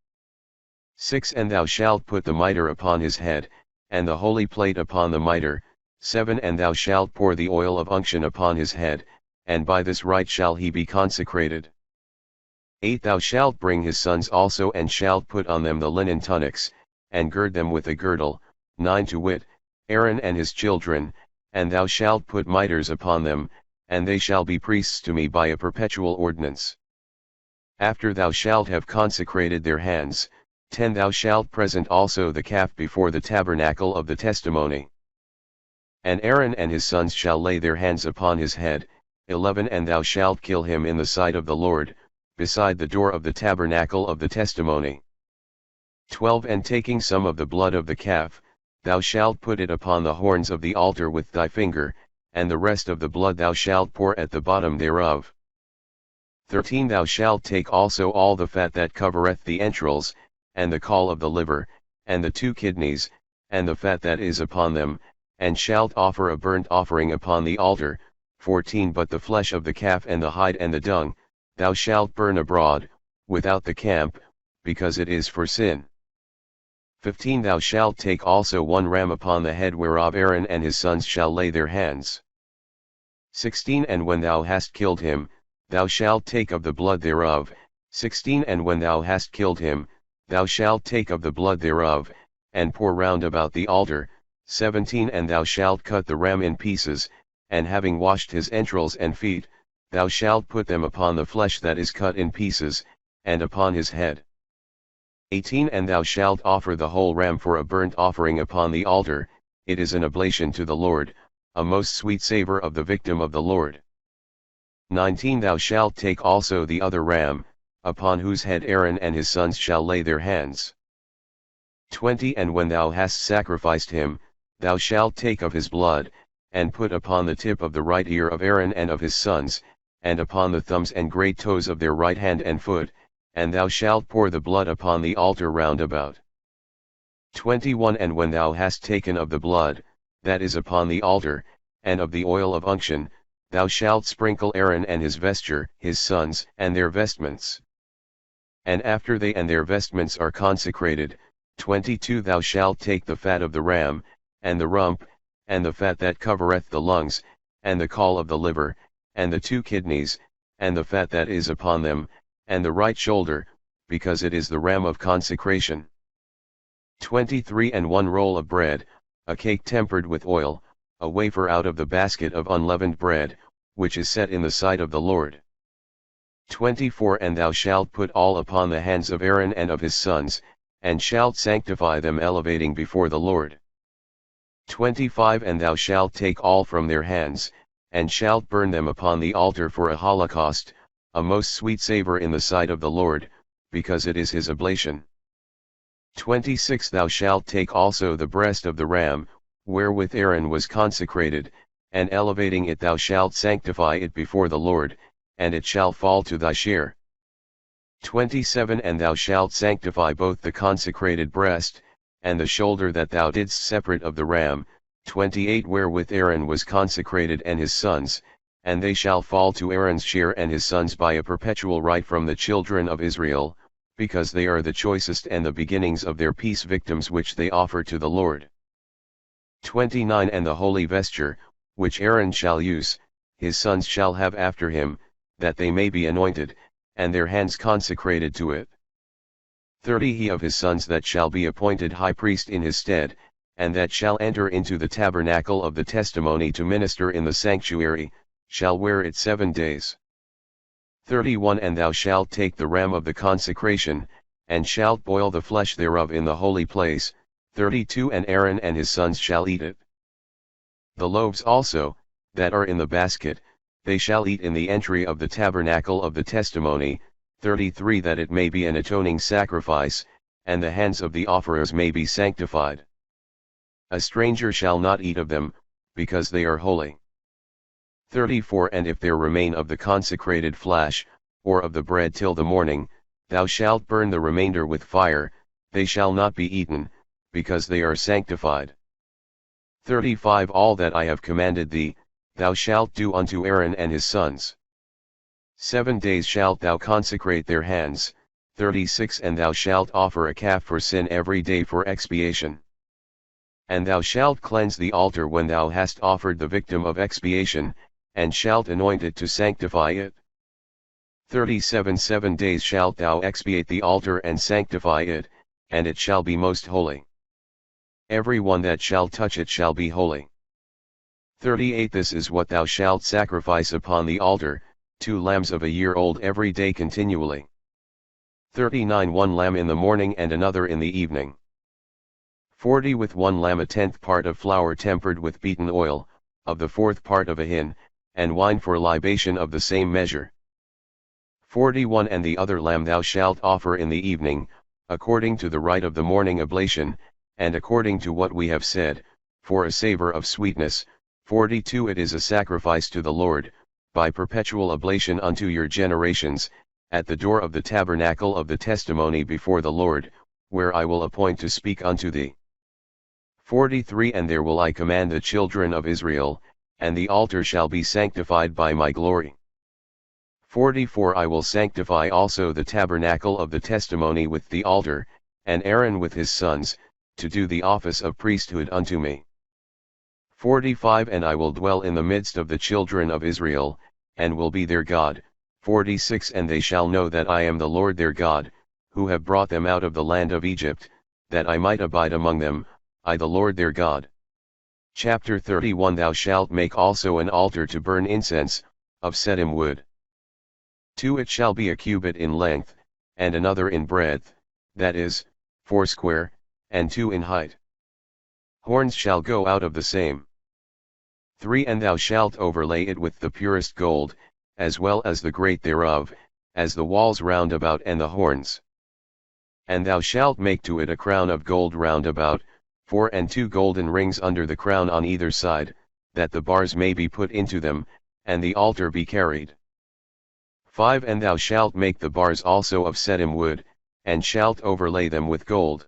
6 And thou shalt put the mitre upon his head, and the holy plate upon the mitre. 7 And thou shalt pour the oil of unction upon his head, and by this rite shall he be consecrated. 8 Thou shalt bring his sons also and shalt put on them the linen tunics, and gird them with a girdle. 9 To wit, Aaron and his children, and thou shalt put mitres upon them, and they shall be priests to me by a perpetual ordinance. After thou shalt have consecrated their hands. 10 Thou shalt present also the calf before the tabernacle of the testimony. And Aaron and his sons shall lay their hands upon his head. 11 And thou shalt kill him in the sight of the Lord, beside the door of the tabernacle of the testimony. 12 And taking some of the blood of the calf, thou shalt put it upon the horns of the altar with thy finger, and the rest of the blood thou shalt pour at the bottom thereof. 13 Thou shalt take also all the fat that covereth the entrails, and the caul of the liver, and the 2 kidneys, and the fat that is upon them, and shalt offer a burnt offering upon the altar. 14 But the flesh of the calf and the hide and the dung, thou shalt burn abroad, without the camp, because it is for sin. 15 Thou shalt take also 1 ram upon the head whereof Aaron and his sons shall lay their hands. 16 And when thou hast killed him, thou shalt take of the blood thereof. 16 And when thou hast killed him, thou shalt take of the blood thereof, and pour round about the altar. 17 And thou shalt cut the ram in pieces, and having washed his entrails and feet, thou shalt put them upon the flesh that is cut in pieces, and upon his head. 18 And thou shalt offer the whole ram for a burnt offering upon the altar, it is an oblation to the Lord, a most sweet savor of the victim of the Lord. 19 Thou shalt take also the other ram, upon whose head Aaron and his sons shall lay their hands. 20 And when thou hast sacrificed him, thou shalt take of his blood, and put upon the tip of the right ear of Aaron and of his sons, and upon the thumbs and great toes of their right hand and foot, and thou shalt pour the blood upon the altar round about. 21 And when thou hast taken of the blood, that is upon the altar, and of the oil of unction, thou shalt sprinkle Aaron and his vesture, his sons, and their vestments. And after they and their vestments are consecrated, 22 Thou shalt take the fat of the ram, and the rump, and the fat that covereth the lungs, and the caul of the liver, and the 2 kidneys, and the fat that is upon them, and the right shoulder, because it is the ram of consecration. 23 And 1 roll of bread, a cake tempered with oil, a wafer out of the basket of unleavened bread, which is set in the sight of the Lord. 24 And thou shalt put all upon the hands of Aaron and of his sons, and shalt sanctify them, elevating before the Lord. 25 And thou shalt take all from their hands, and shalt burn them upon the altar for a holocaust, a most sweet savor in the sight of the Lord, because it is his oblation. 26 Thou shalt take also the breast of the ram, wherewith Aaron was consecrated, and elevating it thou shalt sanctify it before the Lord, and it shall fall to thy share. 27 And thou shalt sanctify both the consecrated breast, and the shoulder that thou didst separate of the ram, 28 Wherewith Aaron was consecrated and his sons, and they shall fall to Aaron's share and his sons by a perpetual right from the children of Israel, because they are the choicest and the beginnings of their peace victims which they offer to the Lord. 29 And the holy vesture, which Aaron shall use, his sons shall have after him, that they may be anointed, and their hands consecrated to it. 30 He of his sons that shall be appointed high priest in his stead, and that shall enter into the tabernacle of the testimony to minister in the sanctuary, shall wear it 7 days. 31 And thou shalt take the ram of the consecration, and shalt boil the flesh thereof in the holy place. 32 And Aaron and his sons shall eat it. The loaves also, that are in the basket, they shall eat in the entry of the tabernacle of the testimony. 33 That it may be an atoning sacrifice, and the hands of the offerers may be sanctified. A stranger shall not eat of them, because they are holy. 34 And if there remain of the consecrated flesh, or of the bread till the morning, thou shalt burn the remainder with fire, they shall not be eaten, because they are sanctified. 35 All that I have commanded thee, thou shalt do unto Aaron and his sons. 7 days shalt thou consecrate their hands. 36 And thou shalt offer a calf for sin every day for expiation. And thou shalt cleanse the altar when thou hast offered the victim of expiation, and shalt anoint it to sanctify it. 37 7 days shalt thou expiate the altar and sanctify it, and it shall be most holy. Every one that shall touch it shall be holy. 38 This is what thou shalt sacrifice upon the altar, 2 lambs of a year old every day continually. 39 1 lamb in the morning and another in the evening. 40 With 1 lamb a 10th part of flour tempered with beaten oil, of the 4th part of a hin, and wine for libation of the same measure. 41 And the other lamb thou shalt offer in the evening, according to the rite of the morning oblation, and according to what we have said, for a savor of sweetness. 42 It is a sacrifice to the Lord, by perpetual oblation unto your generations, at the door of the tabernacle of the testimony before the Lord, where I will appoint to speak unto thee. 43 And there will I command the children of Israel, and the altar shall be sanctified by my glory. 44 I will sanctify also the tabernacle of the testimony with the altar, and Aaron with his sons, to do the office of priesthood unto me. 45 And I will dwell in the midst of the children of Israel, and will be their God. 46 And they shall know that I am the Lord their God, who have brought them out of the land of Egypt, that I might abide among them, I the Lord their God. Chapter 31 Thou shalt make also an altar to burn incense, of setim wood. 2 It shall be a cubit in length, and another in breadth, that is, 4 and 2 in height. Horns shall go out of the same. 3 And thou shalt overlay it with the purest gold, as well as the grate thereof, as the walls round about and the horns. And thou shalt make to it a crown of gold round about, 4 and 2 golden rings under the crown on either side, that the bars may be put into them, and the altar be carried. 5 And thou shalt make the bars also of setim wood, and shalt overlay them with gold.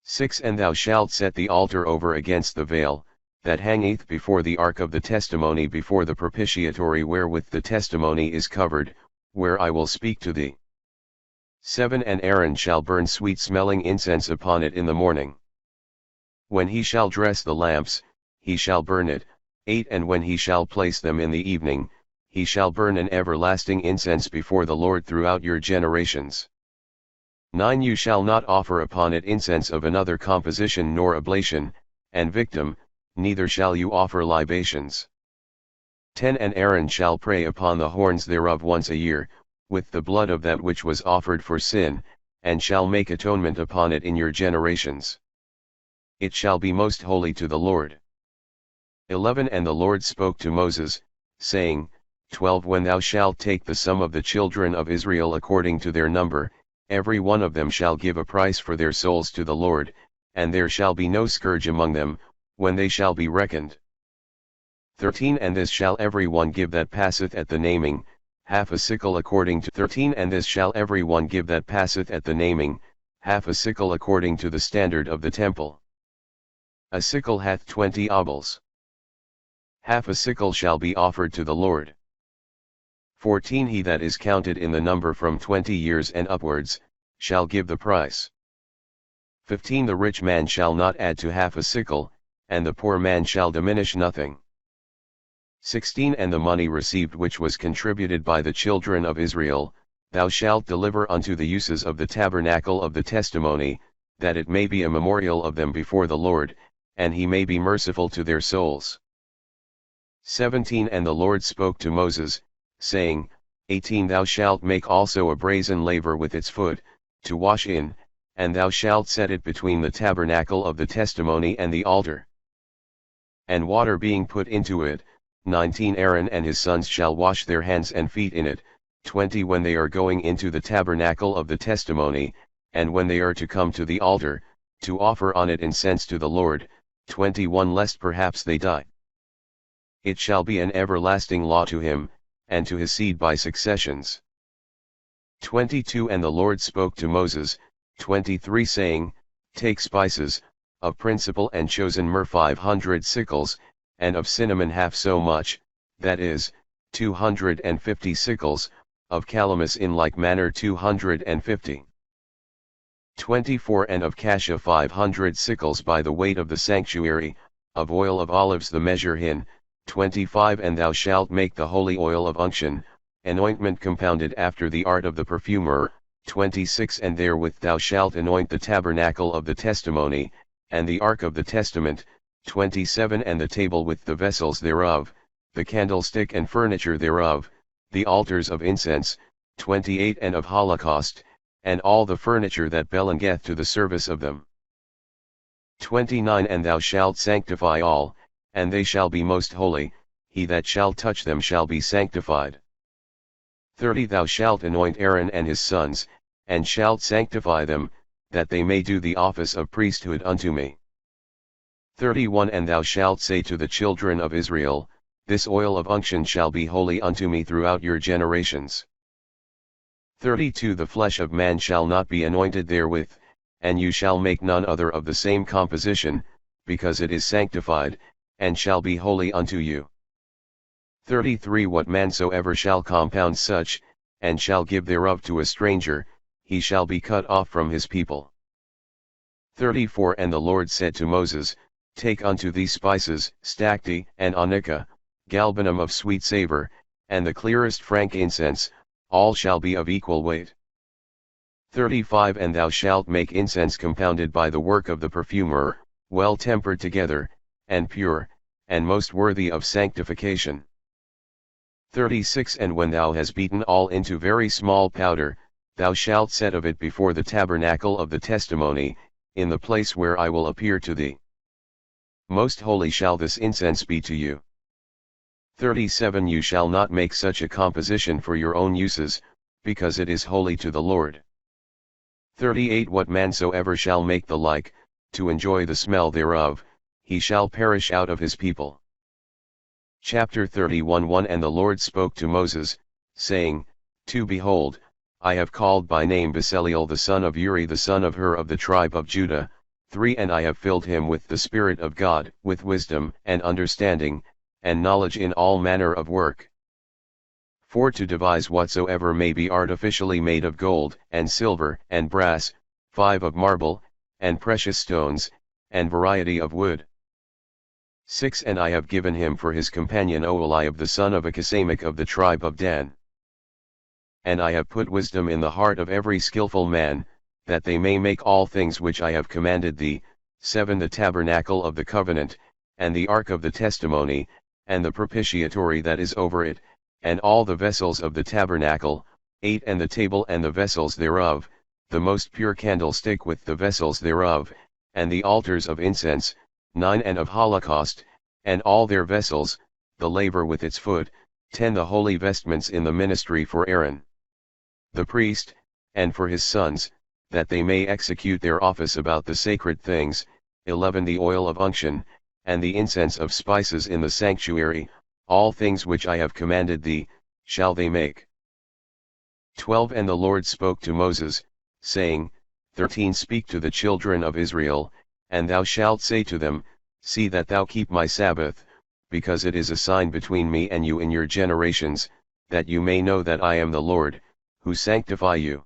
6 And thou shalt set the altar over against the veil, that hangeth before the ark of the testimony before the propitiatory wherewith the testimony is covered, where I will speak to thee. 7 And Aaron shall burn sweet-smelling incense upon it in the morning. When he shall dress the lamps, he shall burn it. 8 And when he shall place them in the evening, he shall burn an everlasting incense before the Lord throughout your generations. 9 You shall not offer upon it incense of another composition nor oblation, and victim, neither shall you offer libations. 10 And Aaron shall pray upon the horns thereof once a year, with the blood of that which was offered for sin, and shall make atonement upon it in your generations. It shall be most holy to the Lord. 11 And the Lord spoke to Moses, saying, 12 When thou shalt take the sum of the children of Israel according to their number, every one of them shall give a price for their souls to the Lord, and there shall be no scourge among them, when they shall be reckoned. 13 And this shall every one give that passeth at the naming, half a sickle according to 13 And this shall every one give that passeth at the naming, half a sickle according to the standard of the temple. A sickle hath 20 obols. Half a sickle shall be offered to the Lord. 14 He that is counted in the number from 20 years and upwards, shall give the price. 15 The rich man shall not add to half a sickle, and the poor man shall diminish nothing. 16 And the money received which was contributed by the children of Israel, thou shalt deliver unto the uses of the tabernacle of the testimony, that it may be a memorial of them before the Lord, and he may be merciful to their souls. 17 And the Lord spoke to Moses, saying, 18 Thou shalt make also a brazen laver with its foot, to wash in, and thou shalt set it between the tabernacle of the testimony and the altar. And water being put into it, 19 Aaron and his sons shall wash their hands and feet in it, 20 When they are going into the tabernacle of the testimony, and when they are to come to the altar, to offer on it incense to the Lord, 21 Lest perhaps they die. It shall be an everlasting law to him, and to his seed by successions. 22 And the Lord spoke to Moses, 23 saying, Take spices, of principal and chosen myrrh 500 sickles, and of cinnamon half so much, that is, 250 sickles, of calamus in like manner 250. 24 And of cassia 500 sickles by the weight of the sanctuary, of oil of olives the measure hin, 25 And thou shalt make the holy oil of unction, an ointment compounded after the art of the perfumer, 26 And therewith thou shalt anoint the tabernacle of the testimony, and the ark of the testament, 27 And the table with the vessels thereof, the candlestick and furniture thereof, the altars of incense, 28 And of holocaust, and all the furniture that belongeth to the service of them. 29 And thou shalt sanctify all, and they shall be most holy, he that shall touch them shall be sanctified. 30 Thou shalt anoint Aaron and his sons, and shalt sanctify them, that they may do the office of priesthood unto me. 31 And thou shalt say to the children of Israel, This oil of unction shall be holy unto me throughout your generations. 32 The flesh of man shall not be anointed therewith, and you shall make none other of the same composition, because it is sanctified, and shall be holy unto you. 33 What man soever shall compound such, and shall give thereof to a stranger, he shall be cut off from his people. 34 And the Lord said to Moses, Take unto thee spices, stacte, and onycha, galbanum of sweet savour, and the clearest frankincense, all shall be of equal weight. 35 And thou shalt make incense compounded by the work of the perfumer, well tempered together, and pure, and most worthy of sanctification. 36 And when thou hast beaten all into very small powder, thou shalt set of it before the tabernacle of the testimony, in the place where I will appear to thee. Most holy shall this incense be to you. 37 You shall not make such a composition for your own uses, because it is holy to the Lord. 38 What man soever shall make the like, to enjoy the smell thereof, he shall perish out of his people. Chapter 31 1 And the Lord spoke to Moses, saying, Behold, I have called by name Bezaleel the son of Uri the son of Hur of the tribe of Judah. 3 And I have filled him with the Spirit of God, with wisdom, and understanding, and knowledge in all manner of work. 4 To devise whatsoever may be artificially made of gold, and silver, and brass, 5 Of marble, and precious stones, and variety of wood. 6 And I have given him for his companion Oholiab the son of Achisamach of the tribe of Dan. And I have put wisdom in the heart of every skillful man, that they may make all things which I have commanded thee. 7 The tabernacle of the covenant, and the ark of the testimony, and the propitiatory that is over it, and all the vessels of the tabernacle. 8 And the table and the vessels thereof, the most pure candlestick with the vessels thereof, and the altars of incense. 9 And of holocaust, and all their vessels, the laver with its foot. 10 The holy vestments in the ministry for Aaron the priest, and for his sons, that they may execute their office about the sacred things. 11 The oil of unction, and the incense of spices in the sanctuary, all things which I have commanded thee, shall they make. 12 And the Lord spoke to Moses, saying, 13 Speak to the children of Israel, and thou shalt say to them, See that thou keep my Sabbath, because it is a sign between me and you in your generations, that you may know that I am the Lord, who sanctify you.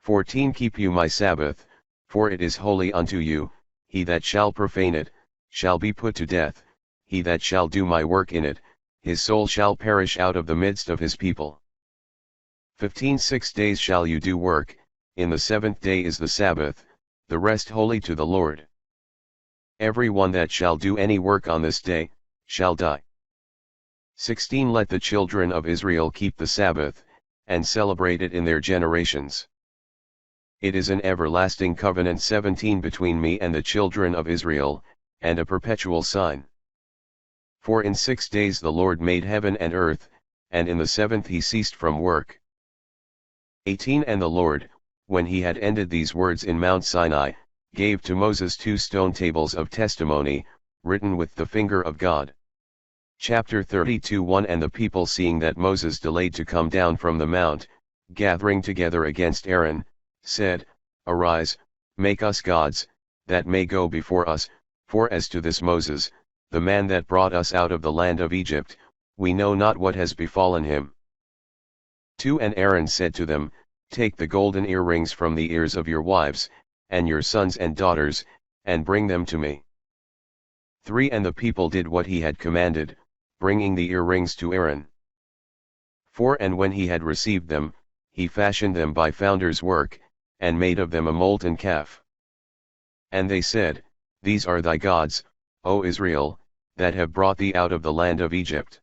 14 Keep you my Sabbath, for it is holy unto you. He that shall profane it, shall be put to death. He that shall do my work in it, his soul shall perish out of the midst of his people. 15 6 days shall you do work, in the 7th day is the Sabbath, the rest holy to the Lord. Every one that shall do any work on this day, shall die. 16 Let the children of Israel keep the Sabbath, and celebrate it in their generations. It is an everlasting covenant. 17 Between me and the children of Israel, and a perpetual sign. For in 6 days the Lord made heaven and earth, and in the 7th he ceased from work. 18 And the Lord, when he had ended these words in Mount Sinai, gave to Moses 2 stone tables of testimony, written with the finger of God. Chapter 32 1 And the people, seeing that Moses delayed to come down from the mount, gathering together against Aaron, said, Arise, make us gods, that may go before us, for as to this Moses, the man that brought us out of the land of Egypt, we know not what has befallen him. 2 And Aaron said to them, Take the golden earrings from the ears of your wives, and your sons and daughters, and bring them to me. 3 And the people did what he had commanded, bringing the earrings to Aaron. 4 And when he had received them, he fashioned them by founder's work, and made of them a molten calf. And they said, These are thy gods, O Israel, that have brought thee out of the land of Egypt.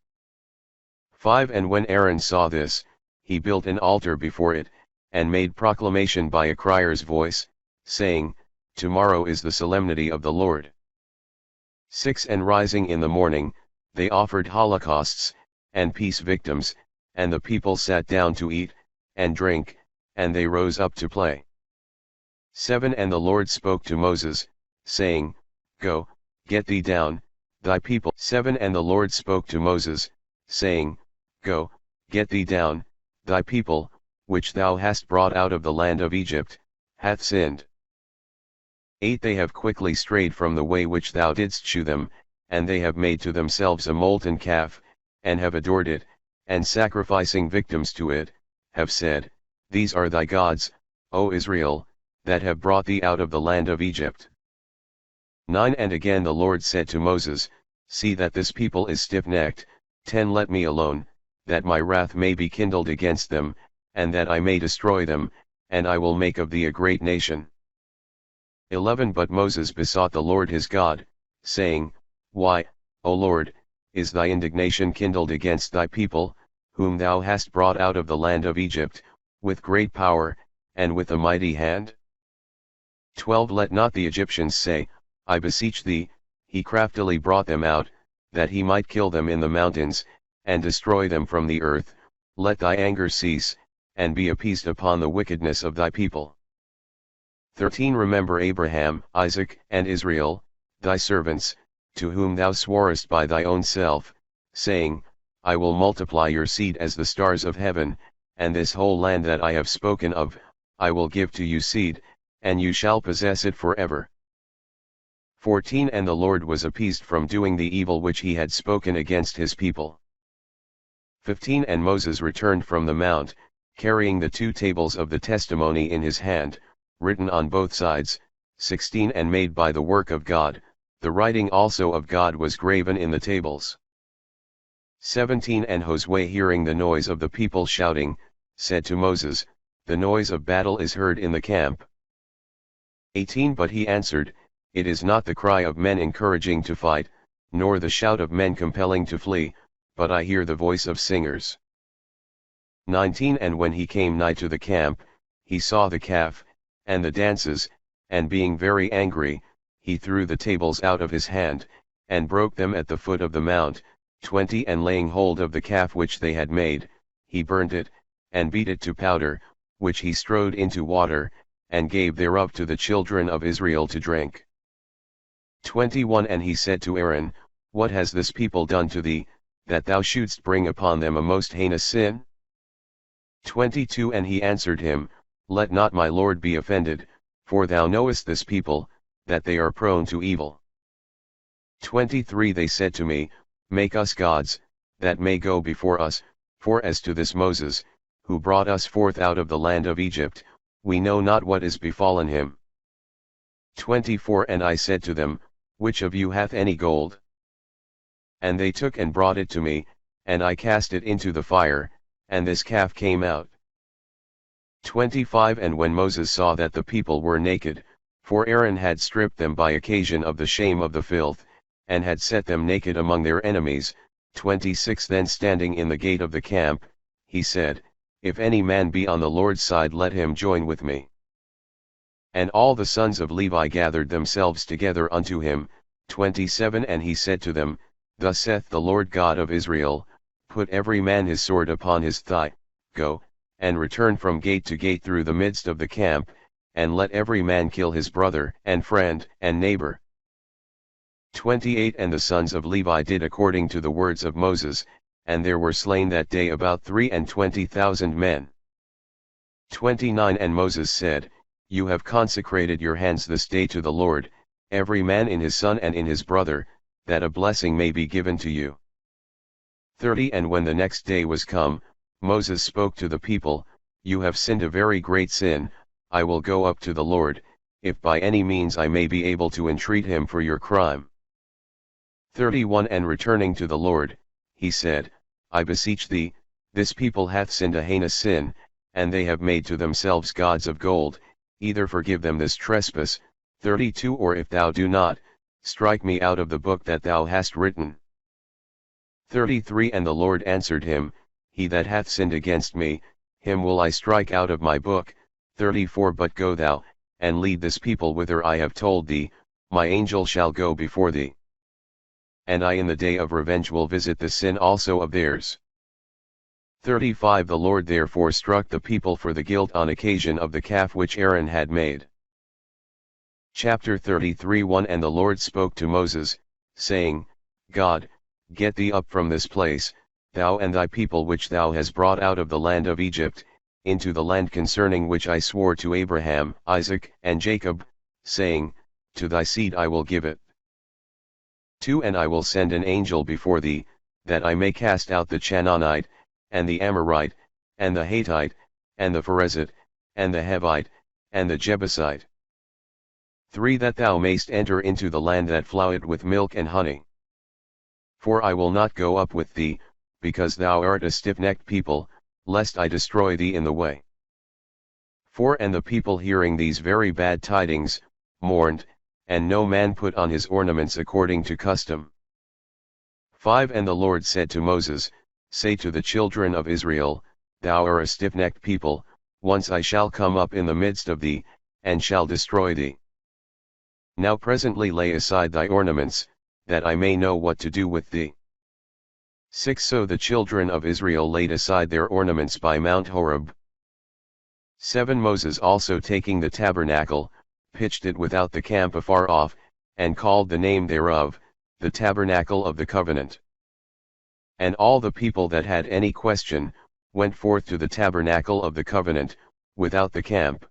5 And when Aaron saw this, he built an altar before it, and made proclamation by a crier's voice, saying, Tomorrow is the solemnity of the Lord. 6 And rising in the morning, they offered holocausts, and peace victims, and the people sat down to eat, and drink, and they rose up to play. 7 And the Lord spoke to Moses, saying, Go, get thee down, thy people. 7 And the Lord spoke to Moses, saying, Go, get thee down, thy people, which thou hast brought out of the land of Egypt, hath sinned. 8 They have quickly strayed from the way which thou didst shew them, and they have made to themselves a molten calf, and have adored it, and sacrificing victims to it, have said, These are thy gods, O Israel, that have brought thee out of the land of Egypt. 9 And again the Lord said to Moses, See that this people is stiff-necked. 10 Let me alone, that my wrath may be kindled against them, and that I may destroy them, and I will make of thee a great nation. 11 But Moses besought the Lord his God, saying, Why, O Lord, is thy indignation kindled against thy people, whom thou hast brought out of the land of Egypt, with great power, and with a mighty hand? 12 Let not the Egyptians say, I beseech thee, he craftily brought them out, that he might kill them in the mountains, and destroy them from the earth. Let thy anger cease, and be appeased upon the wickedness of thy people. 13 Remember Abraham, Isaac, and Israel, thy servants, to whom thou sworest by thy own self, saying, I will multiply your seed as the stars of heaven, and this whole land that I have spoken of, I will give to you seed, and you shall possess it forever. 14 And the Lord was appeased from doing the evil which he had spoken against his people. 15 And Moses returned from the mount, carrying the 2 tables of the testimony in his hand, written on both sides. 16 And made by the work of God, the writing also of God was graven in the tables. 17 And Josue, hearing the noise of the people shouting, said to Moses, The noise of battle is heard in the camp. 18 But he answered, It is not the cry of men encouraging to fight, nor the shout of men compelling to flee, but I hear the voice of singers. 19 And when he came nigh to the camp, he saw the calf, and the dances, and being very angry, he threw the tables out of his hand, and broke them at the foot of the mount. 20 And laying hold of the calf which they had made, he burnt it, and beat it to powder, which he strode into water, and gave thereof to the children of Israel to drink. 21 And he said to Aaron, What has this people done to thee, that thou shouldst bring upon them a most heinous sin? 22 And he answered him, Let not my Lord be offended, for thou knowest this people, that they are prone to evil. 23 They said to me, Make us gods, that may go before us, for as to this Moses, who brought us forth out of the land of Egypt, we know not what is befallen him. 24 And I said to them, Which of you hath any gold? And they took and brought it to me, and I cast it into the fire, and this calf came out. 25 And when Moses saw that the people were naked, for Aaron had stripped them by occasion of the shame of the filth, and had set them naked among their enemies. 26 Then standing in the gate of the camp, he said, If any man be on the Lord's side, let him join with me. And all the sons of Levi gathered themselves together unto him. 27 And he said to them, Thus saith the Lord God of Israel, Put every man his sword upon his thigh, go, and return from gate to gate through the midst of the camp, and let every man kill his brother, and friend, and neighbor. 28 And the sons of Levi did according to the words of Moses, and there were slain that day about 23,000 men. 29 And Moses said, You have consecrated your hands this day to the Lord, every man in his son and in his brother, that a blessing may be given to you. 30 And when the next day was come, Moses spoke to the people, You have sinned a very great sin. I will go up to the Lord, if by any means I may be able to entreat him for your crime. 31 And returning to the Lord, he said, I beseech thee, this people hath sinned a heinous sin, and they have made to themselves gods of gold, either forgive them this trespass. 32 Or if thou do not, strike me out of the book that thou hast written. 33 And the Lord answered him, He that hath sinned against me, him will I strike out of my book. 34 But go thou, and lead this people whither I have told thee, my angel shall go before thee. And I in the day of revenge will visit the sin also of theirs. 35 The Lord therefore struck the people for the guilt on occasion of the calf which Aaron had made. Chapter 33 1 And the Lord spoke to Moses, saying, God, get thee up from this place, thou and thy people which thou hast brought out of the land of Egypt, into the land concerning which I swore to Abraham, Isaac, and Jacob, saying, To thy seed I will give it. 2 And I will send an angel before thee, that I may cast out the Canaanite, and the Amorite, and the Hittite, and the Perizzite, and the Hivite, and the Jebusite. 3 That thou mayst enter into the land that floweth with milk and honey. For I will not go up with thee, because thou art a stiff-necked people, lest I destroy thee in the way. 4 And the people hearing these very bad tidings, mourned, and no man put on his ornaments according to custom. 5 And the Lord said to Moses, Say to the children of Israel, Thou art a stiff-necked people, once I shall come up in the midst of thee, and shall destroy thee. Now presently lay aside thy ornaments, that I may know what to do with thee. 6 So the children of Israel laid aside their ornaments by Mount Horeb. 7 Moses also taking the tabernacle, pitched it without the camp afar off, and called the name thereof, the tabernacle of the covenant. And all the people that had any question, went forth to the tabernacle of the covenant, without the camp.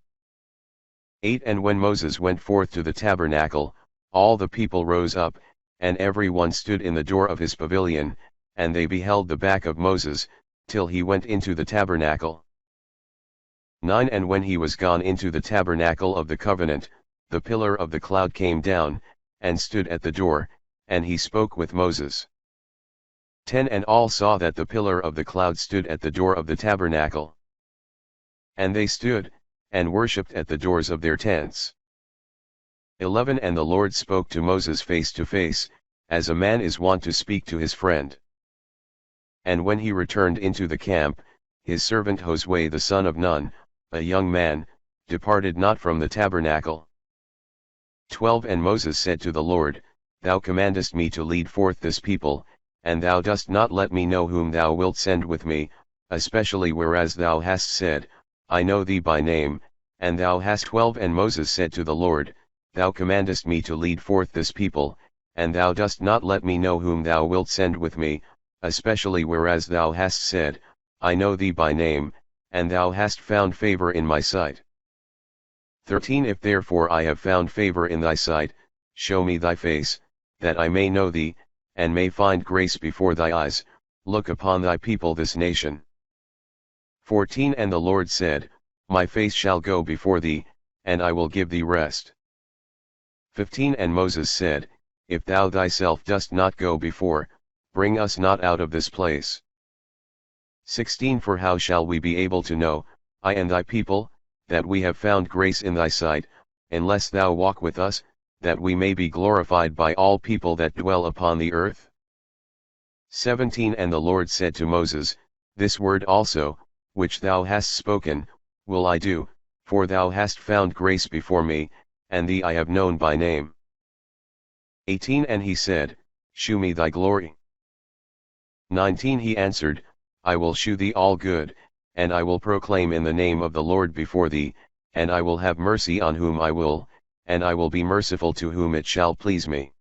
8 And when Moses went forth to the tabernacle, all the people rose up, and every one stood in the door of his pavilion, and they beheld the back of Moses, till he went into the tabernacle. 9 And when he was gone into the tabernacle of the covenant, the pillar of the cloud came down, and stood at the door, and he spoke with Moses. 10 And all saw that the pillar of the cloud stood at the door of the tabernacle. And they stood, and worshipped at the doors of their tents. 11 And the Lord spoke to Moses face to face, as a man is wont to speak to his friend. And when he returned into the camp, his servant Josue the son of Nun, a young man, departed not from the tabernacle. 12 And Moses said to the Lord, Thou commandest me to lead forth this people, and thou dost not let me know whom thou wilt send with me, especially whereas thou hast said, I know thee by name, and thou hast. 12 And Moses said to the Lord, Thou commandest me to lead forth this people, and thou dost not let me know whom thou wilt send with me, especially whereas thou hast said, I know thee by name, and thou hast found favor in my sight. 13 If therefore I have found favor in thy sight, show me thy face, that I may know thee, and may find grace before thy eyes, look upon thy people this nation. 14 And the Lord said, My face shall go before thee, and I will give thee rest. 15 And Moses said, If thou thyself dost not go before, bring us not out of this place. 16 For how shall we be able to know, I and thy people, that we have found grace in thy sight, unless thou walk with us, that we may be glorified by all people that dwell upon the earth? 17 And the Lord said to Moses, This word also, which thou hast spoken, will I do, for thou hast found grace before me, and thee I have known by name. 18 And he said, Shew me thy glory. 19 He answered, I will shew thee all good, and I will proclaim in the name of the Lord before thee, and I will have mercy on whom I will, and I will be merciful to whom it shall please me.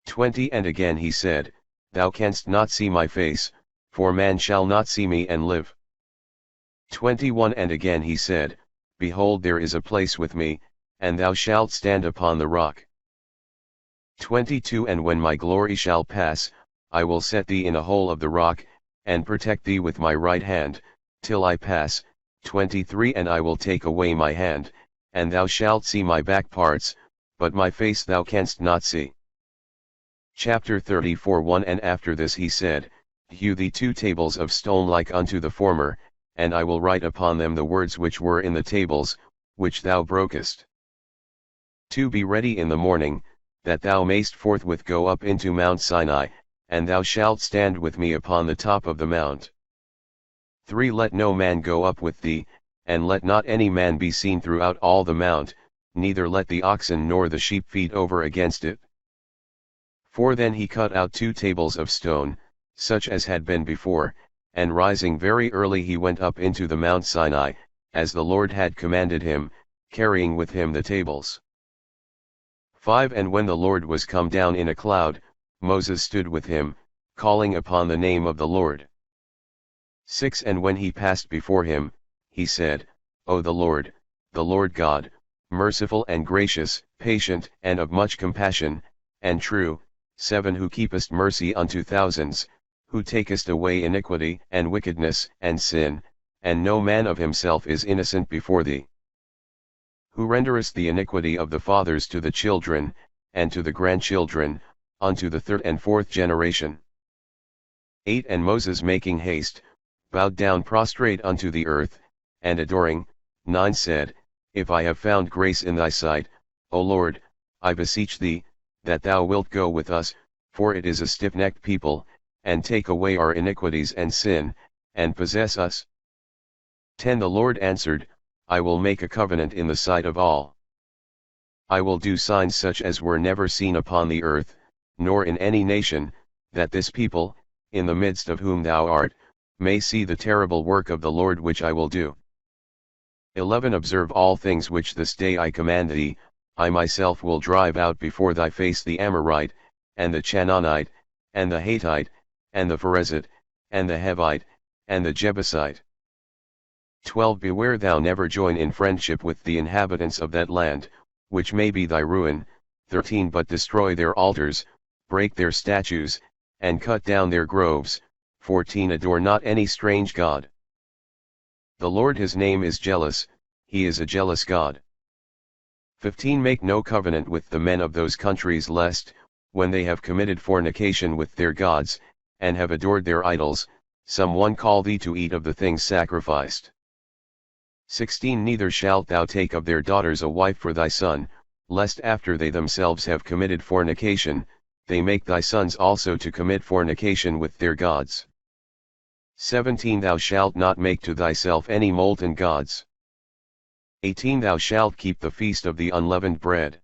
20 And again he said, Thou canst not see my face, for man shall not see me and live. 21 And again he said, Behold, there is a place with me, and thou shalt stand upon the rock. 22 And when my glory shall pass, I will set thee in a hole of the rock, and protect thee with my right hand, till I pass. 23 And I will take away my hand, and thou shalt see my back parts, but my face thou canst not see. Chapter 34 1 And after this he said, Hew thee 2 tables of stone like unto the former, and I will write upon them the words which were in the tables, which thou brokest. 2 Be ready in the morning, that thou mayst forthwith go up into Mount Sinai, and thou shalt stand with me upon the top of the mount. 3 Let no man go up with thee, and let not any man be seen throughout all the mount, neither let the oxen nor the sheep feed over against it. 4 Then he cut out 2 tables of stone, such as had been before, and rising very early he went up into the Mount Sinai, as the Lord had commanded him, carrying with him the tables. 5 And when the Lord was come down in a cloud, Moses stood with him, calling upon the name of the Lord. 6 And when he passed before him, he said, O the Lord God, merciful and gracious, patient and of much compassion, and true. 7 Who keepest mercy unto thousands, who takest away iniquity and wickedness and sin, and no man of himself is innocent before thee. Who renderest the iniquity of the fathers to the children, and to the grandchildren, unto the 3rd and 4th generation. 8 And Moses making haste, bowed down prostrate unto the earth, and adoring. 9 Said, If I have found grace in thy sight, O Lord, I beseech thee, that thou wilt go with us, for it is a stiff-necked people, and take away our iniquities and sin, and possess us. 10 The Lord answered, I will make a covenant in the sight of all. I will do signs such as were never seen upon the earth, nor in any nation, that this people, in the midst of whom thou art, may see the terrible work of the Lord which I will do. 11 Observe all things which this day I command thee. I myself will drive out before thy face the Amorite, and the Canaanite, and the Hittite, and the Perizzite, and the Hivite, and the Jebusite. 12 Beware thou never join in friendship with the inhabitants of that land, which may be thy ruin. 13 But destroy their altars, break their statues, and cut down their groves. 14 Adore not any strange god. The Lord his name is jealous, he is a jealous God. 15 Make no covenant with the men of those countries lest, when they have committed fornication with their gods, and have adored their idols, some one call thee to eat of the things sacrificed. 16 Neither shalt thou take of their daughters a wife for thy son, lest after they themselves have committed fornication, they make thy sons also to commit fornication with their gods. 17 Thou shalt not make to thyself any molten gods. 18 Thou shalt keep the feast of the unleavened bread.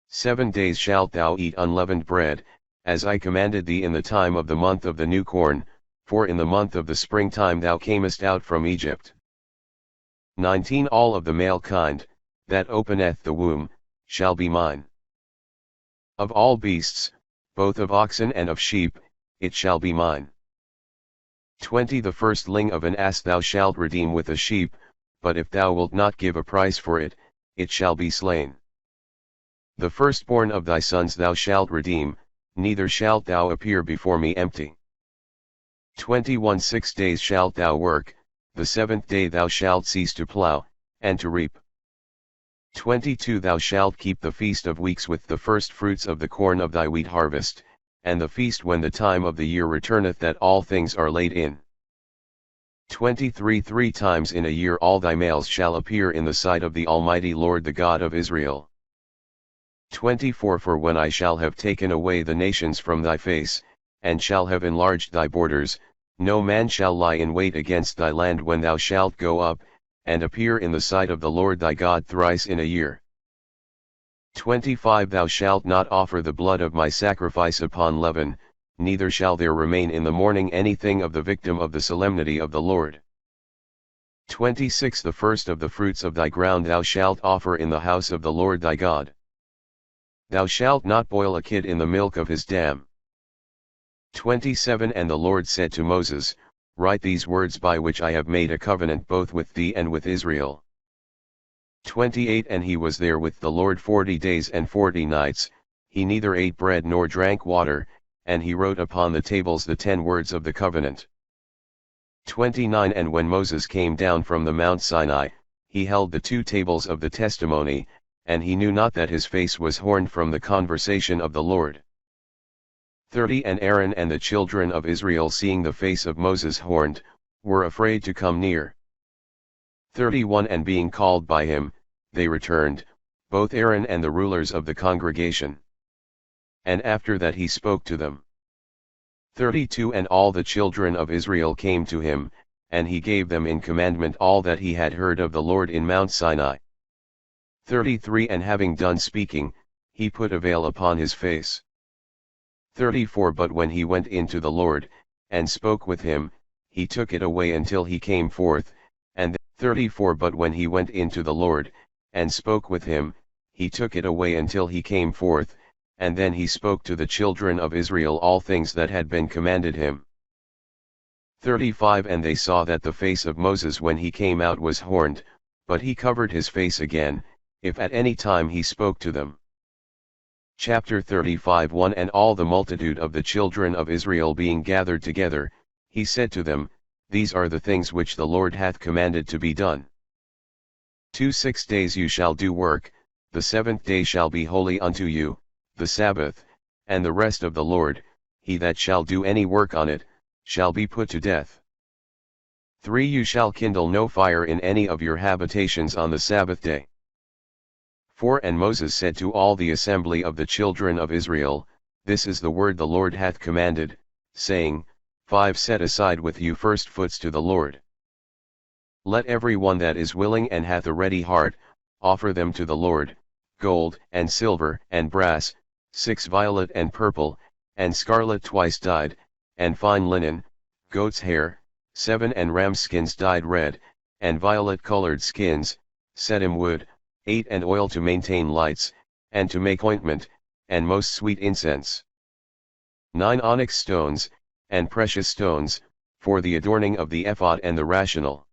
7 days shalt thou eat unleavened bread, as I commanded thee in the time of the month of the new corn, for in the month of the springtime thou camest out from Egypt. 19 All of the male kind, that openeth the womb, shall be mine. Of all beasts, both of oxen and of sheep, it shall be mine. 20 The firstling of an ass thou shalt redeem with a sheep, but if thou wilt not give a price for it, it shall be slain. The firstborn of thy sons thou shalt redeem, neither shalt thou appear before me empty. 21 6 days shalt thou work, the seventh day thou shalt cease to plough, and to reap. 22 Thou shalt keep the feast of weeks with the first fruits of the corn of thy wheat harvest, and the feast when the time of the year returneth that all things are laid in. 23 3 times in a year all thy males shall appear in the sight of the Almighty Lord the God of Israel. 24 For when I shall have taken away the nations from thy face, and shall have enlarged thy borders, no man shall lie in wait against thy land when thou shalt go up, and appear in the sight of the Lord thy God thrice in a year. 25 Thou shalt not offer the blood of my sacrifice upon leaven, neither shall there remain in the morning anything of the victim of the solemnity of the Lord. 26 The first of the fruits of thy ground thou shalt offer in the house of the Lord thy God. Thou shalt not boil a kid in the milk of his dam. 27 And the Lord said to Moses, Write these words by which I have made a covenant both with thee and with Israel. 28 And he was there with the Lord 40 days and 40 nights, he neither ate bread nor drank water, and he wrote upon the tables the 10 words of the covenant. 29 And when Moses came down from the Mount Sinai, he held the 2 tables of the testimony, and he knew not that his face was horned from the conversation of the Lord. 30 And Aaron and the children of Israel seeing the face of Moses horned, were afraid to come near. 31 And being called by him, they returned, both Aaron and the rulers of the congregation. And after that he spoke to them. 32 And all the children of Israel came to him, and he gave them in commandment all that he had heard of the Lord in Mount Sinai. 33 And having done speaking, he put a veil upon his face. 34 But when he went in to the Lord, and spoke with him, he took it away until he came forth, and 34 But when he went in to the Lord, and spoke with him, he took it away until he came forth, and then he spoke to the children of Israel all things that had been commanded him. 35 And they saw that the face of Moses when he came out was horned, but he covered his face again, if at any time he spoke to them. Chapter 35 1 And all the multitude of the children of Israel being gathered together, he said to them, These are the things which the Lord hath commanded to be done. 2 6 days you shall do work, the 7th day shall be holy unto you, the Sabbath, and the rest of the Lord, he that shall do any work on it, shall be put to death. 3 You shall kindle no fire in any of your habitations on the Sabbath day. 4 And Moses said to all the assembly of the children of Israel, This is the word the Lord hath commanded, saying, 5 Set aside with you first fruits to the Lord. Let every one that is willing and hath a ready heart, offer them to the Lord, gold, and silver, and brass, 6 Violet and purple, and scarlet twice dyed, and fine linen, goat's hair, 7 And ram skins dyed red, and violet-colored skins, setim wood, 8 And oil to maintain lights, and to make ointment, and most sweet incense. 9 Onyx stones, and precious stones, for the adorning of the ephod and the rational.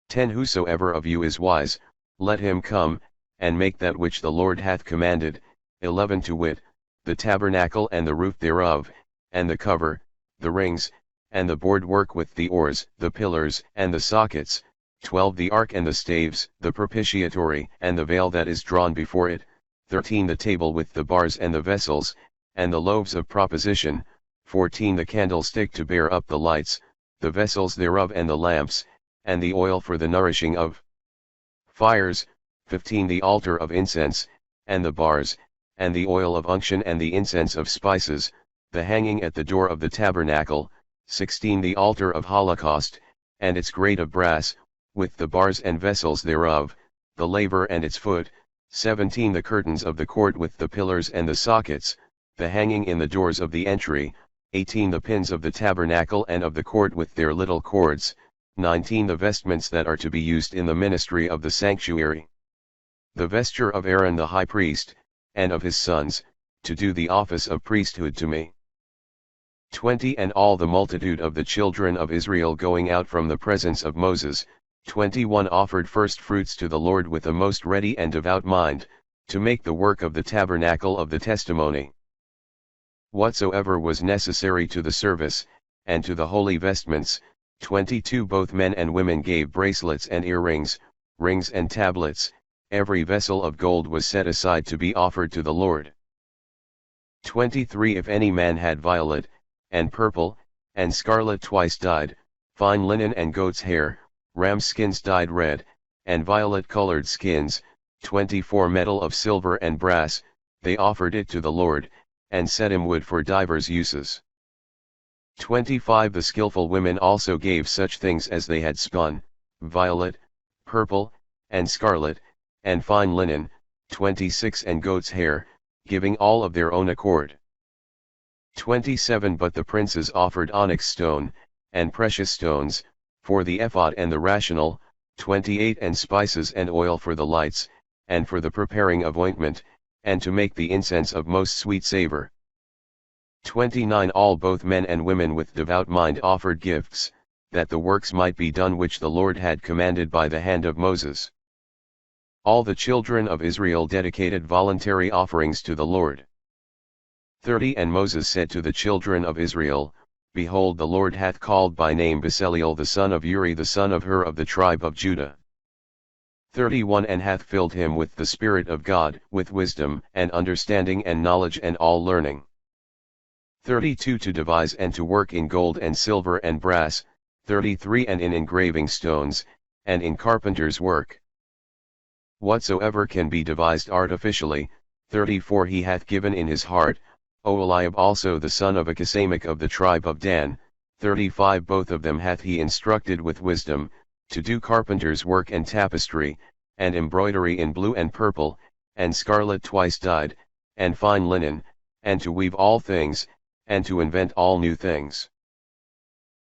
10 Whosoever of you is wise, let him come, and make that which the Lord hath commanded. 11 To wit, the tabernacle and the roof thereof, and the cover, the rings, and the board work with the oars, the pillars, and the sockets. 12 The ark and the staves, the propitiatory, and the veil that is drawn before it. 13 The table with the bars and the vessels, and the loaves of proposition. 14 The candlestick to bear up the lights, the vessels thereof and the lamps, and the oil for the nourishing of fires. 15 The altar of incense, and the bars, and the oil of unction and the incense of spices, the hanging at the door of the tabernacle. 16 The altar of holocaust, and its grate of brass, with the bars and vessels thereof, the laver and its foot. 17 The curtains of the court with the pillars and the sockets, the hanging in the doors of the entry. 18 The pins of the tabernacle and of the court with their little cords. 19 The vestments that are to be used in the ministry of the sanctuary. The vesture of Aaron the high priest, and of his sons, to do the office of priesthood to me. 20 And all the multitude of the children of Israel going out from the presence of Moses. 21 Offered first fruits to the Lord with a most ready and devout mind, to make the work of the tabernacle of the testimony. Whatsoever was necessary to the service, and to the holy vestments. 22 Both men and women gave bracelets and earrings, rings and tablets. Every vessel of gold was set aside to be offered to the Lord. 23 If any man had violet, and purple, and scarlet twice dyed, fine linen and goat's hair, ram skins dyed red, and violet-colored skins, 24 Metal of silver and brass, they offered it to the Lord, and setim wood for divers uses. 25 The skillful women also gave such things as they had spun, violet, purple, and scarlet, and fine linen. 26 And goat's hair, giving all of their own accord. 27 But the princes offered onyx stone, and precious stones, for the ephod and the rational. 28 And spices and oil for the lights, and for the preparing of ointment, and to make the incense of most sweet savor. 29 All both men and women with devout mind offered gifts, that the works might be done which the Lord had commanded by the hand of Moses. All the children of Israel dedicated voluntary offerings to the Lord. 30 And Moses said to the children of Israel, Behold, the Lord hath called by name Bezaleel the son of Uri the son of Hur of the tribe of Judah. 31 And hath filled him with the Spirit of God, with wisdom, and understanding, and knowledge, and all learning. 32 To devise and to work in gold and silver and brass. 33 And in engraving stones, and in carpenter's work. Whatsoever can be devised artificially. 34 He hath given in his heart, Oholiab also the son of Achisamach of the tribe of Dan. 35 Both of them hath he instructed with wisdom, to do carpenter's work and tapestry, and embroidery in blue and purple, and scarlet twice dyed, and fine linen, and to weave all things, and to invent all new things.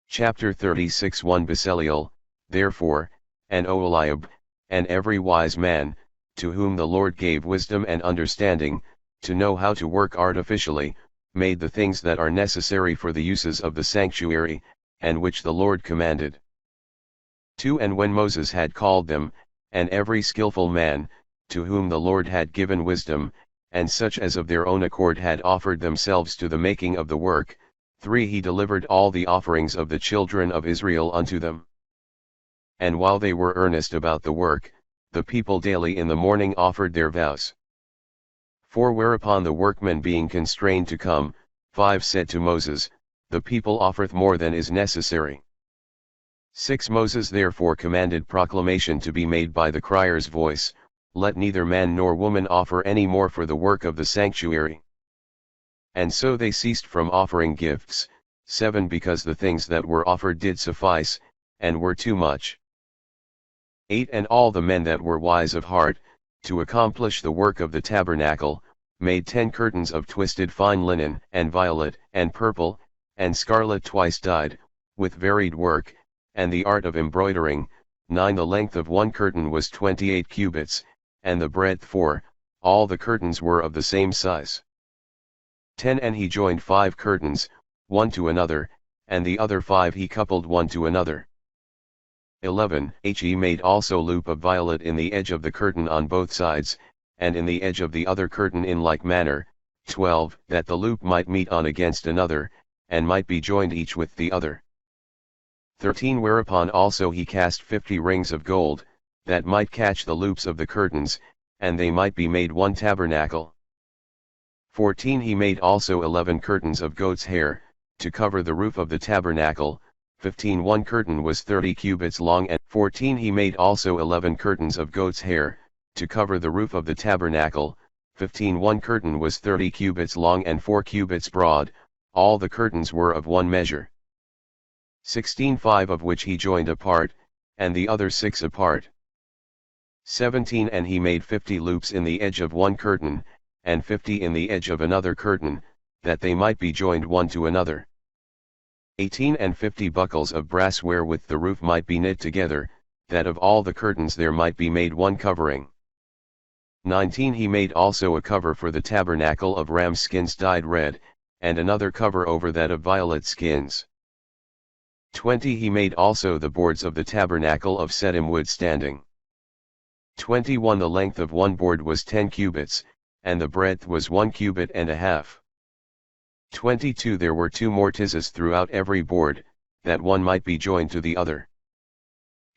Chapter 36 1 Bezaleel, therefore, and Oholiab, and every wise man, to whom the Lord gave wisdom and understanding, to know how to work artificially, made the things that are necessary for the uses of the sanctuary, and which the Lord commanded. 2 And when Moses had called them, and every skillful man, to whom the Lord had given wisdom, and such as of their own accord had offered themselves to the making of the work. 3 He delivered all the offerings of the children of Israel unto them. And while they were earnest about the work, the people daily in the morning offered their vows. 4 Whereupon the workmen being constrained to come, 5 said to Moses, The people offereth more than is necessary. 6 Moses therefore commanded proclamation to be made by the crier's voice, let neither man nor woman offer any more for the work of the sanctuary. And so they ceased from offering gifts. 7 Because the things that were offered did suffice, and were too much. 8 And all the men that were wise of heart, to accomplish the work of the tabernacle, made 10 curtains of twisted fine linen, and violet, and purple, and scarlet twice dyed, with varied work, and the art of embroidering. 9 The length of one curtain was 28 cubits, and the breadth 4, all the curtains were of the same size. 10 And he joined 5 curtains, one to another, and the other 5 he coupled one to another. 11 He made also loop of violet in the edge of the curtain on both sides, and in the edge of the other curtain in like manner. 12 That the loop might meet on against another, and might be joined each with the other. 13 Whereupon also he cast 50 rings of gold, that might catch the loops of the curtains, and they might be made one tabernacle. 14 He made also 11 curtains of goat's hair, to cover the roof of the tabernacle. 15 One curtain was 30 cubits long, and 14 He made also 11 curtains of goat's hair, to cover the roof of the tabernacle. 15 One curtain was 30 cubits long and 4 cubits broad, all the curtains were of one measure. 16 5 of which he joined apart, and the other 6 apart. 17 And he made 50 loops in the edge of one curtain, and 50 in the edge of another curtain, that they might be joined one to another. 18 And 50 buckles of brass wherewith the roof might be knit together, that of all the curtains there might be made one covering. 19 He made also a cover for the tabernacle of ram skins dyed red, and another cover over that of violet skins. 20 He made also the boards of the tabernacle of sedim wood standing. 21 The length of one board was 10 cubits, and the breadth was 1 cubit and a half. 22 There were 2 mortises throughout every board, that one might be joined to the other.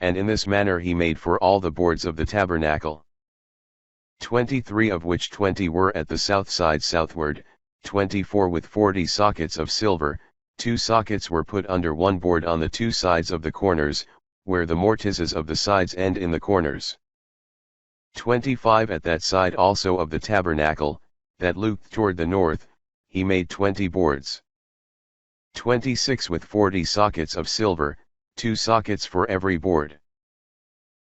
And in this manner he made for all the boards of the tabernacle. 23 Of which 20 were at the south side southward, 24 with 40 sockets of silver. 2 sockets were put under one board on the 2 sides of the corners, where the mortises of the sides end in the corners. 25 At that side also of the tabernacle, that looked toward the north, he made 20 boards. 26 With 40 sockets of silver, 2 sockets for every board.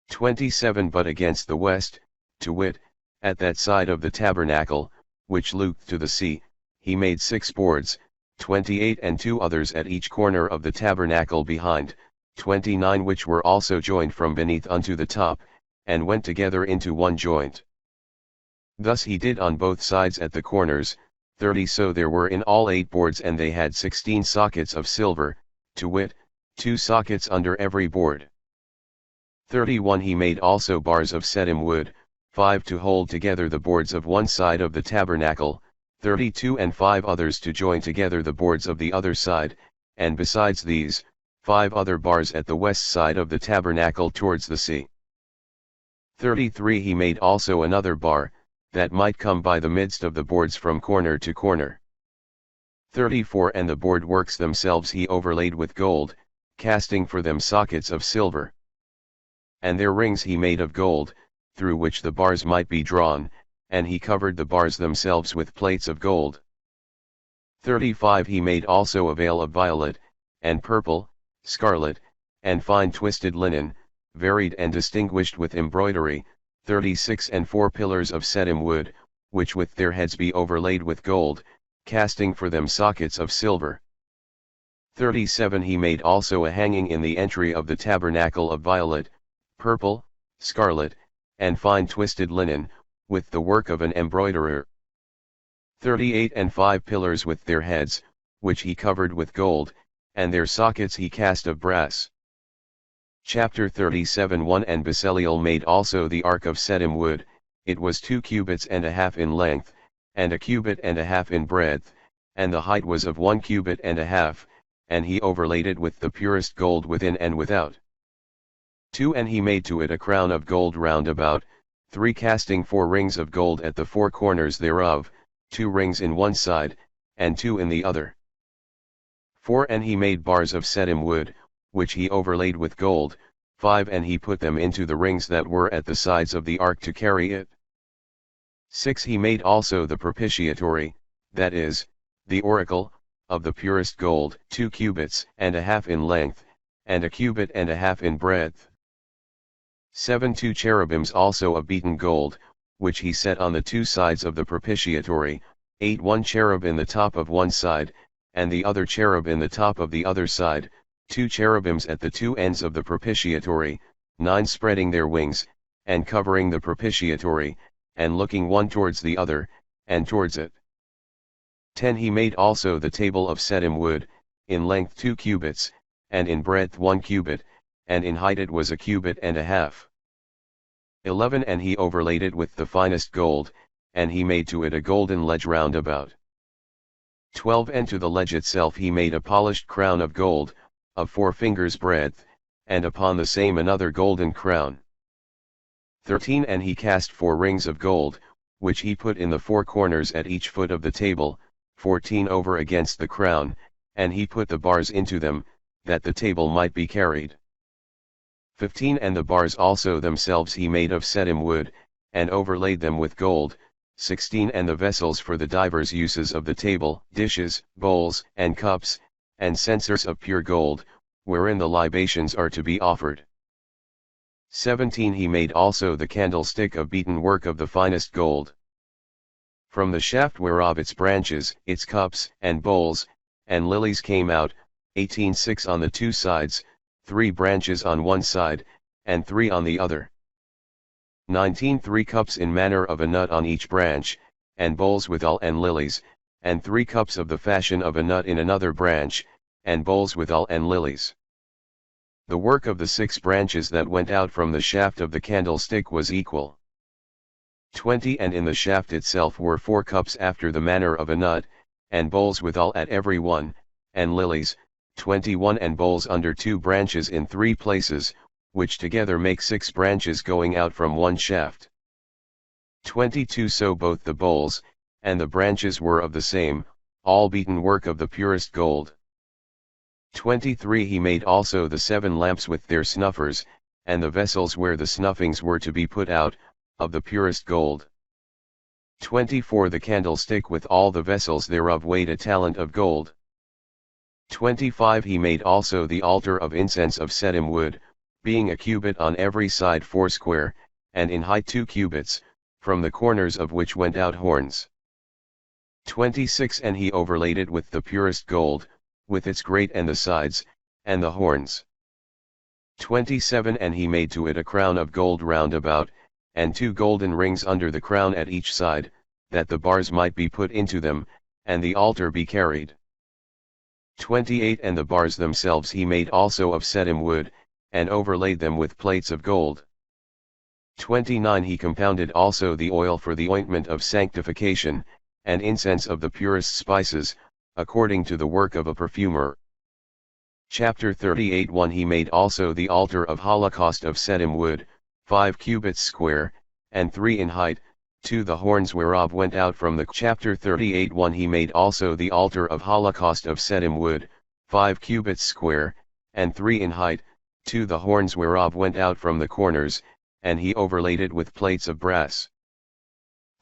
27 But against the west, to wit, at that side of the tabernacle, which looked to the sea, he made 6 boards, 28 and 2 others at each corner of the tabernacle behind, 29 which were also joined from beneath unto the top, and went together into one joint. Thus he did on both sides at the corners, 30 So there were in all 8 boards, and they had 16 sockets of silver, to wit, 2 sockets under every board. 31 He made also bars of sedim wood, 5 to hold together the boards of one side of the tabernacle, 32 and 5 others to join together the boards of the other side, and besides these, 5 other bars at the west side of the tabernacle towards the sea. 33 He made also another bar, that might come by the midst of the boards from corner to corner. 34 And the board works themselves he overlaid with gold, casting for them sockets of silver. And their rings he made of gold, through which the bars might be drawn, and he covered the bars themselves with plates of gold. 35 He made also a veil of violet, and purple, scarlet, and fine twisted linen, varied and distinguished with embroidery. 36 And 4 pillars of sedim wood, which with their heads be overlaid with gold, casting for them sockets of silver. 37 He made also a hanging in the entry of the tabernacle of violet, purple, scarlet, and fine twisted linen, with the work of an embroiderer. 38 And 5 pillars with their heads, which he covered with gold, and their sockets he cast of brass. Chapter 37 1 And Bezaleel made also the ark of sedim wood, it was 2 cubits and a half in length, and a cubit and a half in breadth, and the height was of 1 cubit and a half, and he overlaid it with the purest gold within and without. 2 And he made to it a crown of gold round about, 3 casting 4 rings of gold at the 4 corners thereof, 2 rings in one side, and 2 in the other. 4 And he made bars of sedim wood, which he overlaid with gold, 5 And he put them into the rings that were at the sides of the ark to carry it. 6 He made also the propitiatory, that is, the oracle, of the purest gold, 2 cubits and a half in length, and a cubit and a half in breadth. 7 2 cherubims also of beaten gold, which he set on the 2 sides of the propitiatory, 8 1 cherub in the top of one side, and the other cherub in the top of the other side, 2 cherubims at the 2 ends of the propitiatory, 9 spreading their wings, and covering the propitiatory, and looking one towards the other, and towards it. 10 He made also the table of setim wood, in length 2 cubits, and in breadth 1 cubit, and in height it was a cubit and a half. 11 And he overlaid it with the finest gold, and he made to it a golden ledge round about. 12 And to the ledge itself he made a polished crown of gold, of 4 fingers breadth, and upon the same another golden crown. 13 And he cast 4 rings of gold, which he put in the 4 corners at each foot of the table, 14 over against the crown, and he put the bars into them, that the table might be carried. 15 And the bars also themselves he made of setim wood, and overlaid them with gold. 16 And the vessels for the divers uses of the table, dishes, bowls, and cups, and censers of pure gold, wherein the libations are to be offered. 17 He made also the candlestick of beaten work of the finest gold. From the shaft whereof its branches, its cups, and bowls, and lilies came out, 18 6 on the 2 sides, 3 branches on one side, and 3 on the other. 19 3 cups in manner of a nut on each branch, and bowls withal and lilies, and 3 cups of the fashion of a nut in another branch, and bowls withal and lilies. The work of the 6 branches that went out from the shaft of the candlestick was equal. 20 And in the shaft itself were 4 cups after the manner of a nut, and bowls withal at every one, and lilies, 21 And bowls under 2 branches in 3 places, which together make 6 branches going out from one shaft. 22 So both the bowls, and the branches were of the same, all beaten work of the purest gold. 23 He made also the 7 lamps with their snuffers, and the vessels where the snuffings were to be put out, of the purest gold. 24 The candlestick with all the vessels thereof weighed a talent of gold. 25 He made also the altar of incense of setim wood, being a cubit on every side 4 square, and in height 2 cubits, from the corners of which went out horns. 26 And he overlaid it with the purest gold, with its grate and the sides, and the horns. 27 And he made to it a crown of gold round about, and 2 golden rings under the crown at each side, that the bars might be put into them, and the altar be carried. 28 And the bars themselves he made also of setim wood, and overlaid them with plates of gold. 29 He compounded also the oil for the ointment of sanctification, and incense of the purest spices, according to the work of a perfumer. Chapter 38 1 He made also the altar of holocaust of setim wood, 5 cubits square, and 3 in height, 2 the horns whereof went out from the Chapter 38 1 He made also the altar of holocaust of setim wood, 5 cubits square, and 3 in height, 2 the horns whereof went out from the corners, and he overlaid it with plates of brass.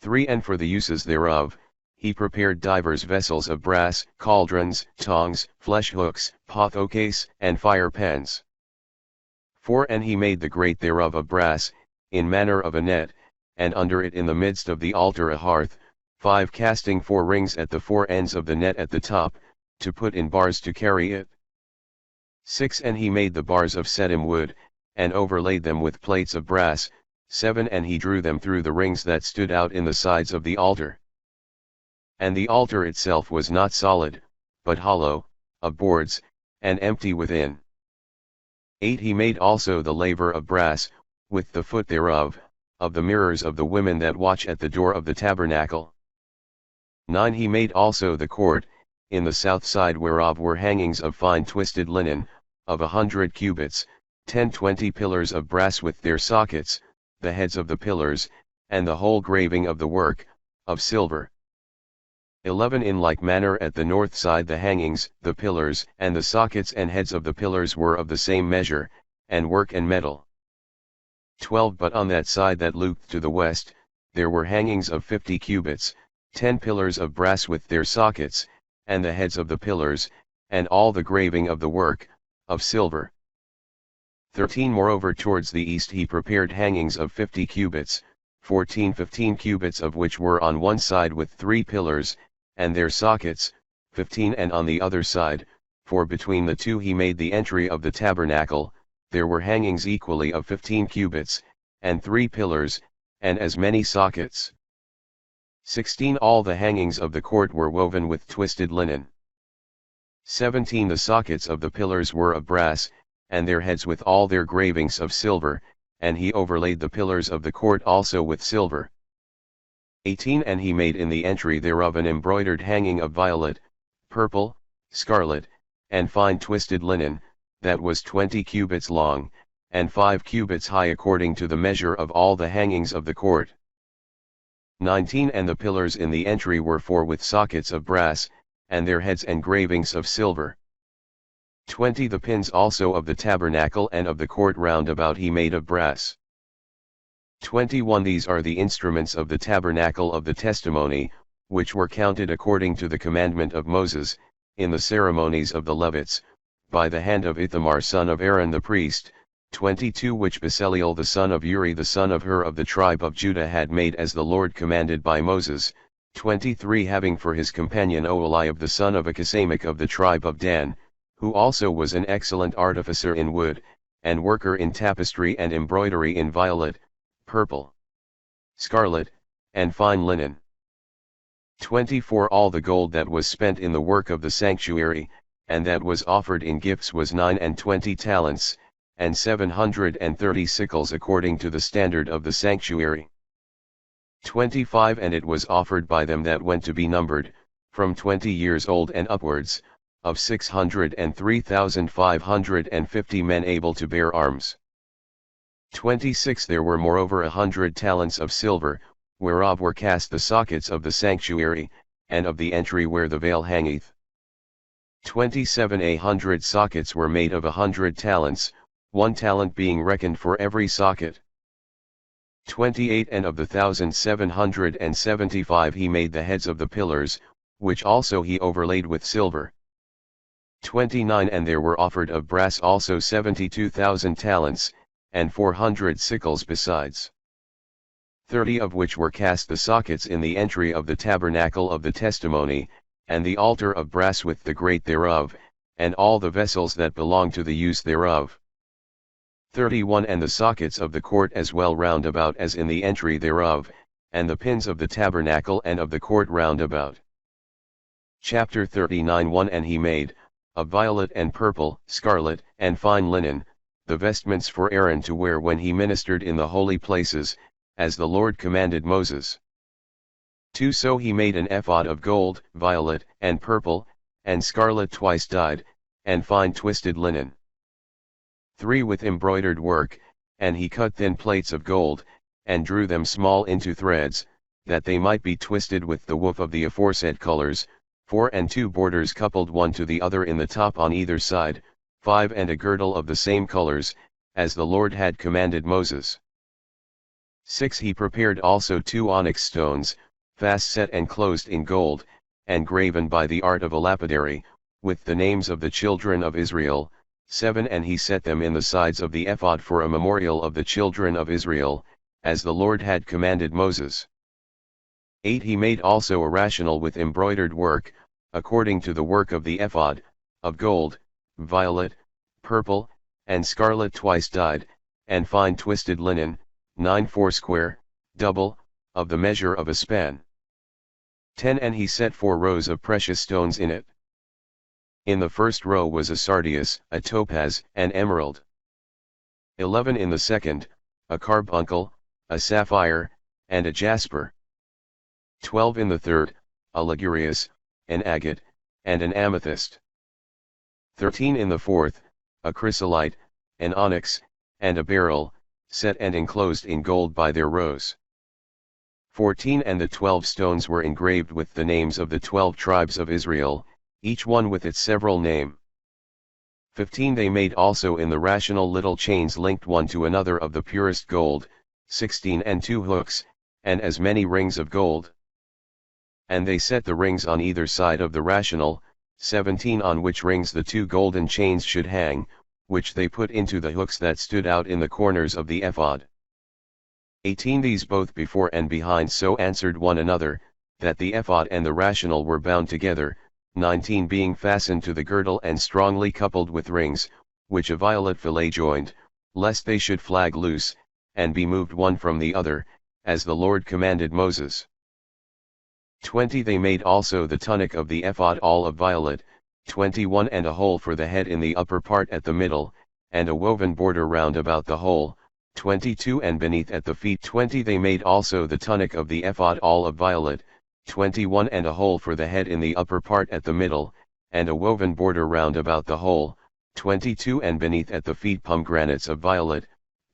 3 And for the uses thereof, he prepared divers vessels of brass, cauldrons, tongs, flesh hooks, pothocase, and fire pans. 4 And he made the grate thereof of brass, in manner of a net, and under it in the midst of the altar a hearth, 5 casting 4 rings at the 4 ends of the net at the top, to put in bars to carry it. 6 And he made the bars of setim wood, and overlaid them with plates of brass. 7 And he drew them through the rings that stood out in the sides of the altar. And the altar itself was not solid, but hollow, of boards, and empty within. 8 He made also the laver of brass, with the foot thereof, of the mirrors of the women that watch at the door of the tabernacle. 9 He made also the court, in the south side whereof were hangings of fine twisted linen, of 100 cubits, 10-20 pillars of brass with their sockets, the heads of the pillars, and the whole graving of the work, of silver. 11 In like manner at the north side the hangings, the pillars, and the sockets and heads of the pillars were of the same measure, and work and metal. 12 But on that side that looked to the west, there were hangings of 50 cubits, 10 pillars of brass with their sockets, and the heads of the pillars, and all the graving of the work, of silver. 13 Moreover towards the east he prepared hangings of 50 cubits, 15 cubits of which were on one side with 3 pillars, and their sockets, 15 and on the other side, for between the two he made the entry of the tabernacle, there were hangings equally of 15 cubits, and 3 pillars, and as many sockets. 16 All the hangings of the court were woven with twisted linen. 17 The sockets of the pillars were of brass, and their heads with all their gravings of silver, and he overlaid the pillars of the court also with silver. 18 And he made in the entry thereof an embroidered hanging of violet, purple, scarlet, and fine twisted linen, that was 20 cubits long, and 5 cubits high according to the measure of all the hangings of the court. 19 And the pillars in the entry were 4 with sockets of brass, and their heads and gravings of silver. 20 The pins also of the tabernacle and of the court round about he made of brass. 21 These are the instruments of the tabernacle of the testimony, which were counted according to the commandment of Moses, in the ceremonies of the Levites, by the hand of Ithamar son of Aaron the priest, 22 Which Bezaleel the son of Uri the son of Hur of the tribe of Judah had made as the Lord commanded by Moses, 23 Having for his companion Oholiab the son of Achisamach of the tribe of Dan, who also was an excellent artificer in wood, and worker in tapestry and embroidery in violet, purple, scarlet, and fine linen. 24 All the gold that was spent in the work of the sanctuary, and that was offered in gifts was 29 talents, and 730 sickles according to the standard of the sanctuary. 25 And it was offered by them that went to be numbered, from 20 years old and upwards, of 603,550 men able to bear arms. 26 There were moreover 100 talents of silver, whereof were cast the sockets of the sanctuary, and of the entry where the veil hangeth. 27 100 sockets were made of 100 talents, 1 talent being reckoned for every socket. 28 And of the 1,775 he made the heads of the pillars, which also he overlaid with silver. 29 And there were offered of brass also 72,000 talents, and 400 sickles besides. 30 Of which were cast the sockets in the entry of the tabernacle of the testimony, and the altar of brass with the grate thereof, and all the vessels that belong to the use thereof. 31 And the sockets of the court as well round about as in the entry thereof, and the pins of the tabernacle and of the court round about. Chapter 39 1 And he made, of violet and purple, scarlet, and fine linen, the vestments for Aaron to wear when he ministered in the holy places, as the Lord commanded Moses. 2 So he made an ephod of gold, violet, and purple, and scarlet twice dyed, and fine twisted linen. 3 With embroidered work, and he cut thin plates of gold, and drew them small into threads, that they might be twisted with the woof of the aforesaid colors, 4 And 2 borders coupled one to the other in the top on either side, 5 And a girdle of the same colors, as the Lord had commanded Moses. 6 He prepared also 2 onyx stones, fast set and closed in gold, and graven by the art of a lapidary, with the names of the children of Israel. 7 And he set them in the sides of the ephod for a memorial of the children of Israel, as the Lord had commanded Moses. 8 He made also a rational with embroidered work, according to the work of the ephod, of gold, violet, purple, and scarlet twice dyed, and fine twisted linen, 9 foursquare, double, of the measure of a span. 10 And he set 4 rows of precious stones in it. In the first row was a sardius, a topaz, an emerald. 11 In the second, a carbuncle, a sapphire, and a jasper. 12 In the third, a ligurius, an agate, and an amethyst. 13 In the fourth, a chrysolite, an onyx, and a beryl, set and enclosed in gold by their rows. 14 And the 12 stones were engraved with the names of the 12 tribes of Israel, each one with its several name. 15 They made also in the rational little chains linked one to another of the purest gold, 16 And 2 hooks, and as many rings of gold. And they set the rings on either side of the rational, 17 On which rings the 2 golden chains should hang, which they put into the hooks that stood out in the corners of the ephod. 18 These both before and behind so answered one another, that the ephod and the rational were bound together, 19 Being fastened to the girdle and strongly coupled with rings, which a violet fillet joined, lest they should flag loose, and be moved one from the other, as the Lord commanded Moses. 20 They made also the tunic of the ephod all of violet, 21 And a hole for the head in the upper part at the middle, and a woven border round about the hole, 22 And beneath at the feet 20 They made also the tunic of the ephod all of violet, 21 And a hole for the head in the upper part at the middle, and a woven border round about the hole, 22 And beneath at the feet pomegranates of violet,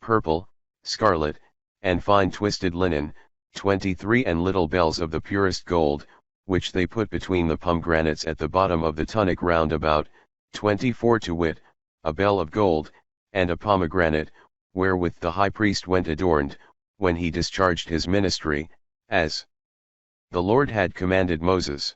purple, scarlet, and fine twisted linen, 23 And little bells of the purest gold, which they put between the pomegranates at the bottom of the tunic round about, 24 To wit, a bell of gold, and a pomegranate, wherewith the high priest went adorned, when he discharged his ministry, as the Lord had commanded Moses.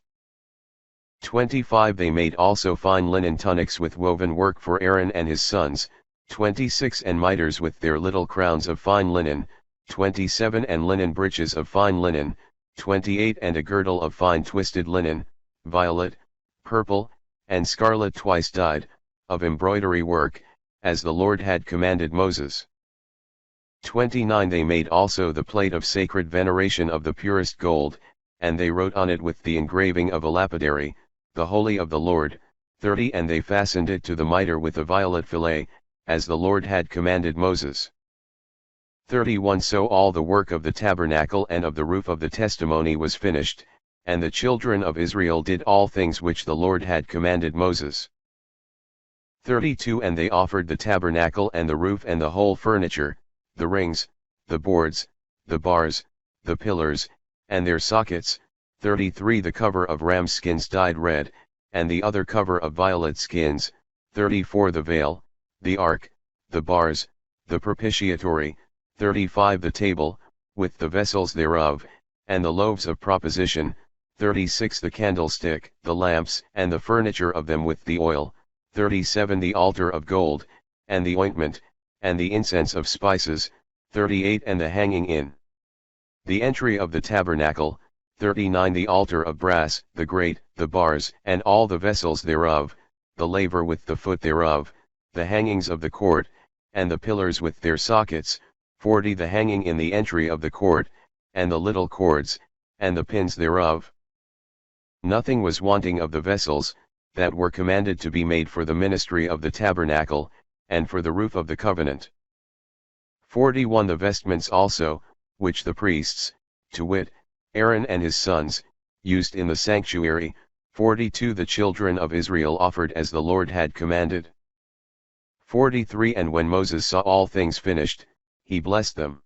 25 They made also fine linen tunics with woven work for Aaron and his sons, 26 And mitres with their little crowns of fine linen, 27 And linen breeches of fine linen, 28 And a girdle of fine twisted linen, violet, purple, and scarlet twice dyed, of embroidery work, as the Lord had commanded Moses. 29 They made also the plate of sacred veneration of the purest gold, and they wrote on it with the engraving of a lapidary, the holy of the Lord, 30 And they fastened it to the mitre with a violet fillet, as the Lord had commanded Moses. 31 So all the work of the tabernacle and of the roof of the testimony was finished, and the children of Israel did all things which the Lord had commanded Moses. 32 And they offered the tabernacle and the roof and the whole furniture, the rings, the boards, the bars, the pillars, and their sockets, 33 The cover of ram skins dyed red, and the other cover of violet skins, 34 The veil, the ark, the bars, the propitiatory, 35 The table, with the vessels thereof, and the loaves of proposition, 36 The candlestick, the lamps, and the furniture of them with the oil, 37 The altar of gold, and the ointment, and the incense of spices, 38 And the hanging in the entry of the tabernacle, 39 The altar of brass, the grate, the bars, and all the vessels thereof, the laver with the foot thereof, the hangings of the court, and the pillars with their sockets, 40 The hanging in the entry of the court, and the little cords, and the pins thereof. Nothing was wanting of the vessels, that were commanded to be made for the ministry of the tabernacle, and for the roof of the covenant. 41 The vestments also, which the priests, to wit, Aaron and his sons, used in the sanctuary, 42 The children of Israel offered as the Lord had commanded. 43 And when Moses saw all things finished, he blessed them.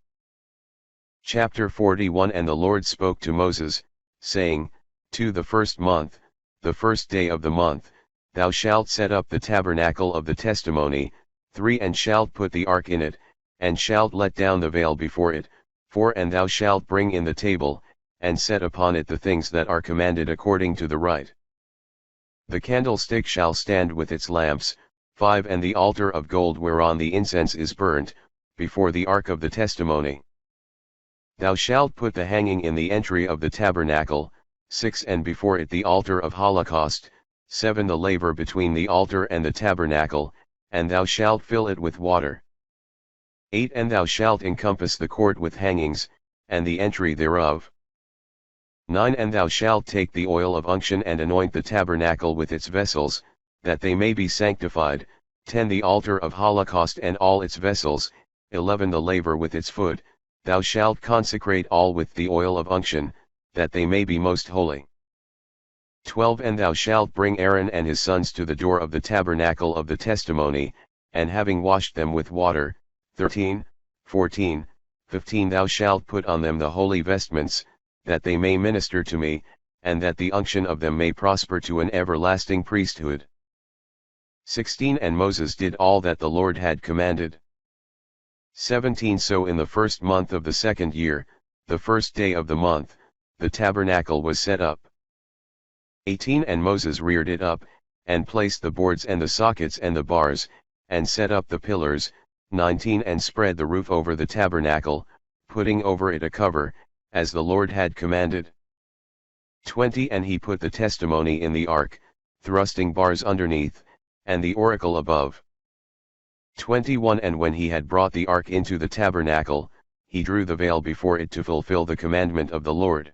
Chapter 41 And the Lord spoke to Moses, saying, To the first month, the first day of the month, thou shalt set up the tabernacle of the testimony, 3 And shalt put the ark in it, and shalt let down the veil before it, 4 And thou shalt bring in the table, and set upon it the things that are commanded according to the right. The candlestick shall stand with its lamps, 5 And the altar of gold whereon the incense is burnt, before the ark of the testimony. Thou shalt put the hanging in the entry of the tabernacle, 6 And before it the altar of holocaust, 7 The laver between the altar and the tabernacle, and thou shalt fill it with water. 8 And thou shalt encompass the court with hangings, and the entry thereof. 9 And thou shalt take the oil of unction and anoint the tabernacle with its vessels, that they may be sanctified, 10 The altar of holocaust and all its vessels, 11 The laver with its foot, thou shalt consecrate all with the oil of unction, that they may be most holy. 12 And thou shalt bring Aaron and his sons to the door of the tabernacle of the testimony, and having washed them with water, 13, 14, 15 Thou shalt put on them the holy vestments, that they may minister to me, and that the unction of them may prosper to an everlasting priesthood. 16 And Moses did all that the Lord had commanded. 17 So in the first month of the second year, the first day of the month, the tabernacle was set up. 18 And Moses reared it up, and placed the boards and the sockets and the bars, and set up the pillars. 19 And spread the roof over the tabernacle, putting over it a cover, as the Lord had commanded. 20 And he put the testimony in the ark, thrusting bars underneath, and the oracle above. 21 And when he had brought the ark into the tabernacle, he drew the veil before it to fulfill the commandment of the Lord.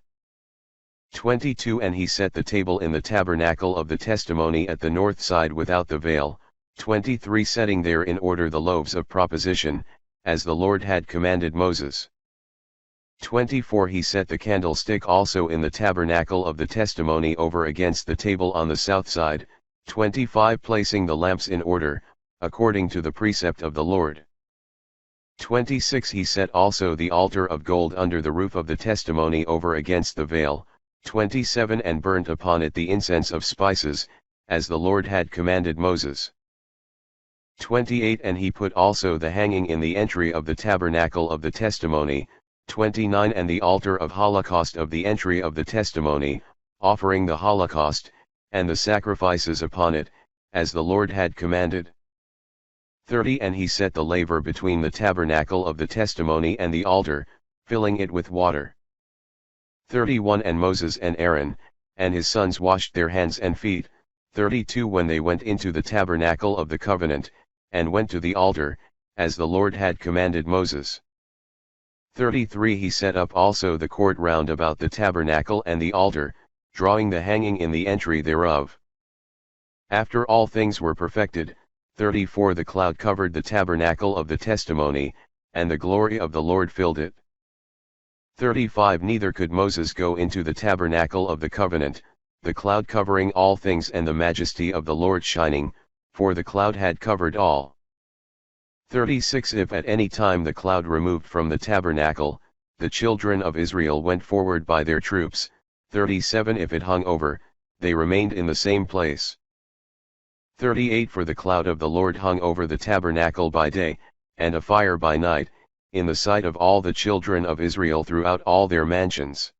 22 And he set the table in the tabernacle of the testimony at the north side without the veil. 23 Setting there in order the loaves of proposition, as the Lord had commanded Moses. 24 He set the candlestick also in the tabernacle of the testimony over against the table on the south side. 25 Placing the lamps in order, according to the precept of the Lord. 26 He set also the altar of gold under the roof of the testimony over against the veil. 27 And burnt upon it the incense of spices, as the Lord had commanded Moses. 28 And he put also the hanging in the entry of the tabernacle of the testimony. 29 And the altar of holocaust of the entry of the testimony, offering the holocaust, and the sacrifices upon it, as the Lord had commanded. 30 And he set the laver between the tabernacle of the testimony and the altar, filling it with water. 31 And Moses and Aaron, and his sons washed their hands and feet. 32 When they went into the tabernacle of the covenant, and went to the altar, as the Lord had commanded Moses. 33 He set up also the court round about the tabernacle and the altar, drawing the hanging in the entry thereof. After all things were perfected, 34 The cloud covered the tabernacle of the testimony, and the glory of the Lord filled it. 35 Neither could Moses go into the tabernacle of the covenant, the cloud covering all things and the majesty of the Lord shining, for the cloud had covered all. 36 If at any time the cloud removed from the tabernacle, the children of Israel went forward by their troops. 37 If it hung over, they remained in the same place. 38 For the cloud of the Lord hung over the tabernacle by day, and a fire by night, in the sight of all the children of Israel throughout all their mansions.